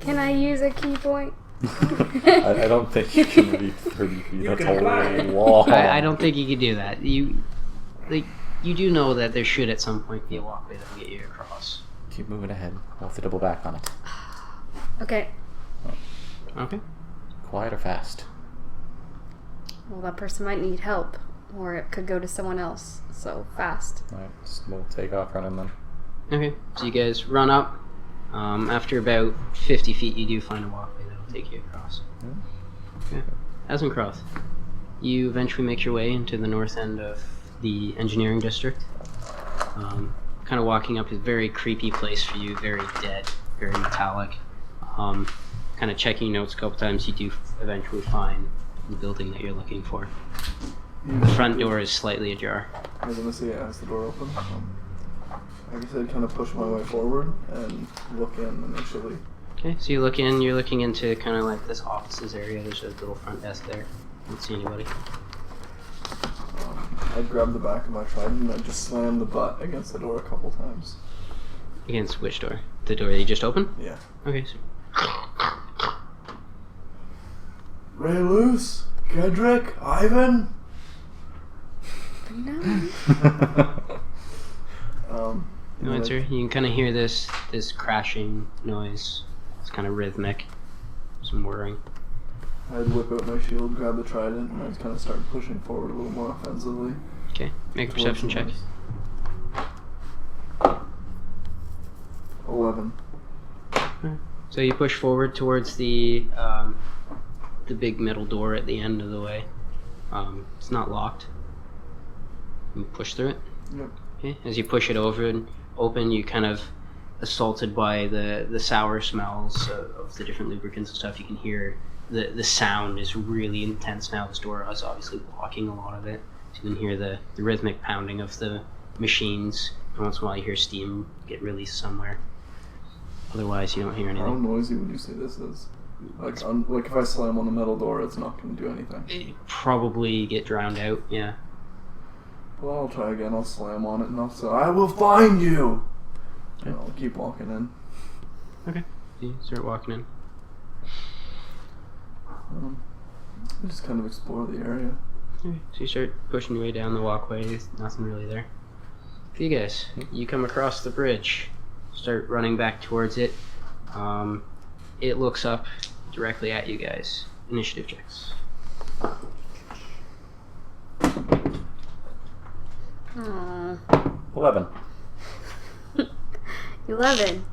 Can I use a key point? I don't think you can leap 30 feet. You That's can a fly. wall. I don't think you could do that. You do know that there should at some point be a walkway that will get you across. Keep moving ahead. We'll have to double back on it. Okay. Okay. Quiet or fast? Well, that person might need help, or it could go to someone else. So fast. Alright, we'll take off running then. Okay, so you guys run up. After about 50 feet, you do find a walkway that will take you across. Okay. Azencroft, you eventually make your way into the north end of the engineering district. Kind of walking up a very creepy place for you, very dead, very metallic. Kind of checking notes a couple times, you do eventually find the building that you're looking for. The front door is slightly ajar. I was gonna say, as the door opened, like I said, kind of push my way forward and look in initially. Okay, so you look in, you're looking into kind of like this offices area. There's a little front desk there. You don't see anybody. I grabbed the back of my trident and I just slammed the butt against the door a couple times. Against which door? The door that you just opened? Yeah. Okay, so Ray Luce, Kedrick, Ivan. No. no answer. You can kind of hear this crashing noise. It's kind of rhythmic. Some whirring. I'd whip out my shield, grab the trident, and I'd kind of start pushing forward a little more offensively. Okay, make a perception check. 11. So you push forward towards the big metal door at the end of the way. It's not locked. You push through it. Yep. Okay. As you push it over and open, you kind of assaulted by the sour smells of the different lubricants and stuff. You can hear the sound is really intense now. This door is obviously blocking a lot of it. So you can hear the rhythmic pounding of the machines. And once in a while you hear steam get released somewhere. Otherwise you don't hear How anything. noisy would you say this is? Like, like if I slam on the metal door, it's not going to do anything. It probably get drowned out, yeah. Well, I'll try again. I'll slam on it and I'll say, "I will find you!" And I'll keep walking in. Okay. You start walking in. I just kind of explore the area. Okay. So you start pushing your way down the walkway. There's nothing really there. For you guys, you come across the bridge. Start running back towards it. It looks up directly at you guys. Initiative checks. 11. 11.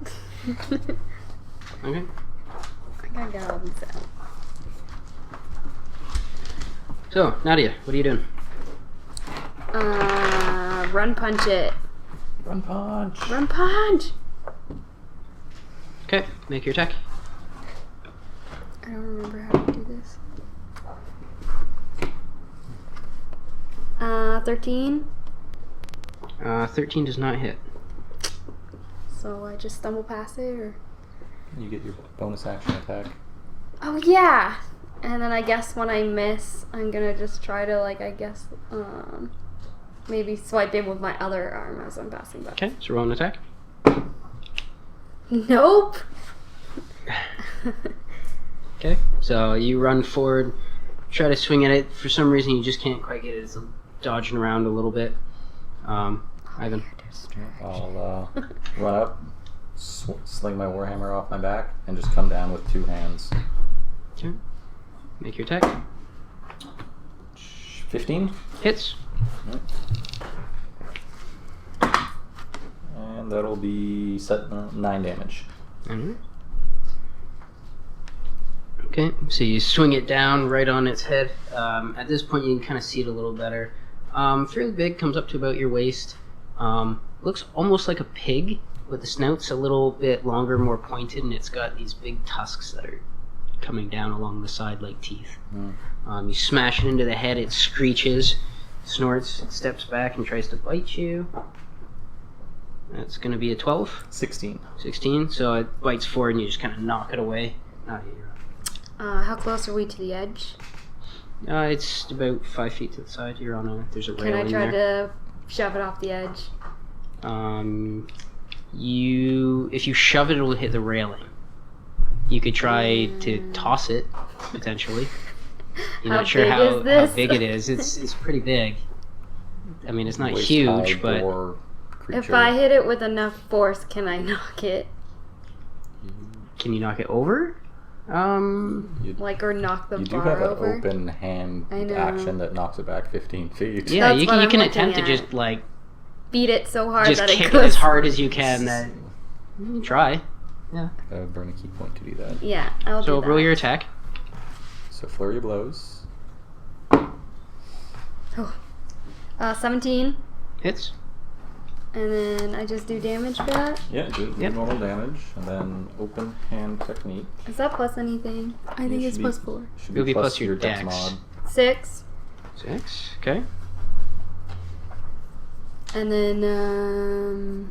Okay. I gotta get all these out. So, Nadia, what are you doing? Run punch it. Run punch. Run punch! Okay, make your attack. I don't remember how to do this. 13. 13 does not hit. So I just stumble past it, or? You get your bonus action attack. Oh yeah! And then I guess when I miss, I'm gonna just try to, like, I guess, maybe swipe it with my other arm as I'm passing by. Okay, so roll an attack. Nope! Okay, so you run forward, try to swing at it. For some reason, you just can't quite get it. It's dodging around a little bit. Ivan. I'll run up, sling my warhammer off my back, and just come down with 2 hands. Okay. Make your attack. 15. Hits. And that'll be 9 damage. Alright. Okay, so you swing it down right on its head. At this point, you can kind of see it a little better. Fairly big, comes up to about your waist. Looks almost like a pig, but the snout's a little bit longer, more pointed, and it's got these big tusks that are coming down along the side like teeth. You smash it into the head, it screeches, snorts, it steps back and tries to bite you. That's going to be a 12. 16. 16, so it bites forward and you just kind of knock it away. How close are we to the edge? It's about 5 feet to the side. There's a railing Can I try there. to shove it off the edge? If you shove it, it will hit the railing. You could try to toss it, potentially. You're not sure how big it is. It's pretty big. I mean, it's not huge, but if I hit it with enough force, can I knock it? Can you knock it over? Or knock the bar over? You do have an open hand action that knocks it back 15 feet. Yeah, That's you can attempt to just beat it so hard just that kick it it goes as hard as you can. That you try. Yeah. Gotta burn a key point to do that. Yeah, I'll do So that. roll your attack. So flurry of blows. 17. Hits. And then I just do damage for that? Yeah, do normal damage, and then open hand technique. Is that plus anything? I think it's plus 4. Should It'll be plus your your dex dex. mod. 6. 6. Okay. And then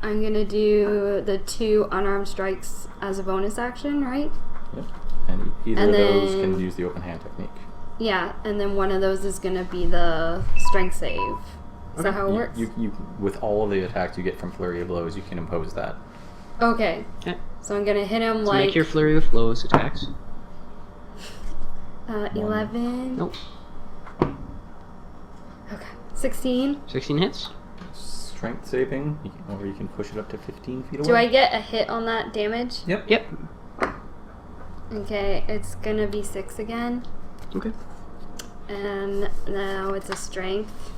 I'm gonna do the 2 unarmed strikes as a bonus action, right? Yep. And either And of those then- can use the open hand technique. Yeah, and then one of those is gonna be the strength save. Is that how it works? You with all of the attacks you get from flurry of blows, you can impose that. Okay. Okay. So I'm gonna hit him So like make your flurry of blows attacks. 11. Nope. Okay. 16. 16 hits. Strength saving, or you can push it up to 15 feet away. Do I get a hit on that damage? Yep. Okay, it's gonna be 6 again. Okay. And now it's a strength.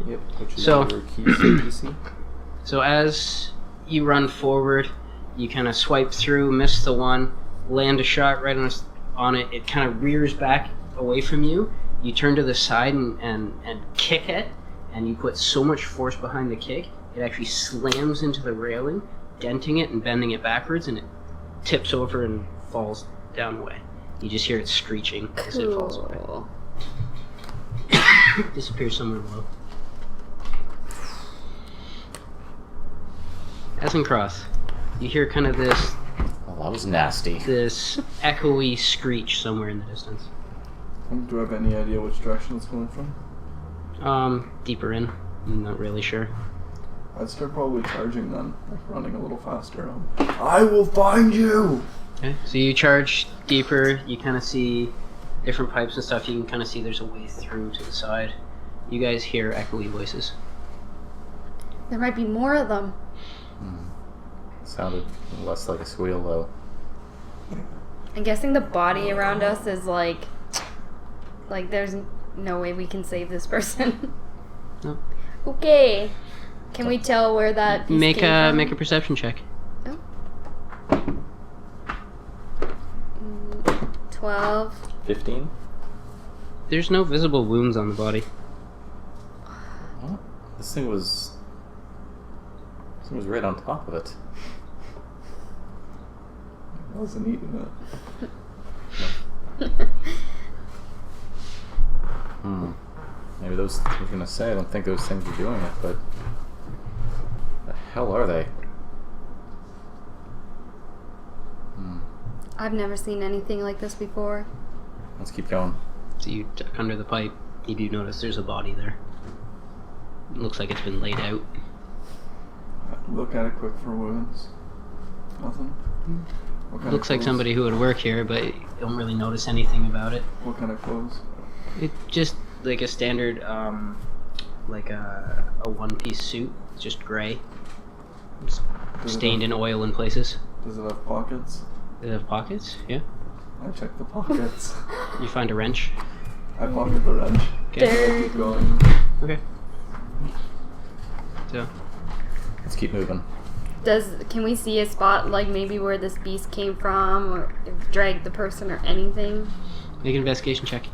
Yep. Which is So- your key DC. So as you run forward, you kind of swipe through, miss the one, land a shot right on it. It kind of rears back away from you. You turn to the side and kick it, and you put so much force behind the kick, it actually slams into the railing, denting it and bending it backwards, and it tips over and falls down away. You just hear it screeching as it falls away. Cool. Disappears somewhere below. Esencross, you hear kind of this Well, that was nasty. echoey screech somewhere in the distance. Do I have any idea which direction it's coming from? Deeper in. I'm not really sure. I'd start probably charging then, like running a little faster. I will find you! Okay, so you charge deeper, you kind of see different pipes and stuff, you can kind of see there's a way through to the side. You guys hear echoey voices. There might be more of them. Sounded less like a squeal though. I'm guessing the body around us is like there's no way we can save this person. No. Okay. Can we tell where that beast Make came from? a perception check. 12. 15? There's no visible wounds on the body. What? This thing was right on top of it. I wasn't eating it. Maybe those. I was gonna say I don't think those things are doing it, but the hell are they? I've never seen anything like this before. Let's keep going. So you duck under the pipe. You do notice there's a body there. It looks like it's been laid out. Look at it quick for wounds. Nothing. What kind Looks of like clothes? somebody who would work here, but you don't really notice anything about it. What kind of clothes? It just like a standard, like a one-piece suit, just gray, Does it stained have- in oil in places. Does it have pockets? Does it have pockets? Yeah. I check the pockets. You find a wrench. I pocket the wrench. Okay. I keep going. Okay. So Let's keep moving. Can we see a spot like maybe where this beast came from, or if dragged the person or anything? make an investigation check.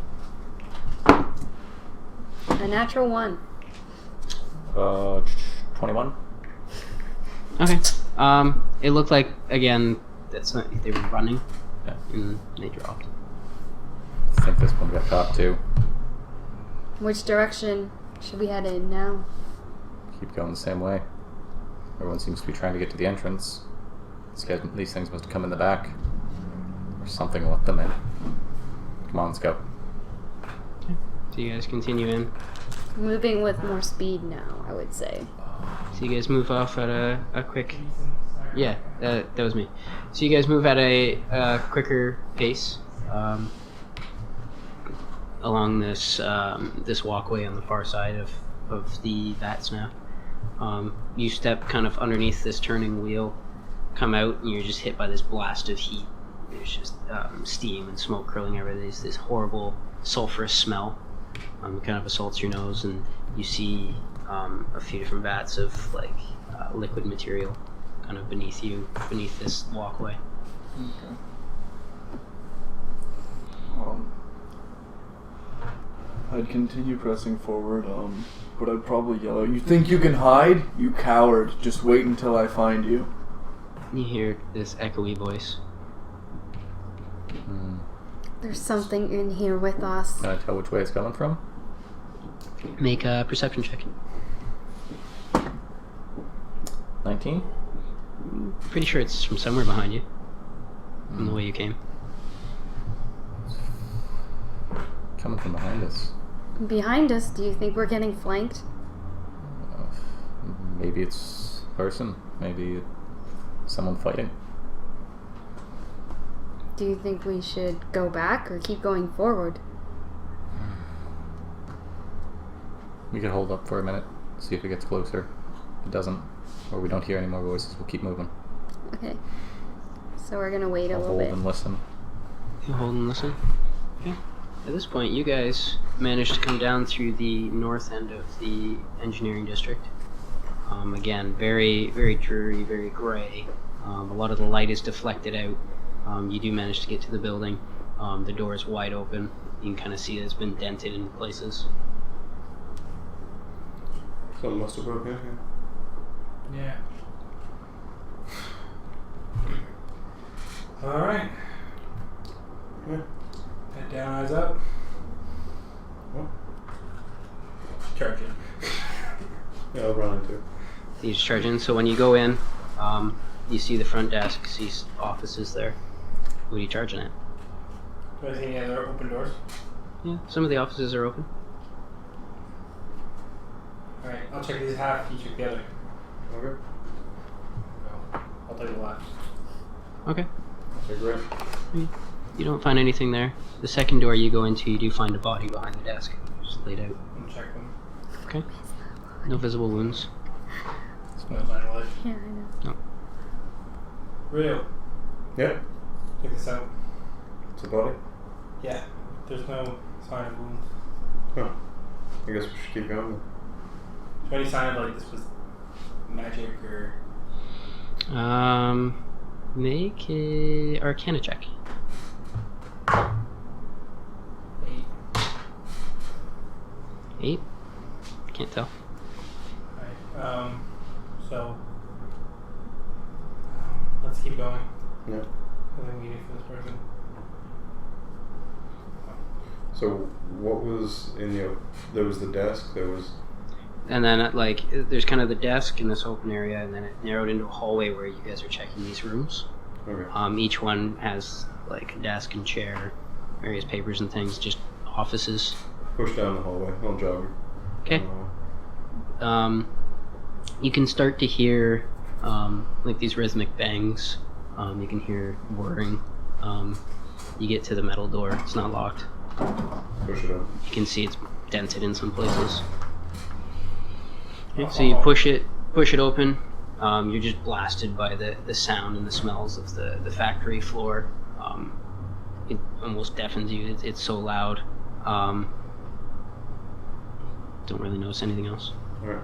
A natural 1. 21. Okay. It looked like again that's not they were running Yeah. and they dropped. I think this one got caught too. Which direction should we head in now? Keep going the same way. Everyone seems to be trying to get to the entrance. These things must have come in the back. Or something let them in. Come on, let's go. So you guys continue in. Moving with more speed now, I would say. So you guys move off at a quick. Yeah, that was me. So you guys move at a quicker pace along this this walkway on the far side of the vats now. You step kind of underneath this turning wheel, come out, and you're just hit by this blast of heat. There's just steam and smoke curling everywhere. There's this horrible sulfurous smell. Kind of assaults your nose, and you see a few different vats of like liquid material kind of beneath you, beneath this walkway. Okay. I'd continue pressing forward, but I'd probably yell out, "You think you can hide? You coward! Just wait until I find you." You hear this echoey voice. There's something in here with us. Can I tell which way it's coming from? Make a perception check. 19? Pretty sure it's from somewhere behind you, from the way you came. Coming from behind us. Behind us, do you think we're getting flanked? Maybe it's a person. Maybe someone fighting. Do you think we should go back or keep going forward? We can hold up for a minute, see if it gets closer. If it doesn't, or we don't hear any more voices, we'll keep moving. Okay. So we're gonna wait a I'll little hold bit. and listen. You hold and listen. Okay. At this point, you guys managed to come down through the north end of the engineering district. Again, very, very dreary, very gray. A lot of the light is deflected out. You do manage to get to the building. The door is wide open. You can kind of see that it's been dented in places. Something must have broken in here. Yeah. Alright. Yeah. Head down, eyes up. What? Charge in. Yeah, I'll run into it. You just charge in. So when you go in, you see the front desk, see offices there. What are you charging at? Do I see any other open doors? Yeah, some of the offices are open. Alright, I'll check these half, you check the other. Okay. No, I'll take the left. Okay. Okay, great. You don't find anything there. The second door you go into, you do find a body behind the desk, just laid out. I'll check them. Okay. No visible wounds. No sign of life. Yeah, I know. Rio, Yeah. check this out. It's a body. Yeah, there's no sign of wounds. Huh. I guess we should keep going. Is there any sign of like this was magic or... Make a Arcana check. 8. Can't tell. Alright, so... let's keep going. Yeah. I think we need for this person. So what was in the? There was the desk. There was. And then like there's kind of the desk in this open area, and then it narrowed into a hallway where you guys are checking these rooms. Okay. Each one has like a desk and chair, various papers and things, just offices. Push down the hallway. I'll jog. Okay. You can start to hear like these rhythmic bangs. You can hear whirring. You get to the metal door. It's not locked. Push it up. You can see it's dented in some places. Okay, so you push it open. You're just blasted by the sound and the smells of the factory floor. It almost deafens you. It's so loud. Don't really notice anything else. Alright.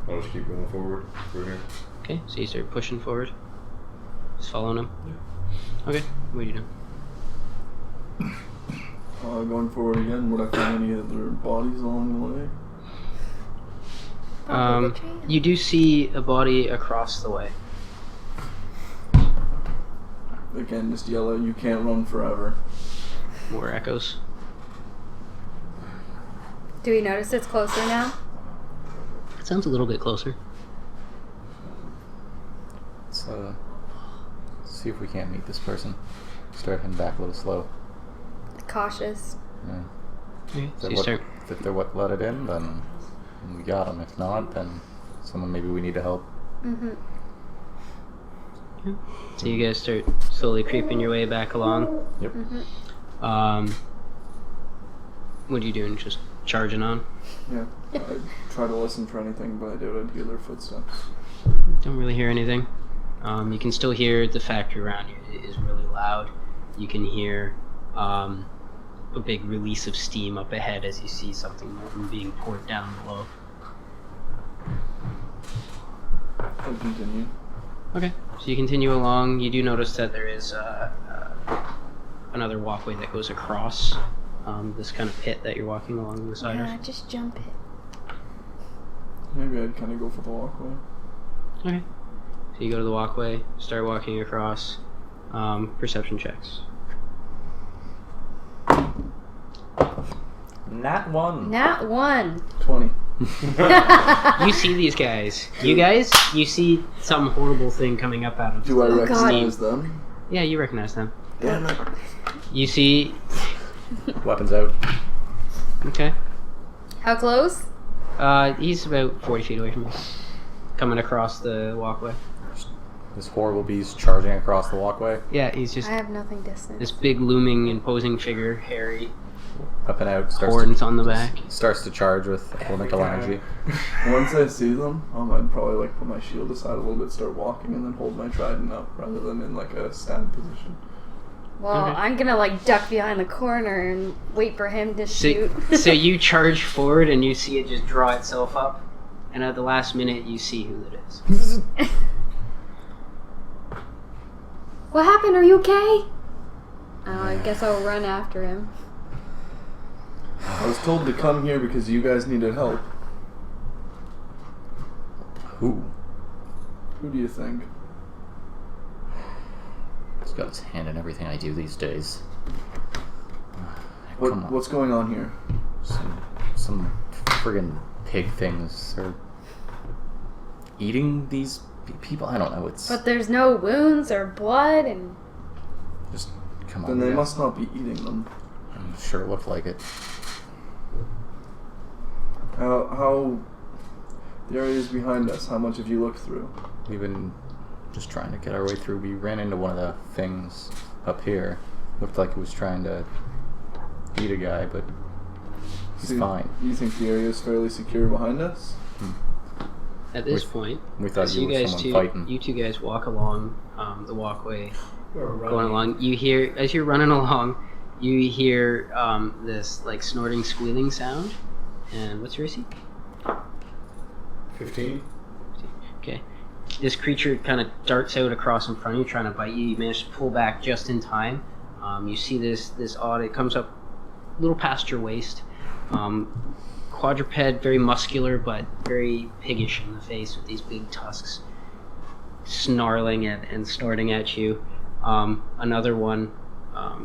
I'll just keep going forward through here. Okay, so you start pushing forward. Just following him. Yeah. Okay, what are you doing? Going forward again, would I find any other bodies along the way? You do see a body across the way. Again, just yell out, you can't run forever. More echoes. Do we notice it's closer now? It sounds a little bit closer. Let's see if we can't meet this person. Start heading back a little slow. Cautious. Yeah. Okay, so you What- start. If they're what let it in, then we got them. If not, then someone maybe we need to help. Mm-hmm. So you guys start slowly creeping your way back along. Yep. Mm-hmm. What are you doing? Just charging on? Yeah. I try to listen for anything, but I doubt I'd hear their footsteps. Don't really hear anything. You can still hear the factory around you is really loud. You can hear a big release of steam up ahead as you see something being poured down below. I'll continue. Okay, so you continue along. You do notice that there is another walkway that goes across this kind of pit that you're walking along the side Yeah, of. just jump it. Maybe I'd kind of go for the walkway. Okay. So you go to the walkway, start walking across. Perception checks. Nat 1. Nat 1. 20. You see these guys. You see some horrible thing coming up out of Do I the recognize steam. them? Yeah, you recognize them. Damn it. You see. Weapons out. Okay. How close? He's about 40 feet away from you. Coming across the walkway. This horrible beast charging across the walkway. Yeah, he's just I have nothing distant. this big looming imposing figure, hairy, Weapon out. horns on the back. Starts to charge with elemental energy. Once I see them, I'd probably like put my shield aside a little bit, start walking, and then hold my trident up rather than in like a stand position. Well, Okay. I'm gonna like duck behind the corner and wait for him to shoot. So you charge forward and you see it just draw itself up, and at the last minute you see who it is. What happened? Are you okay? Oh, I guess I'll run after him. I was told to come here because you guys needed help. Who? Who do you think? He's got his hand in everything I do these days. Come on. What's going on here? Some friggin' pig things are eating these people. I don't know. It's But there's no wounds or blood, and just come on. Then they yeah. must not be eating them. I'm sure it looked like it. How the areas behind us, how much have you looked through? We've been just trying to get our way through. We ran into one of the things up here. Looked like it was trying to eat a guy, but he's fine. You think the area is fairly secure behind us? At this point, We thought as you were guys someone two, fighting. you two guys walk along the walkway, Or running. going along. You hear, as you're running along, you hear this like snorting, squealing sound. And what's your AC? 15? Okay. This creature kind of darts out across in front of you, trying to bite you. You manage to pull back just in time. You see this odd. It comes up a little past your waist. Quadruped, very muscular, but very piggish in the face with these big tusks, snarling and snorting at you. Another one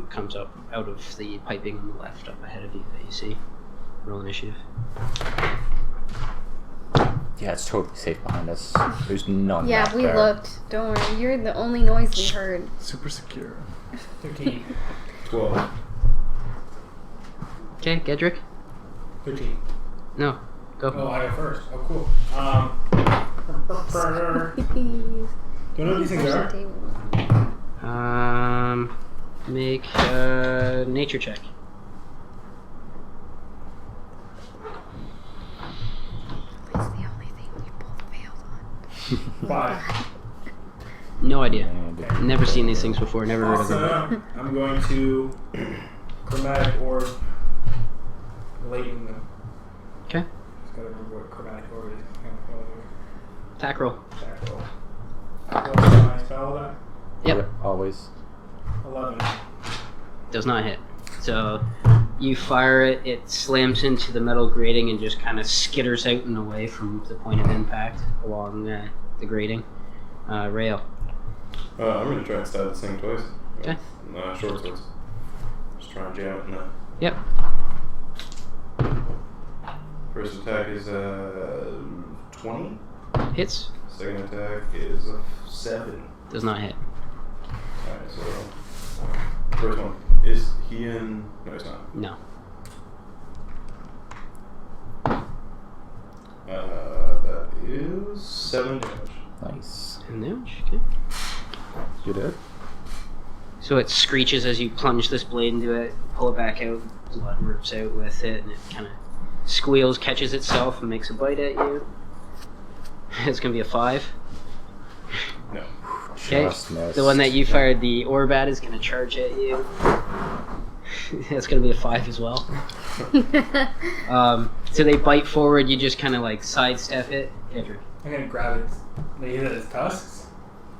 comes up out of the piping on the left up ahead of you that you see. Roll initiative. Yeah, it's totally safe behind us. There's none. Yeah, back we there. looked. Don't worry. You're the only noise we heard. Super secure. 13. 12. Okay, Gedrick? 13. No. Go. Oh, I go first. Oh, cool. Do you know what these things are? Make a nature check. It's the only thing we both failed on. 5. No idea. And Never seen these things before. Never heard of them. Awesome. I'm going to chromatic orb relating them. Okay. Just gotta remember what chromatic orb is. Attack roll. Attack roll. What's my spell that? Yep. Always. 11. Does not hit. So you fire it, it slams into the metal grating and just kind of skitters out and away from the point of impact along the grating. Rail. I'm gonna try and stab this thing twice. Okay. Short swords. Just try and jam it in the... Yep. First attack is 20. Hits. Second attack is a 7. Does not hit. Alright, so... First one. Is he in... No, he's not. No. That is 7 damage. Nice. And damage. Okay. You did? So it screeches as you plunge this blade into it, pull it back out, blood rips out with it, and it kind of squeals, catches itself, and makes a bite at you. It's going to be a 5. No. Okay. Just missed. The one that you fired the orb at is going to charge at you. It's going to be a 5 as well. So they bite forward, you just kind of like sidestep it. Andrew. I'm gonna grab it. They hit its tusks,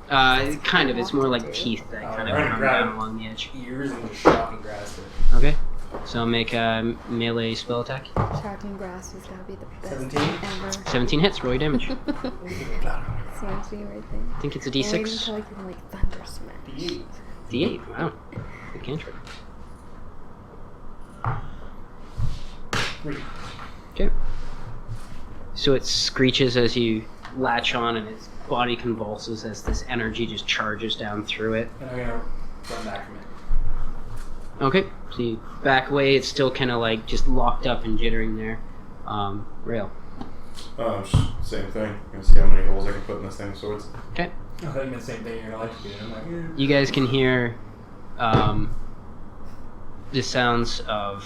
Kind of. It's more like teeth that kind of I'm gonna come grab down along the edge. ears, and just shock and grasp it. Okay. So make a melee spell attack. Shocking grass is gotta be the best 17? ever. 17 hits, roll your damage. Seems to be right there. I think it's a Or even d6. until I can like thunder smash. D8, wow. Good cantrip. 3. Okay. So it screeches as you latch on and its body convulses as this energy just charges down through it. And I'm gonna run back from it. Okay, so you back away, it's still kind of like just locked up and jittering there. Rail. Same thing. Gonna see how many holes I can put in this thing, swords. Okay. I thought you meant the same thing. You're gonna electrocute it. I'm like, You guys can hear the sounds of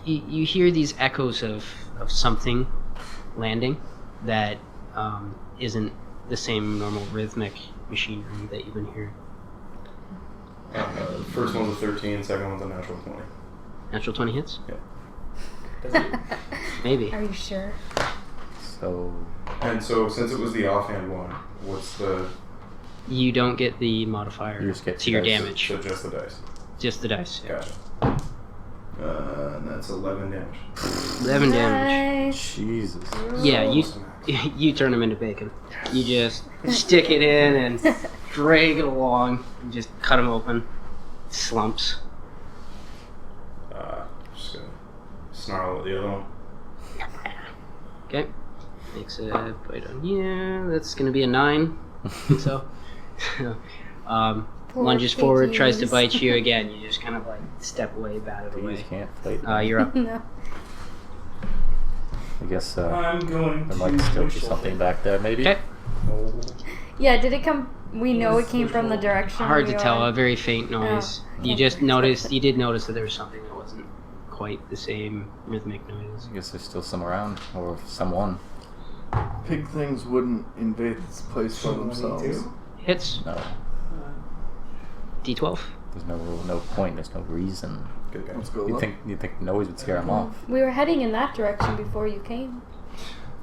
you hear these echoes of something landing that isn't the same normal rhythmic machinery that you've been hearing. First one's a 13, second one's a natural 20. Natural 20 hits? Yeah. Does it? Maybe. Are you sure? So... And so, since it was the offhand one, what's the... You don't get the modifier You just get to your dice. damage. So just the dice. Just the dice. Yeah. Gotcha. And that's 11 damage. 11 damage. Nice. Jesus. Yeah, you turn them into bacon. You just stick it in and drag it along and just cut them open. Slumps. Just gonna snarl at the other one. Okay. Makes a bite on you. That's gonna be a 9. So. Poor Lunges forward, tries to piggies. bite you again. You just kind of like step away, bat it These away. can't fight. You're up. No. I guess I'm going there to might still be whistle. something back there, maybe. Okay. Oh. Yeah, did it come? We know it came from the direction. Hard we to tell. are. A very faint noise. Oh. You just noticed. You did notice that there was something that wasn't quite the same rhythmic noise. I guess there's still some around, or someone. Pig things wouldn't invade this place by 22? themselves. Hits. No. D12. There's no point, there's no reason. Good guy. Let's go You'd look. think noise would scare him off. We were heading in that direction before you came.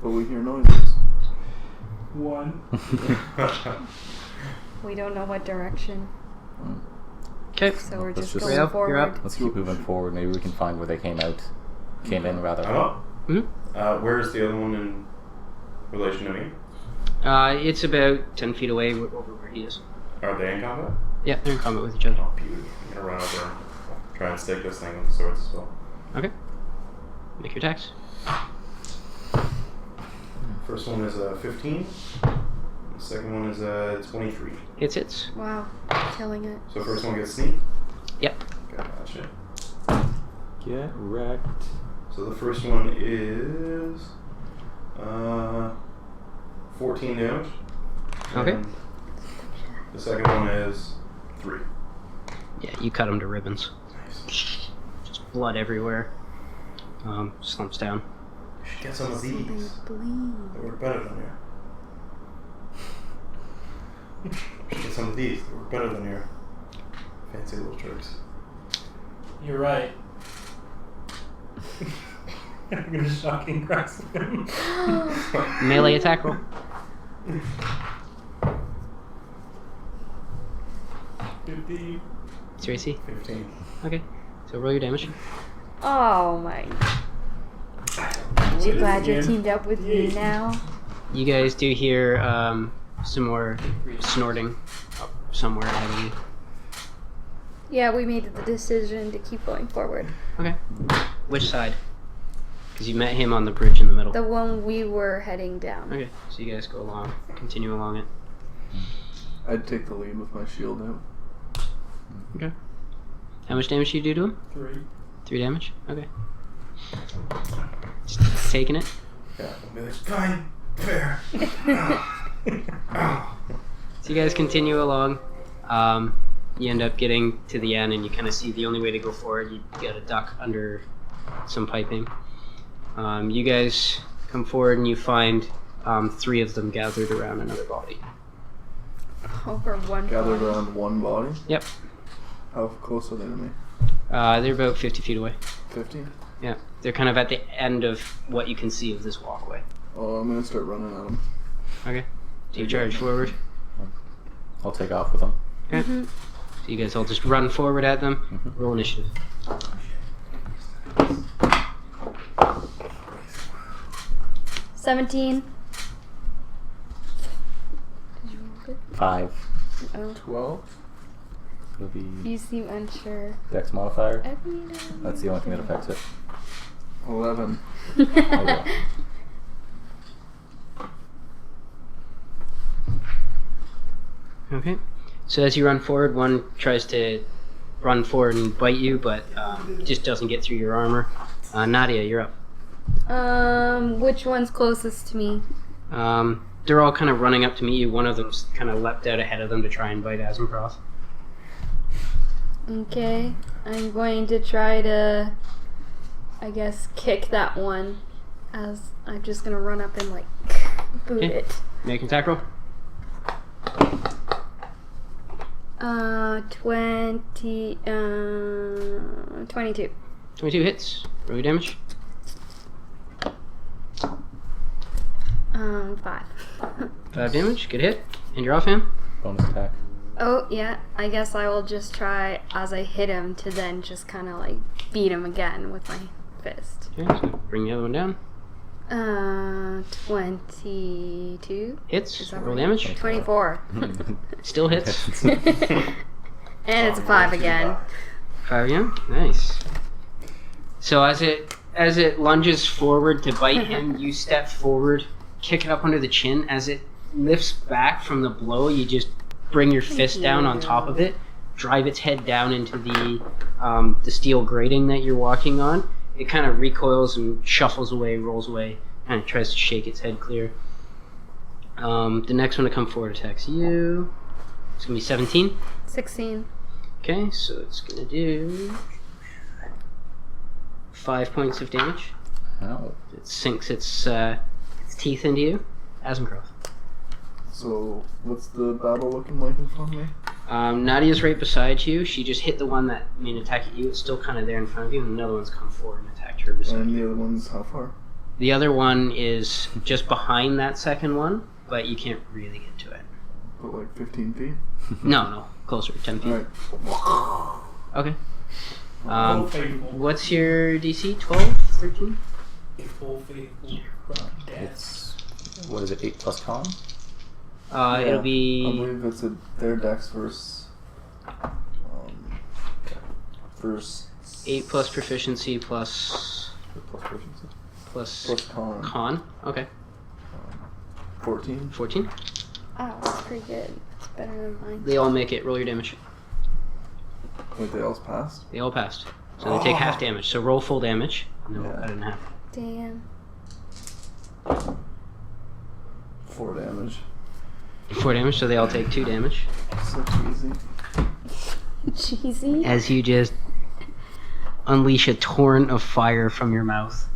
But we hear noises. 1. We don't know what direction, Okay. so we're Let's just just- going You're up, forward. you're up. Let's keep moving forward. Maybe we can find where they came in rather. I'm up. Mhm. Where's the other one in relation to me? It's about 10 feet away over where he is. Are they in combat? Yeah, they're in combat with each other. Oh, beauty. I'm gonna run over and try and stick this thing with the swords as well. Okay. Make your attacks. First one is a 15. The second one is a 23. Hits. Wow, killing it. So first one gets sneak. Yep. Gotcha. Get wrecked. So the first one is 14 damage. Okay. And the second one is 3. Yeah, you cut him to ribbons. Nice. Just blood everywhere. Slumps down. You should get some of these. Bleed. They work better than your. You should get some of these. They work better than your fancy little tricks. You're right. I'm gonna shocking grasp him. Melee attack roll. 50. It's your AC. 15. Okay. So roll your damage. Oh my. Aren't you glad you're teamed up with me now? You guys do hear some more snorting up somewhere ahead of you. Yeah, we made the decision to keep going forward. Okay. Which side? Because you met him on the bridge in the middle. The one we were heading down. Okay, so you guys go along, continue along it. I'd take the lead with my shield out. Okay. How much damage do you do to him? 3. 3 damage? Okay. Just taking it. Yeah, I'll be like, fine, fair. So you guys continue along. You end up getting to the end, and you kind of see the only way to go forward. You get a duck under some piping. You guys come forward, and you find 3 of them gathered around another body. Over one. Gathered body. around one body? Yep. How close are they to me? They're about 50 feet away. 50? Yeah. They're kind of at the end of what you can see of this walkway. Oh, I'm gonna start running at them. Okay. So you charge forward. I'll take off with them. Okay. So you guys all just run forward at them. Roll initiative. 17. Did you roll good? 5. Oh. 12? It'll be You seem unsure. Dex modifier. Every day. That's the only thing that affects it. 11. Okay. Okay. So as you run forward, one tries to run forward and bite you, but just doesn't get through your armor. Nadia, you're up. Which one's closest to me? They're all kind of running up to meet you. One of them's kind of leapt out ahead of them to try and bite Asimproth. Okay, I'm going to try to, I guess, kick that one. As I'm just gonna run up and like boot Okay. it. Make an attack roll. 22. 22 hits. Roll your damage. 5. 5 damage. Good hit. And you're off him. Bonus attack. Oh, yeah, I guess I will just try, as I hit him, to then just kind of like beat him again with my fist. Okay, so bring the other one down. 22. Hits. Is that Roll right? damage. 24. Still hits. And it's a 5 again. 5 again. Nice. So as it lunges forward to bite him, you step forward, kick it up under the chin. As it lifts back from the blow, you just bring your fist down on top of it, drive its head down into the steel grating that you're walking on. It kind of recoils and shuffles away, rolls away, and it tries to shake its head clear. The next one to come forward attacks you. It's going to be 17. 16. Okay, so it's going to do 5 points of damage. Ow. It sinks its teeth into you. Asimproth. So, what's the battle looking like in front of me? Nadia's right beside you. She just hit the one that made an attack at you. It's still kind of there in front of you, and another one's come forward and attacked her beside And you. the other one's how far? The other one is just behind that second one, but you can't really get to it. But like 15 feet? No, closer, 10 feet. Alright. Okay. Full faithful. What's your DC? 12? 13? A full faithful. Death. It's, what is it, 8 plus con? It'll I be believe it's their dex versus 8 plus proficiency plus plus proficiency plus con. con. Okay. 14. 14. Oh, that's pretty good. It's better than mine. They all make it. Roll your damage. Wait, they all passed? They all passed. So they take half damage. So roll full damage. No, Yeah. I didn't have. Damn. 4 damage. 4 damage, so they all take 2 damage. So cheesy. Cheesy. As you just unleash a torrent of fire from your mouth.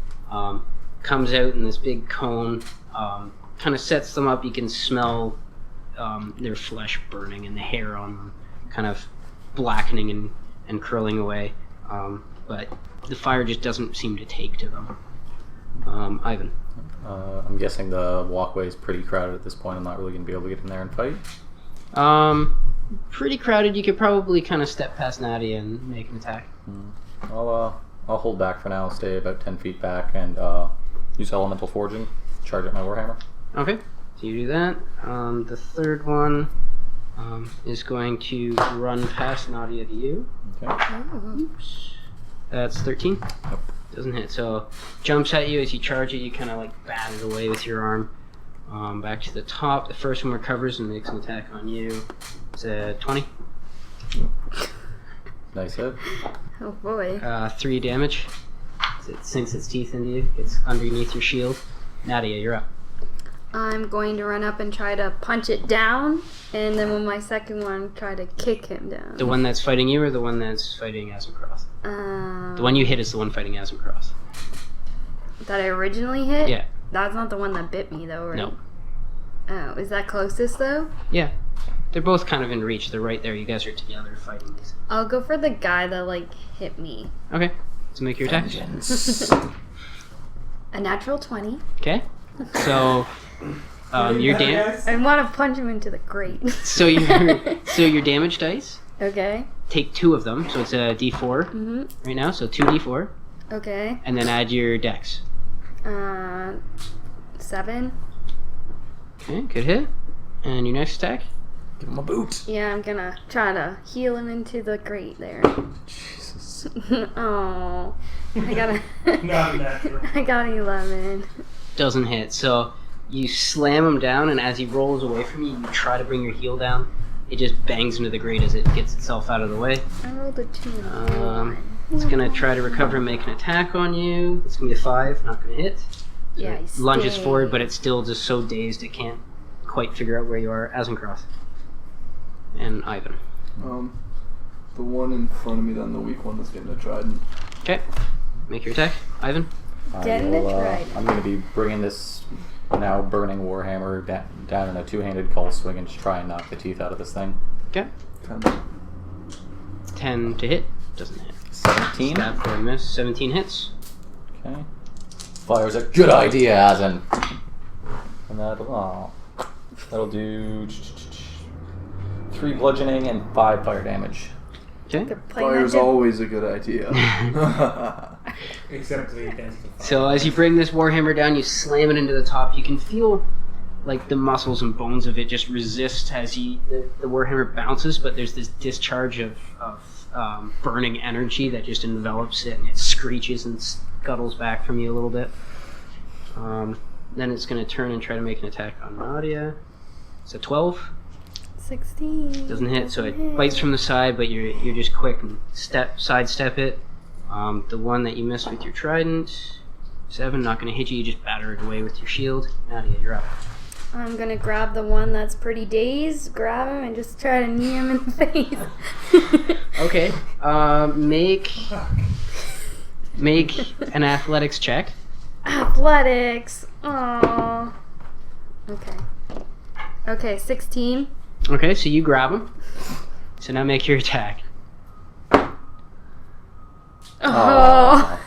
Comes out in this big cone. Kind of sets them up. You can smell their flesh burning and the hair on them kind of blackening and curling away. But the fire just doesn't seem to take to them. Ivan. I'm guessing the walkway is pretty crowded at this point. I'm not really going to be able to get in there and fight. Pretty crowded. You could probably kind of step past Nadia and make an attack. I'll hold back for now. Stay about 10 feet back and use elemental forging. Charge at my warhammer. Okay, so you do that. The third one is going to run past Nadia to you. Okay. Oops. That's 13. Nope. Doesn't hit. So jumps at you as you charge it. You kind of like bat it away with your arm. Back to the top. The first one recovers and makes an attack on you. It's a 20. Nice hit. Oh boy. 3 damage. It sinks its teeth into you. It's underneath your shield. Nadia, you're up. I'm going to run up and try to punch it down, and then with my second one, try to kick him down. The one that's fighting you or the one that's fighting Asimcross? The one you hit is the one fighting Asimcross. That I originally hit? Yeah. That's not the one that bit me, though, right? No. Oh, is that closest, though? Yeah. They're both kind of in reach. They're right there. You guys are together fighting these. I'll go for the guy that, hit me. Okay. So make your attack. A natural 20. Okay. So, your damage. I want to punch him into the grate. So your damage dice. Okay. Take 2 of them. So it's a D4 right now. So 2D4, Okay. and then add your dex. 7. Okay. Good hit. And your next attack. Give him a boot. Yeah, I'm gonna try to heal him into the grate there. Jesus. Oh, I got Not natural. I got 11. Doesn't hit. So you slam him down, and as he rolls away from you, you try to bring your heel down. It just bangs into the grate as it gets itself out of the way. I rolled a 2 and a 1. It's gonna try to recover and make an attack on you. It's gonna be a 5, not gonna hit. Yeah, It lunges forward, but it's still just so dazed it can't quite figure out where you are. Asimcross. And Ivan. The one in front of me, then the weak one, is getting a trident. Okay. Make your attack. Ivan. Getting the trident. I'm going to be bringing this now burning warhammer down in a two-handed call swing and just try and knock the teeth out of this thing. Okay. 10 to hit. Doesn't hit. 17. Stab for a miss. 17 hits. Okay. Fire's a good idea, Asin. And that'll do 3 bludgeoning and 5 fire damage. Okay. Fire's always a good idea. Except the against the fire. So as you bring this warhammer down, you slam it into the top. You can feel like the muscles and bones of it just resist as the warhammer bounces, but there's this discharge of burning energy that just envelops it, and it screeches and scuttles back from you a little bit. Then it's going to turn and try to make an attack on Nadia. It's a 12. 16. Doesn't hit, so it bites from the side, but you're just quick and sidestep it. The one that you missed with your trident, 7, not going to hit you. You just batter it away with your shield. Nadia, you're up. I'm gonna grab the one that's pretty dazed, grab him, and just try to knee him in the face. Okay. Make an athletics check. Athletics. Oh. Okay, 16. Okay, so you grab him. So now make your attack. Oh.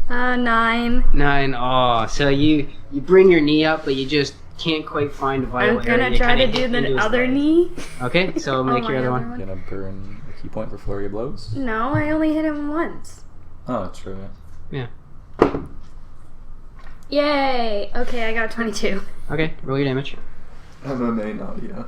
9. 9. Oh, so you bring your knee up, but you just can't quite find a vital I'm area. gonna You try to kinda do hit into the his other leg. knee. Okay, so make my your other other one. Gonna burn a key point for flurry of blows. No, I only hit him once. Oh, that's true. Yeah. Yay! Okay, I got 22. Okay, roll your damage. MMA Nadia.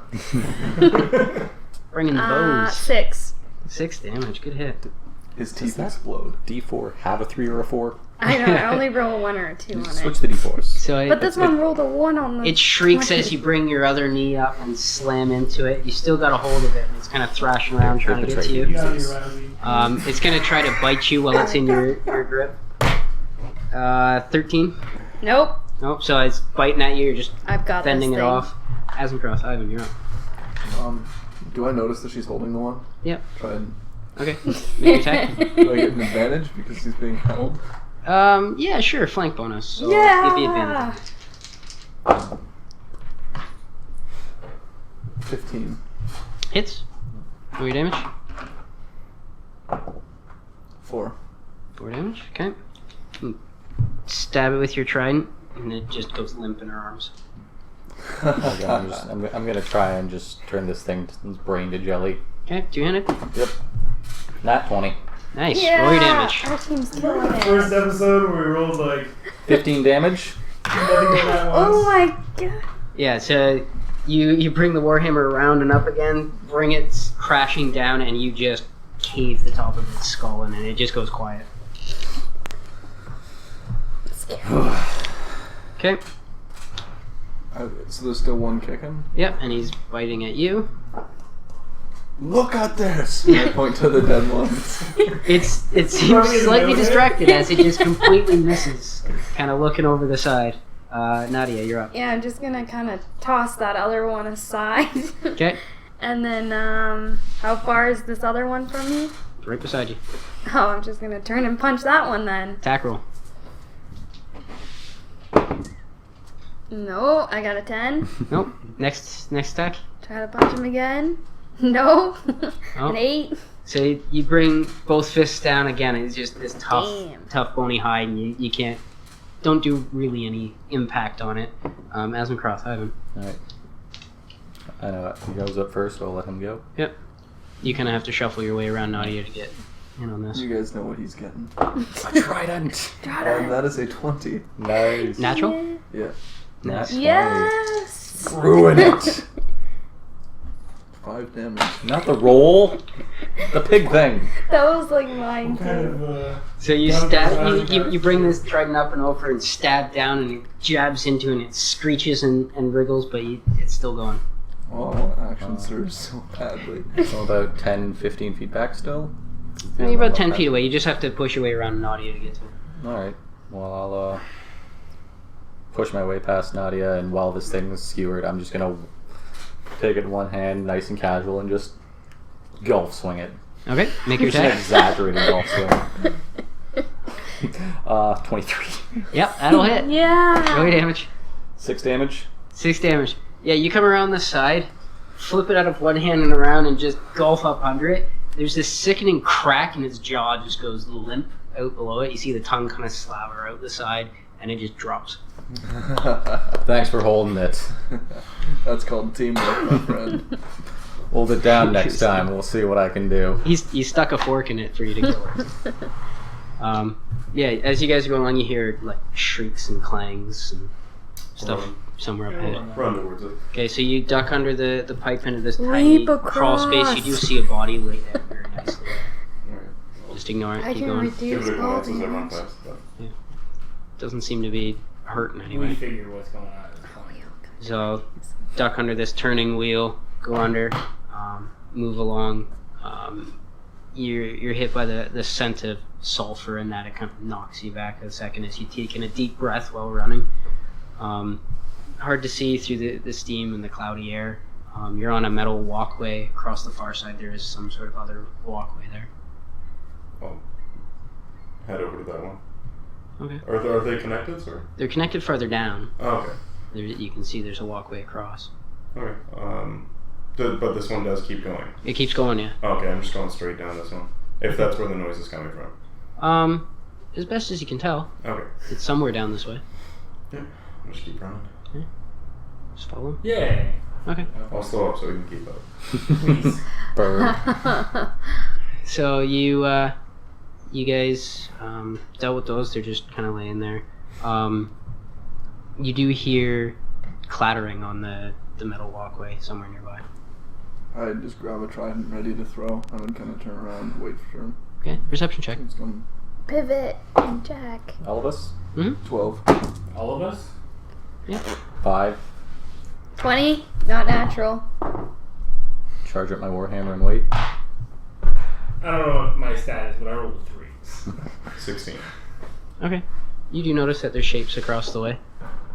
Bringing the bows. 6. 6 damage. Good hit. His Does teeth that explode. D4 have a 3 or a 4? I know, I only roll a 1 or a 2 on Switch it. the D4s. So But this one rolled a 1 on the... it shrieks 20. as you bring your other knee up and slam into it. You still got a hold of it, and it's kind of thrashing around trying to get to you. You got me, Rousey. It's going to try to bite you while it's in your grip. 13. Nope. Nope, so it's biting at you. You're just I've got fending this it thing. off. Asimcross, Ivan, you're up. Do I notice that she's holding the one? Yep. Try and... Okay. Make your attack. Do I get an advantage because he's being held? Yeah, sure. Flank bonus. So Yeah. I'll give you advantage. 15. Hits. Roll your damage. 4. 4 damage. Okay. Stab it with your trident, and it just goes limp in her arms. Okay, I'm gonna try and just turn this thing's brain to jelly. Okay, two-handed. Yep. Nat 20. Nice. Yeah. Roll your damage. Our team's killing The it. first episode where we rolled like 15 damage. nothing but that Oh once. my god. Yeah, so you bring the warhammer around and up again, bring it crashing down, and you just cave the top of its skull in, and it just goes quiet. Okay. So there's still one kicking? Yep, and he's biting at you. Look at this! And I point to the dead ones. It seems slightly distracted as it just completely misses, kind of looking over the side. Nadia, you're up. Yeah, I'm just gonna kind of toss that other one aside. Okay, And then, how far is this other one from me? right beside you. Oh, I'm just gonna turn and punch that one then. Attack roll. No, I got a 10. Nope. Next attack. Try to punch him again. No. Oh. An 8. So you bring both fists down again. It's just this Damn. tough bony hide, and you can't. Don't do really any impact on it. Asimcross, Ivan. Alright. I know he goes up first, so I'll let him go. Yep. You kind of have to shuffle your way around Nadia to get in on this. You guys know what he's getting. A trident! And that is a 20. Nice. Natural? Yeah. Nice. Yes. Ruin it! 5 damage. Not the roll. The pig thing. That was like mine What kind too. of So you stab. You bring this trident up and over and stab down, and it jabs into, and it screeches and wriggles, but it's still going. Oh, action serves so badly. So about 10, 15 feet back still. You're about 10 feet away. You just have to push your way around Nadia to get to it. Alright. Well, I'll push my way past Nadia, and while this thing is skewered, I'm just gonna take it in one hand, nice and casual, and just golf swing it. Okay, make your It's an attack. exaggerated golf swing. 23. Yep, that'll hit. Roll your Yeah. damage. 6 damage. 6 damage. Yeah, you come around the side, flip it out of one hand and around, and just golf up under it. There's this sickening crack, and its jaw just goes limp out below it. You see the tongue kind of slaver out the side, and it just drops. Thanks for holding it. That's called teamwork, my friend. Hold it down next time. We'll see what I can do. He stuck a fork in it for you to kill it. Yeah, as you guys are going along, you hear like shrieks and clangs and stuff somewhere up ahead. Run towards it. Okay, so you duck under the pipe into this Leap tiny crawl space. You do across. see a body laid out very nicely. Alright. Just ignore it. I Keep can going. Give reduce it a ball glance as I run damage. past. But Doesn't seem to be hurting we anyway. figure what's going on at this point. So duck under this turning wheel. Go under. Move along. You're hit by the scent of sulfur, and that it kind of knocks you back a second as you take in a deep breath while running. Hard to see through the steam and the cloudy air. You're on a metal walkway. Across the far side there is some sort of other walkway there. I'll head over to that one. Okay. Are they connected, or? They're connected farther down. Oh, okay. You can see there's a walkway across. Okay. But this one does keep going. It keeps going, yeah. Okay, I'm just going straight down this one. If that's where the noise is coming from. As best as you can tell, Okay. it's somewhere down this way. Yeah. I'll just keep running. Just follow him. Yay. Okay. I'll slow up so we can keep up. Please. Bird. So you guys dealt with those. They're just kind of laying there. You do hear clattering on the the metal walkway somewhere nearby. I'd just grab a trident ready to throw. I would kind of turn around and wait for him. Okay, perception check. It's coming. Pivot and jack. All of us? 12. All of us? Yeah. 5. 20. Not natural. Charge up my warhammer and wait. I don't know what my stat is, but I rolled a 3. 16. Okay. You do notice that there's shapes across the way.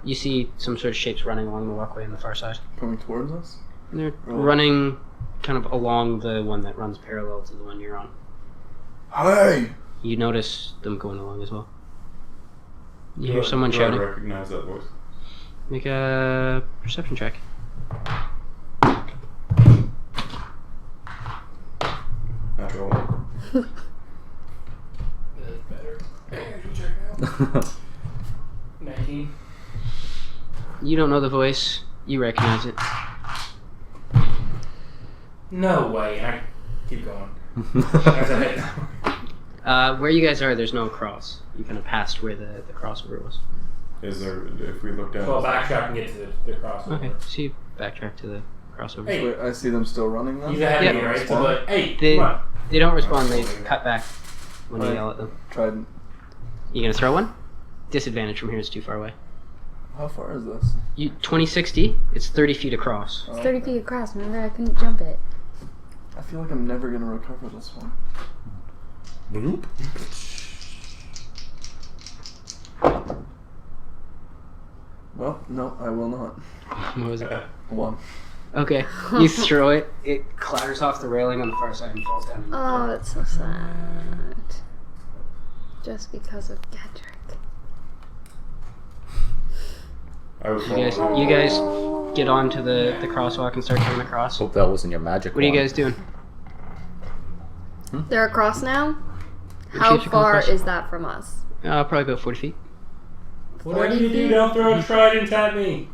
You see some sort of shapes running along the walkway on the far side. Coming towards us? And they're running kind of along the one that runs parallel to the one you're on. Hey! You notice them going along as well. You Do hear I- someone do shouting. I recognize that voice? Make a perception check. Natural one. That's better. 19. You don't know the voice. You recognize it. No way. And I keep going. As I hit. Where you guys are, there's no cross. You kind of passed where the crossover was. Is there, if we look down... So I'll backtrack and get to the crossover. Okay, so you backtrack to the crossover. Hey. Wait, I see them still running then? He's ahead of me, Yeah. right? So, but, hey, They, come on. they don't respond. They cut back when you Right. yell at them. Trident. You gonna throw one? Disadvantage from here is too far away. How far is this? You 2060. It's 30 feet across. It's 30 feet across. Remember, I couldn't jump it. I feel like I'm never gonna recover this one. Bloop. Well, no, I will not. What was it? 1. Okay, you throw it. It clatters off the railing on the far side and falls down. Oh, that's so sad. Just because of Gedrick. I was You guys get onto the crosswalk and start coming across. Hope that wasn't your magic What are you wand. guys doing? They're across now? Which How shapes are coming far across? is that from us? Probably about 40 feet. Whatever 40 you do, feet? don't throw a trident at me.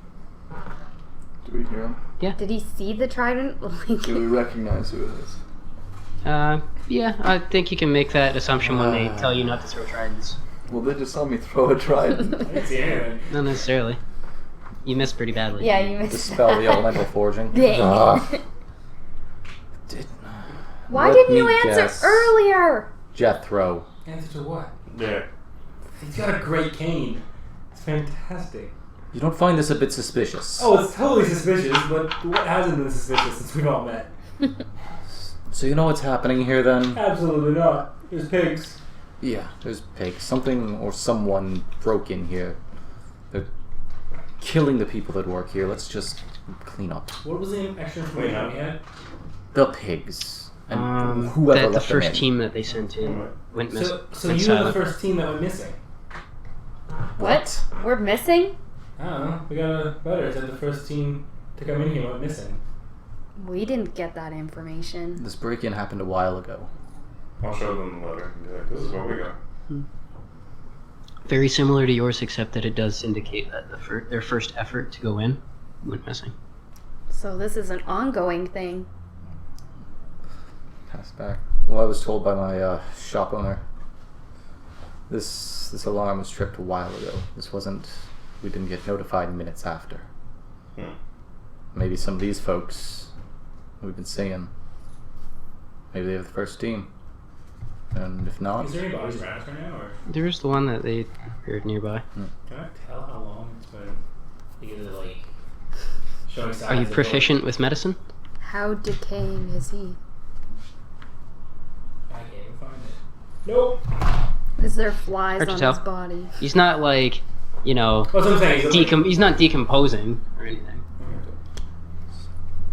Do we hear him? Did he see the trident? Like, Do we recognize who it is? Yeah, I think you can make that assumption when they tell you not to throw tridents. Well, they just saw me throw a trident. I didn't see anything. Not necessarily. You missed pretty badly. yeah, you missed Dispel the that. elemental forging. Dang. Why Let didn't you me answer guess. earlier? Jethro. Answer to what? Yeah. He's got a great cane. It's fantastic. You don't find this a bit suspicious? Oh, it's totally suspicious, but what hasn't been suspicious since we've all met? So you know what's happening here then? Absolutely not. There's pigs. Yeah, there's pigs. Something or someone broke in here. They're killing the people that work here. Let's just clean up. What was the extra information we had? The pigs. And whoever that the left them first in. team that they sent in went missing. So you were the first team that went missing. What? We're missing? I don't know. We got a letter that said the first team to come in here went missing. We didn't get that information. This break-in happened a while ago. I'll show them the letter and be like, this is what we got. Very similar to yours, except that it does indicate that their first effort to go in went missing. So this is an ongoing thing. Pass back. Well, I was told by my shop owner. This alarm was tripped a while ago. This wasn't. We didn't get notified minutes after. Maybe some of these folks we've been seeing. Maybe they have the first team. And if not, Is there any bodies around us right now? Or There's the one that they heard nearby. can I tell how long it's been? Because of like showing signs. Are you of proficient with medicine? How decaying is he? I can't even find it. Nope. Is there flies Hard to on tell. his body? He's not like, That's what I'm saying. he's not decomposing or anything.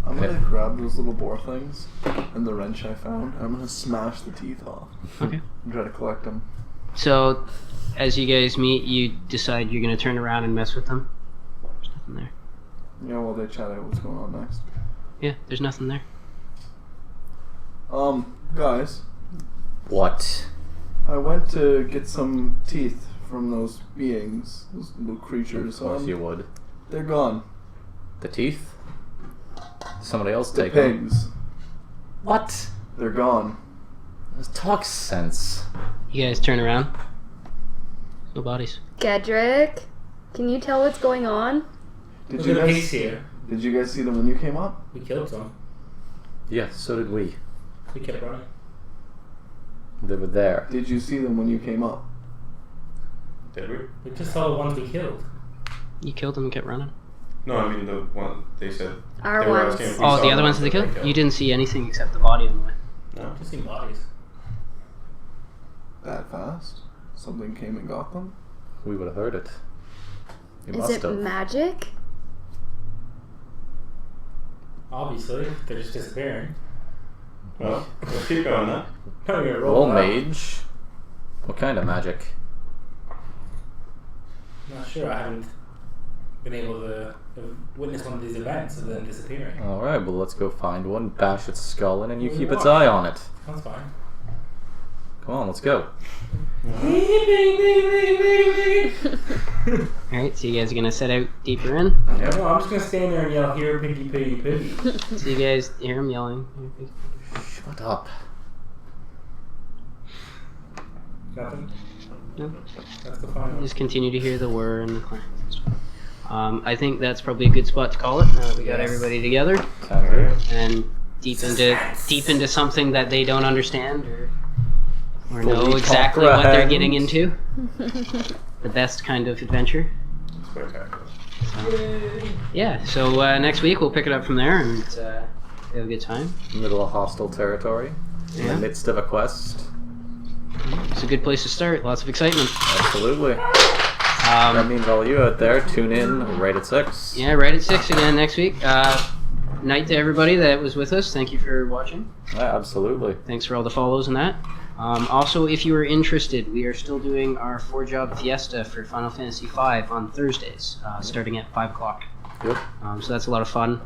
I'm gonna grab those little boar things and the wrench I found. I'm gonna smash the teeth off. Okay. And try to collect them. So, as you guys meet, you decide you're going to turn around and mess with them. There's nothing there. Yeah, while they chat out what's going on next. Yeah, there's nothing there. Guys, what? I went to get some teeth from those beings, those little creatures. Of course you would. They're gone. The teeth? Somebody else The take them. pigs. What? They're gone. Talk sense. You guys turn around. No bodies. Gedrick, can you tell what's going on? Did Look you at the guys? pigs here. Did you guys see them when you came up? We killed some. Yeah, so did we. We kept running. They were there. Did you see them when you came up? Did we? We just saw the ones we killed. You killed them and kept running. No, I mean the one they said. Our they were ones. asking if we Oh, saw the other ones that they killed? killed. You didn't see anything except the body on the way. No. Just seen bodies. That fast? Something came and got them? We would have heard it. You Is must it have. magic? Obviously, they're just disappearing. Well, let's keep going then. No, you're Roll rolling. mage. What kind of magic? Not sure. I haven't been able to witness one of these events of them disappearing. Alright, well let's go find one, bash its skull in, and you Well, keep you its are. eye on it. That's fine. Come on, let's go. Alright, so you guys are gonna set out deeper in. Yeah, no, I'm just gonna stand there and yell, "Here, piggy, piggy, piggy." So you guys hear him yelling. Shut up. Nothing. No. That's the final. Just continue to hear the whir and the clang and stuff. I think that's probably a good spot to call it. Now that we got Yes. everybody together Sounds good. and deep into something that they don't understand or know Fully exactly what they're comprehend. getting into. The best kind of adventure. Spectacular. Yeah. So next week we'll pick it up from there and have a good time. Middle of hostile territory. In Yeah. the midst of a quest. It's a good place to start. Lots of excitement. Absolutely. That means all you out there, tune in right at 6. Yeah, right at 6 again next week. Night to everybody that was with us. Thank you for watching. Yeah, absolutely. Thanks for all the follows and that. Also, if you are interested, we are still doing our 4-job fiesta for Final Fantasy V on Thursdays, starting at 5 o'clock. Yep. So that's a lot of fun.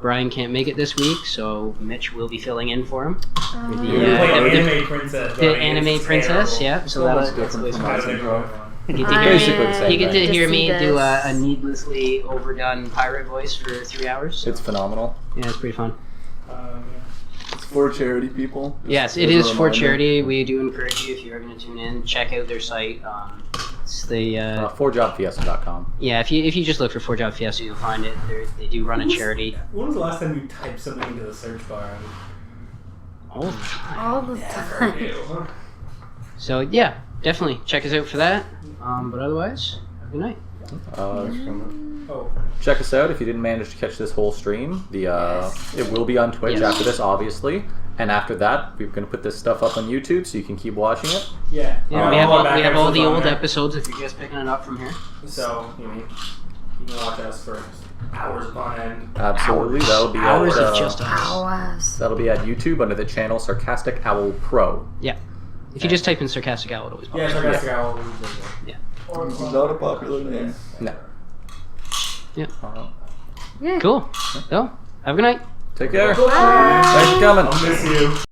Brian can't make it this week, so Mitch will be filling in for him. You Yeah, play the- anime princess. The buddy. anime It's princess, terrible. yeah. So So much that's different always from fun. us. Kind of a good one. You get to I hear, Basically the same you get to thing. hear me To see do this. a needlessly overdone pirate voice for 3 hours. It's phenomenal. Yeah, it's pretty fun. It's for charity, people. Just Yes, it as a is for reminder. charity. We do encourage you, if you are going to tune in, check out their site. It's the 4jobfiesta.com. yeah. If you just look for 4-job fiesta, you'll find it. They do run a charity. When was the last time you typed something into the search bar? All the time. All the time. So yeah, definitely check us out for that. But otherwise, have a good night. Oh, Check us out if you didn't manage to catch this whole stream. It will be on Twitch Yes. after this, obviously. And after that, we're going to put this stuff up on YouTube so you can keep watching it. yeah. Yeah, we All have the all, back we have all episodes the on old there. episodes if you're just picking it up from here. So, you can watch us for hours upon end. Absolutely. That'll be Hours at, of just us. Hours. that'll be at YouTube under the channel Sarcastic Owl Pro. Yeah. If you just type in Sarcastic Owl, it always pops Yeah, up. Sarcastic Owl. Yeah. This is not a popular name. No. Yeah. Yeah. Cool. So, have a good night. Take care. Bye. Thanks for coming. I'll miss you.